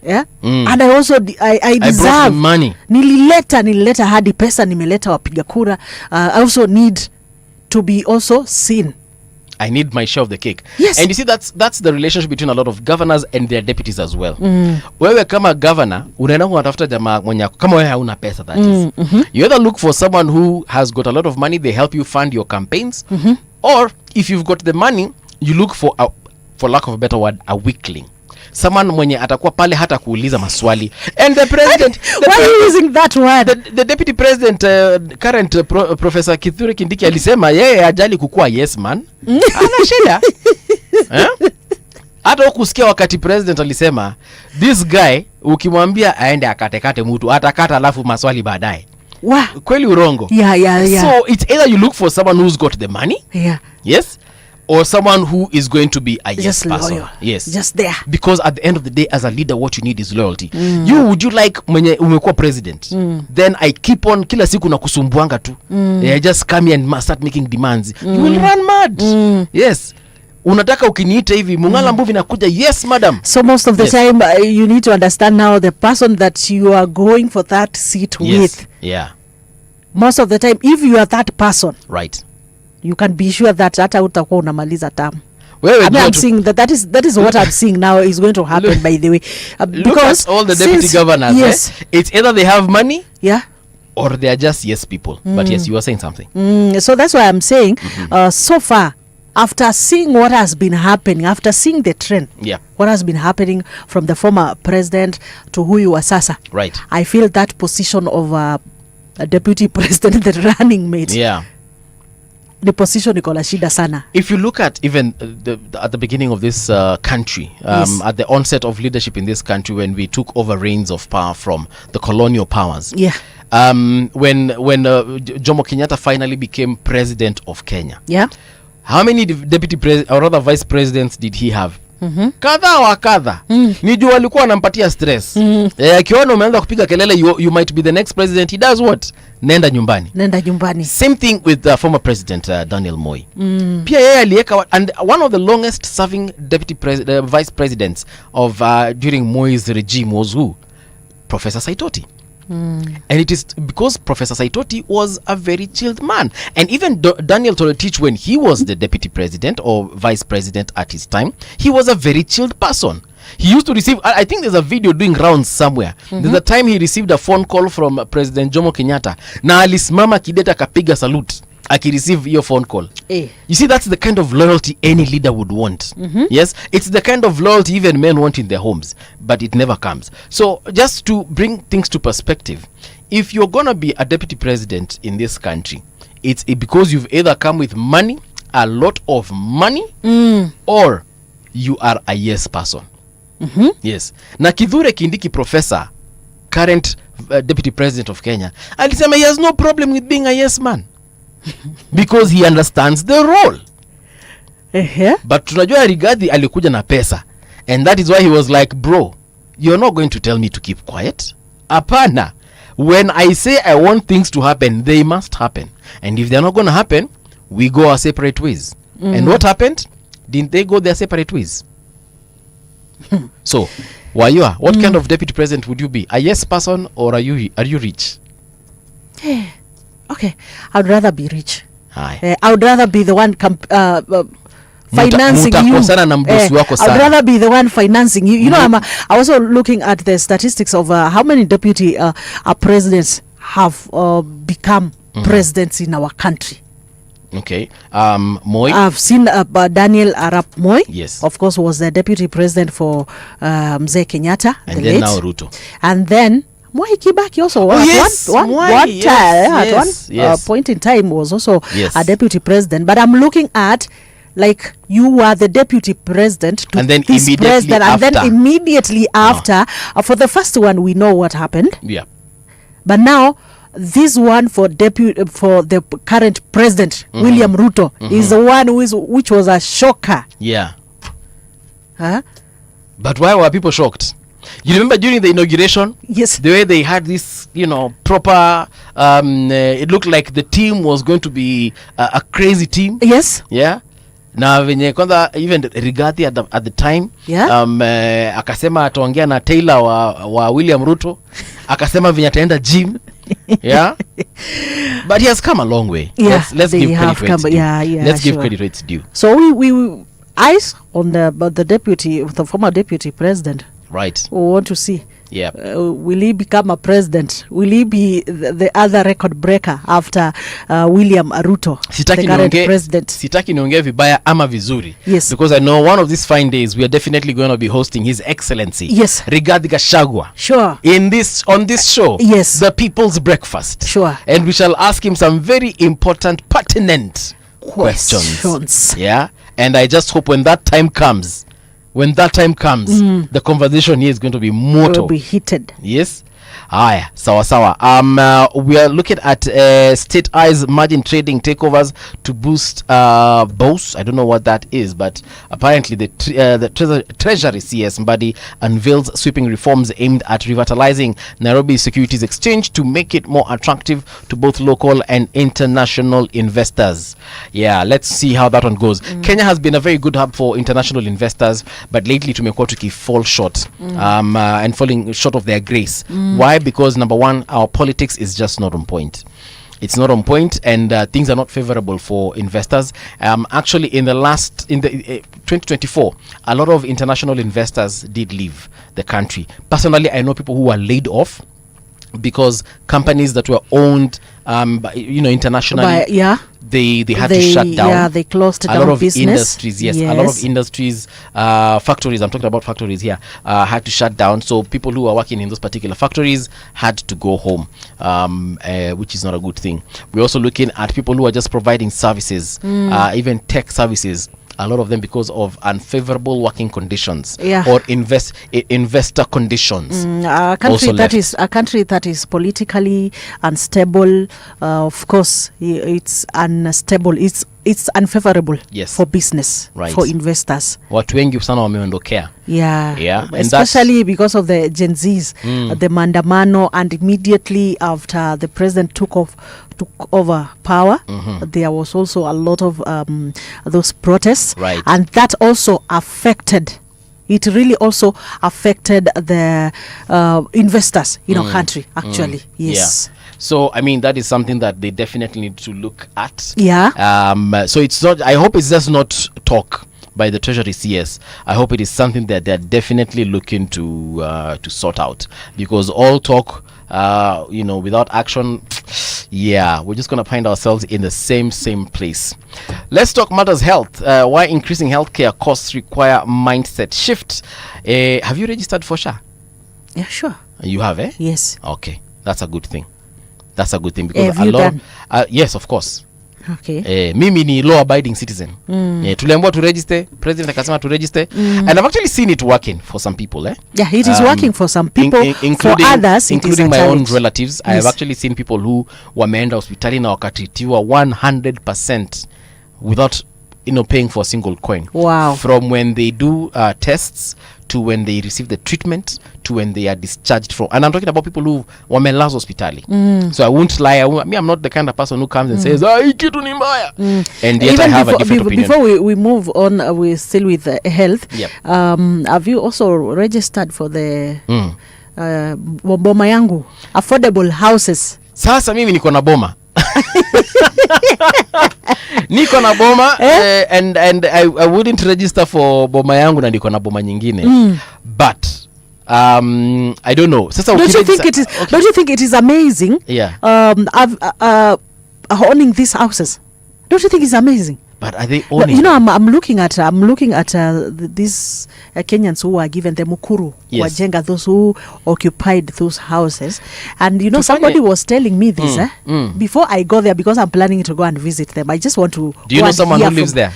Yeah? And I also I deserve money. Nilileta hadi pesa, nimeleta wapiga kura. I also need to be also seen. I need my share of the cake. Yes. And you see, that's the relationship between a lot of governors and their deputies as well. Wewe kama governor unaenda unatafuta jamaa mwenye kama wewe hauna pesa, that is. You either look for someone who has got a lot of money, they help you fund your campaigns, or if you've got the money, you look for lack of a better word, a weakling. Someone mwenye atakuwa pale hata kuuliza maswali. And the president why are you using that word? The deputy president current Professor Kithure Kindiki alisema yeye ajali kukua yes man. Ana shida. Hata ukusikia wakati president alisema this guy ukimwambia aende akatekate mtu atakata alafu maswali baadaye. Kweli urongo? Yeah. So it's either you look for someone who's got the money. Yeah. Yes. Or someone who is going to be a yes just person. Loyal. Yes. Just there. Because at the end of the day, as a leader, what you need is loyalty. Would you like mwenye umekuwa president? Then I keep on kila siku na kusumbuanga tu. I just come here and start making demands. You will run mad. Yes. Unataka ukiniita hivi Mungala Mbuvi nakuja, yes madam. So most of the time you need to understand now the person that you are going for that seat with. Yeah. Most of the time if you are that person, right, you can be sure that hata utakuwa unamaliza term. I'm seeing that is what I'm seeing now is going to happen, by the way. Because all the deputy governors, yes, it's either they have money, yeah, or they are just yes people. But yes, you are saying something. So that's why I'm saying, so far, after seeing what has been happening, after seeing the trend, what has been happening from the former president to huyu wa sasa, right, I feel that position of a deputy president, the running mate, the position iko na shida sana. If you look at even at the beginning of this country, at the onset of leadership in this country, when we took over reins of power from the colonial powers, when Jomo Kenyatta finally became president of Kenya, how many deputy or rather vice presidents did he have? Kadha wa kadha. Ni juu alikuwa anampatia stress. Akiona umeanza kupiga kelele, you might be the next president, he does what? Nenda nyumbani. Same thing with the former president Daniel Moi. Pia yeye aliweka, and one of the longest serving vice presidents of during Moi's regime was who? Professor Saitoti. And it is because Professor Saitoti was a very chilled man. And even Daniel Toroitich, when he was the deputy president or vice president at his time, he was a very chilled person. He used to receive, I think there's a video doing rounds somewhere. There's a time he received a phone call from President Jomo Kenyatta. Na alisimama kideta kapiga salute akireceive your phone call. You see, that's the kind of loyalty any leader would want. Yes, it's the kind of loyalty even men want in their homes, but it never comes. So just to bring things to perspective, if you're gonna be a deputy president in this country, it's because you've either come with money, a lot of money, or you are a yes person. Yes. Na Kithure Kindiki, professor, current deputy president of Kenya, alisema he has no problem with being a yes man. Because he understands the role. But tunajua Rigathi alikuja na pesa, and that is why he was like, bro, you're not going to tell me to keep quiet. Apana. When I say I want things to happen, they must happen. And if they're not going to happen, we go our separate ways. And what happened? Didn't they go their separate ways? So, Wayua, what kind of deputy president would you be? A yes person, or are you rich? Okay, I would rather be rich. I would rather be the one financing you. I would rather be the one financing you. You know, I'm also looking at the statistics of how many deputy presidents have become presidents in our country. Okay. Moi. I've seen Daniel Arap Moi. Yes. Of course, was the deputy president for Mzee Kenyatta. And then now Ruto. And then Mwai Kibaki also at one point in time was also a deputy president. But I'm looking at, like, you are the deputy president to and then this president, after. and then immediately after, for the first one we know what happened. Yeah. But now this one for the current president, William Ruto, is the one which was a shocker. Yeah. Huh? But why were people shocked? You remember during the inauguration? Yes. The way they had this, proper, it looked like the team was going to be a crazy team. Yes. Yeah. Na venye kwanza even Rigathi at the time, yeah. Akasema ataongea na Taylor wa William Ruto, akasema venye ataenda gym. Yeah. But he has come a long way. Yeah, let's give credit where it's due. Let's give sure. credit where it's due. So we eyes on the former deputy president. Right. We want to see. Yeah. Will he become a president? Will he be the other record breaker after William Ruto, the current president? Sitaki niongee vibaya ama vizuri. Yes. Because I know one of these fine days we are definitely going to be hosting His Excellency. Yes. Rigathi Gachagua. Sure. On this show. Yes. The People's Breakfast. Sure. And we shall ask him some very important, pertinent questions. Yeah. And I just hope when that time comes, the conversation here is going to be mortal. Will be heated. Yes. Aya, sawa. We are looking at state eyes margin trading takeovers to boost BOS. I don't know what that is, but apparently the Treasury CS Mbadi unveils sweeping reforms aimed at revitalizing Nairobi Securities Exchange to make it more attractive to both local and international investors. Yeah, let's see how that one goes. Kenya has been a very good hub for international investors, but lately tumekuwa tukifall short and falling short of their grace. Why? Because number one, our politics is just not on point. It's not on point, and things are not favorable for investors. Actually, in the 2024, a lot of international investors did leave the country. Personally, I know people who were laid off because companies that were owned, internationally, they had to shut down. Yeah, they closed down a lot of business. Industries, yes, a lot of industries, factories. I'm talking about factories here. Had to shut down. So people who are working in those particular factories had to go home, which is not a good thing. We're also looking at people who are just providing services, even tech services. A lot of them because of unfavorable working conditions or investor conditions. A country that is politically unstable, of course, it's unstable. It's unfavorable for business, for investors. Watu wengi sana wameondokea. Yeah. Especially because of the Gen Zs, the mandamano, and immediately after the president took over power, there was also a lot of those protests, and that also affected. It really also affected the investors in our country, actually. Yes. Yeah. So, I mean, that is something that they definitely need to look at. Yeah. So it's not, I hope it's just not talk by the Treasury CS. I hope it is something that they're definitely looking to sort out, because all talk, without action, we're just going to find ourselves in the same place. Let's talk matters health. Why increasing healthcare costs require mindset shift. Have you registered for SHA? Yeah, sure. You have, eh? Yes. Okay, that's a good thing. Because have you done? Yes, of course. Okay. Mimi ni law abiding citizen. Tuliambiwa to register, president akasema to register, and I've actually seen it working for some people. Yeah, it is working for some people. For others, including my own relatives. I have actually seen people who wameenda hospitali na wakatitiwa 100% without paying for a single coin. Wow. From when they do tests to when they receive the treatment to when they are discharged from. And I'm talking about people who wamelazwa hospitali. So I won't lie. I'm not the kind of person who comes and says, hii kitu ni mbaya. And yet I have a different opinion. Before we move on, we're still with health. Yep. Have you also registered for the boma yangu affordable houses? Sasa mimi niko na boma. Niko na boma and I wouldn't register for boma yangu na niko na boma nyingine. But I don't know. Sasa don't you think it is amazing? Yeah. Owning these houses. Don't you think it's amazing? But are they owning? I'm looking at these Kenyans who are given the mukuru, wajenga, those who occupied those houses, and somebody was telling me this before I go there, because I'm planning to go and visit them. I just want to. Do you know someone who lives there?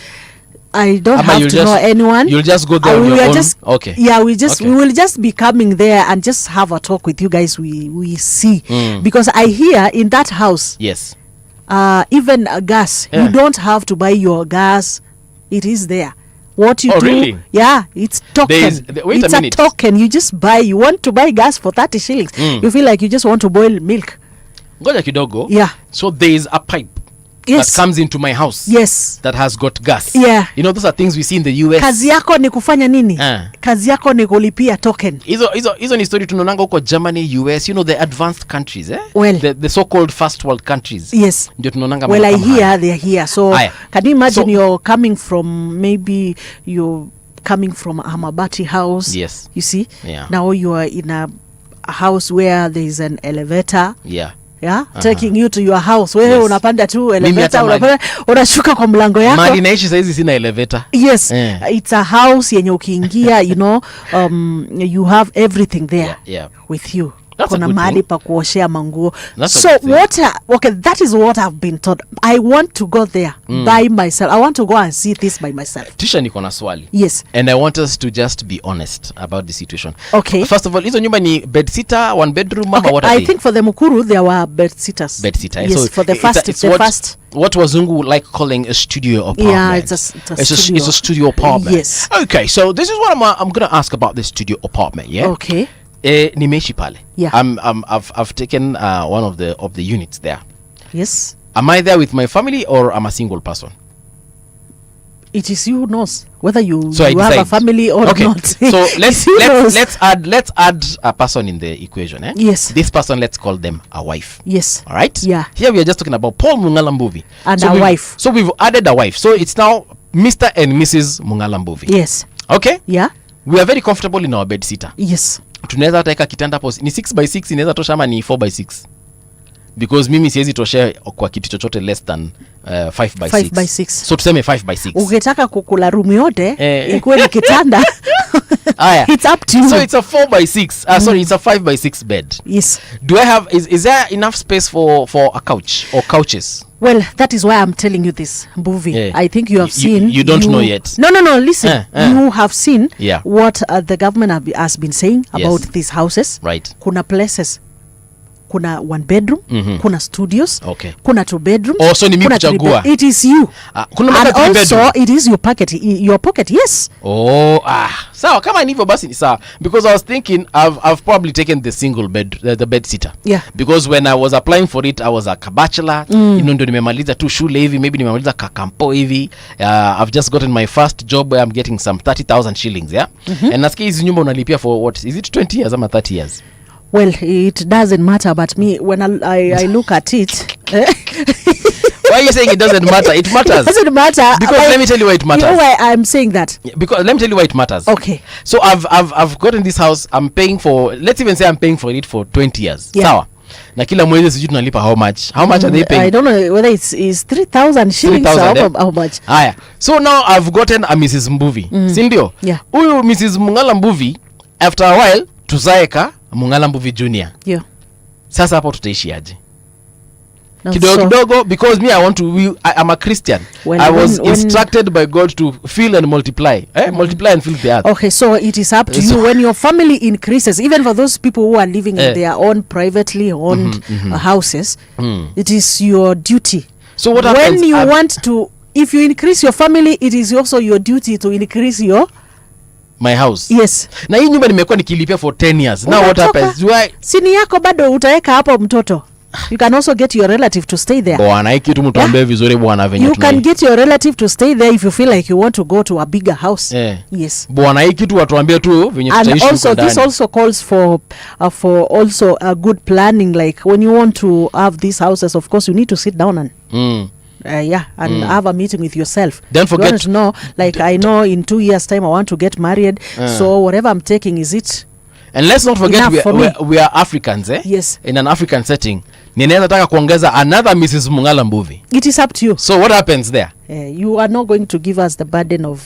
I don't have to know anyone. You'll just go there on your own? Okay. Yeah, we will just be coming there and just have a talk with you guys. We see, because I hear in that house. Yes. Even gas, you don't have to buy your gas. It is there. What you Oh, do, really? yeah, it's token. Wait a It's minute. token. You just buy. You want to buy gas for 30 shillings. You feel like you just want to boil milk. Ngoja kidogo. Yeah. So there is a pipe Yes. that comes into my house. Yes. That has got gas. Yeah. You know, those are things we see in the US. Kazi yako ni kufanya nini? Kazi yako ni kulipia token. Hizo ni story tunaonanga huko Germany, US, you know, the advanced countries, eh? Well, the so-called first world countries. Yes. Ndio tunaonanga Well, I mambo kama hear haya. they're here. So Aya. can you imagine So- you're coming from, maybe you're coming from a Mabati house. Yes. You see? Yeah. Now you are in a house where there is an elevator. Yeah. Yeah, taking you to your house. Wewe Yes. unapanda tu Mimi elevator, hata unapanda, unashuka kwa mlango Mali yako. naishi saizi sina elevator. Yes, Eh. it's a house yenye ukiingia, you know, you have everything there Yeah. with you. That's a Kuna good mahali thing. pa kuoshea manguo. That's a So good thing. okay, that is what I've been told. I want to go there by myself. I want to go and see this by myself. Tisha niko na swali. Yes. And I want us to just be honest about the situation. Okay. First of all, hizo nyumba ni bed sitter, one bedroom, mama, Okay, what are I they? think for the Mukuru there were bed sitters. Bed sitter. Yes, So for the it's first, it's the what, first. what Wazungu like calling a studio apartment. Yeah, it's a studio. It's a studio apartment. Yes. Okay, so this is what I'm going to ask about the studio apartment. Yeah. Okay. Nimeishi pale. Yeah. I've taken one of the units there. Yes. Am I there with my family or am I a single person? It is you who knows whether you, So I you have a decide. family or Okay. not. So It's you knows. let's add a person in the equation. Eh? Yes. This person, let's call them a wife. Yes. All right. Yeah. Here we are just talking about Paul Mungala Mbuvi And a wife. So we've added a wife. So it's now Mr. and Mrs. Mungala Mbuvi. Yes. Okay. Yeah. We are very comfortable in our bed sitter. Yes. Tunaweza hata eka kitanda hapo ni 6x6 inaweza tosha ama ni 4x6. Because mimi siwezi toshea kwa kitu chochote less than 5x6. 5x6. So tuseme 5x6. Ukitaka kukula room yote Eh. ikuwe ni kitanda. Aya. It's up to you. So it's a 4x6. Sorry, it's a 5x6 bed. Yes. Do I have is there enough space for a couch or couches? Well, that is why I'm telling you this, Mbuvi. Yeah. I think you have You- seen. you don't know yet. No. Listen, you have seen Yeah. what the government has been saying Yes. about these houses. Right. Kuna places, kuna one bedroom, kuna studios, Okay. kuna two bedrooms. Oh, so ni mimi kuna three kuchagua. bed- It is you. Kuna And mpaka 3 also bedroom. it is your pocket. Yes. Oh, sawa kama ni hivyo basi ni sawa, because I was thinking I've probably taken the single bed the bed sitter. Yeah. Because when I was applying for it I was a bachelor. You know, ndo nimemaliza tu shule hivi, maybe nimemaliza kakampo hivi. I've just gotten my first job where I'm getting some 30,000 shillings, yeah. And nasikia hizi nyumba unalipia for what is it, 20 years ama 30 years? Well, it doesn't matter, but me, when I look at it, Why are you saying it doesn't matter? It matters. it doesn't matter. Because let me tell you why it matters. You know why I'm saying that? Yeah, because let me tell you why it matters. Okay. So I've gotten this house. I'm paying for, let's even say I'm paying for it for 20 years. Yeah. Sawa. Na kila mwezi sijui tunalipa how much are they paying? I don't know whether it's 3,000 shillings 3,000, or how much. Haya. So now I've gotten a Mrs. Mbuvi. Si ndio? Yeah. Huyu Mrs. Mungala Mbuvi, after a while tuzaeka Mungala Mbuvi Junior. Yeah. Sasa hapo tutaishi aje? No, Kidogo, because me I'm a Christian. Well, I was when- instructed by God to fill and multiply. Multiply and fill the earth. Okay, so it is up to So- you when your family increases, even for those people who are living in their own privately owned houses, it is your duty. So what happens? When you want to, if you increase your family, it is also your duty to increase your, My house. yes. Na hii nyumba nimekuwa nikilipia for 10 years. Now what Unatoka. happens? Do I Sini yako bado utaweka hapo mtoto. You can also get your relative to stay there. bwana, hii kitu mtuambie vizuri bwana venye You can tunai. get your relative to stay there if you feel like you want to go to a bigger house. Yes. Bwana, hii kitu watuambie tu venye And tutaishi also huko this ndani. also calls for also a good planning, like when you want to have these houses, of course you need to sit down and and have a meeting with yourself. Don't You forget- want to know, like, I know in 2 years time I want to get married, so whatever I'm taking, is it And let's not forget enough for me? we are Africans, eh? Yes. In an African setting. Ninaweza taka kuongeza another Mrs. Mungala Mbuvi. It is up to you. So what happens there? You are not going to give us the burden of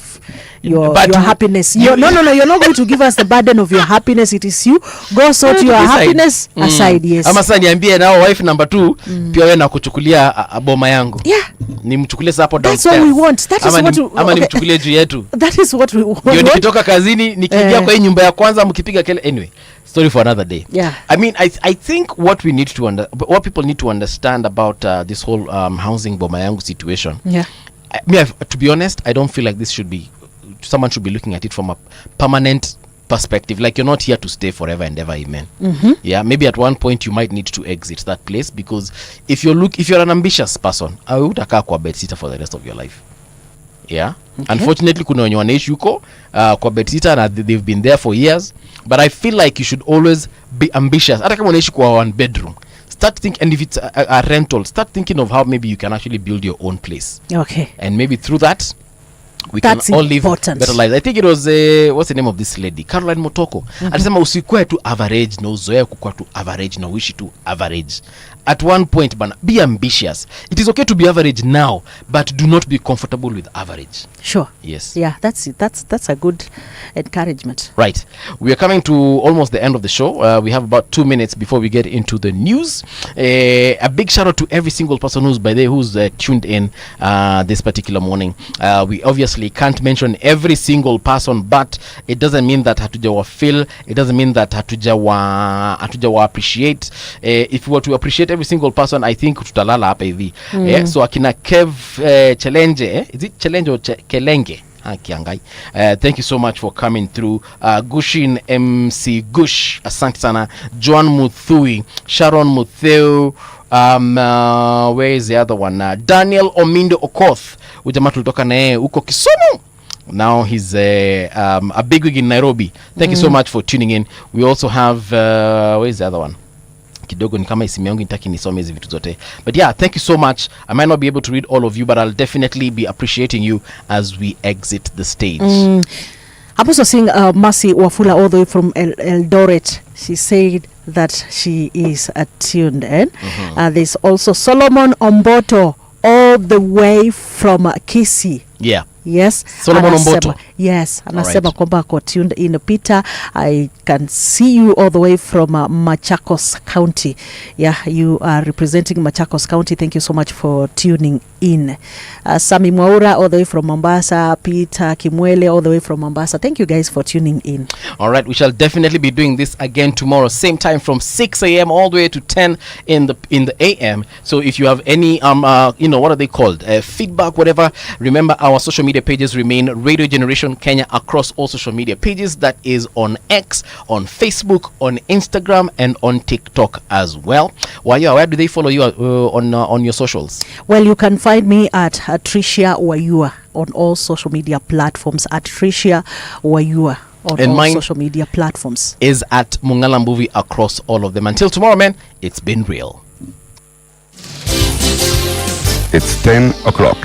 your But happiness. you- No, you're not going to give us the burden of your happiness. It is you. Go sort your Aside. happiness aside. Yes. Ama sasa niambie nao wife number 2 pia wewe na kuchukulia boma yangu. Yeah. Nimchukulie sasa hapo That's downstairs. what we want. That is Ama what ni- we- ama okay. nimchukulie juu yetu. That is what we want. Ndio nikitoka kazini nikiingia Eh. kwa hii nyumba ya kwanza mkipiga kele, anyway, story for another day. Yeah. I mean, I think what we need to what people need to understand about this whole housing boma yangu situation. Yeah. To be honest, I don't feel like this should be someone should be looking at it from a permanent perspective. Like, you're not here to stay forever and ever, amen. Yeah, maybe at one point you might need to exit that place, because if you're an ambitious person, utakaa kwa bedsitter for the rest of your life. Yeah. Okay. Unfortunately, kuna wenye wanaishi huko kwa bedsitter and they've been there for years, but I feel like you should always be ambitious. Hata kama unaishi kwa one bedroom, start thinking, and if it's a rental, start thinking of how maybe you can actually build your own place. Okay. And maybe through that we That's can all live important. better lives. I think it was what's the name of this lady, Caroline Motoko. Alisema usikue tu average na uzoea kukua tu average na uishi tu average. At one point, bana, be ambitious. It is okay to be average now, but do not be comfortable with average. Sure. Yes. Yeah, that's it. That's a good encouragement. Right. We are coming to almost the end of the show. We have about 2 minutes before we get into the news. A big shout out to every single person who's tuned in this particular morning. We obviously can't mention every single person, but it doesn't mean that hatujawa feel. It doesn't mean that hatujawa appreciate. If we were to appreciate every single person, I think tutalala hapa hivi. So akina Kev Challenge, is it Challenge or Kelenge? Kiangai. Thank you so much for coming through. Gushin MC Gush, asante sana. Joan Muthui, Sharon Mutheu, where is the other one? Daniel Omindo Okoth, ujamaa tulitoka naye huko Kisumu. Now he's a big wig in Nairobi. Thank you so much for tuning in. We also have where is the other one? Kidogo ni kama isimu yangu nitaki nisome hizi vitu zote. But yeah, thank you so much. I might not be able to read all of you, but I'll definitely be appreciating you as we exit the stage. I'm also seeing Mercy Wafula all the way from Eldoret. She said that she is tuned in. There's also Solomon Omboto all the way from Kisii. Yeah. Yes. Solomon Omboto. Yes. Anasema kwamba ako tuned in. Peter, I can see you all the way from Machakos County. Yeah, you are representing Machakos County. Thank you so much for tuning in. Sami Mwaura all the way from Mombasa. Peter Kimwele all the way from Mombasa. Thank you guys for tuning in. All right, we shall definitely be doing this again tomorrow, same time from 6 a.m. all the way to 10 in the a.m. So if you have any what are they called, feedback, whatever, remember our social media pages remain Radio Generation Kenya across all social media pages. That is on X, on Facebook, on Instagram, and on TikTok as well. Where do they follow you on your socials? Well, you can find me at Tricia Wayua on all social media platforms. At Tricia Wayua on and all social media platforms. Is at Mungala Movie across all of them. Until tomorrow, man, it's been real. It's 10 o'clock.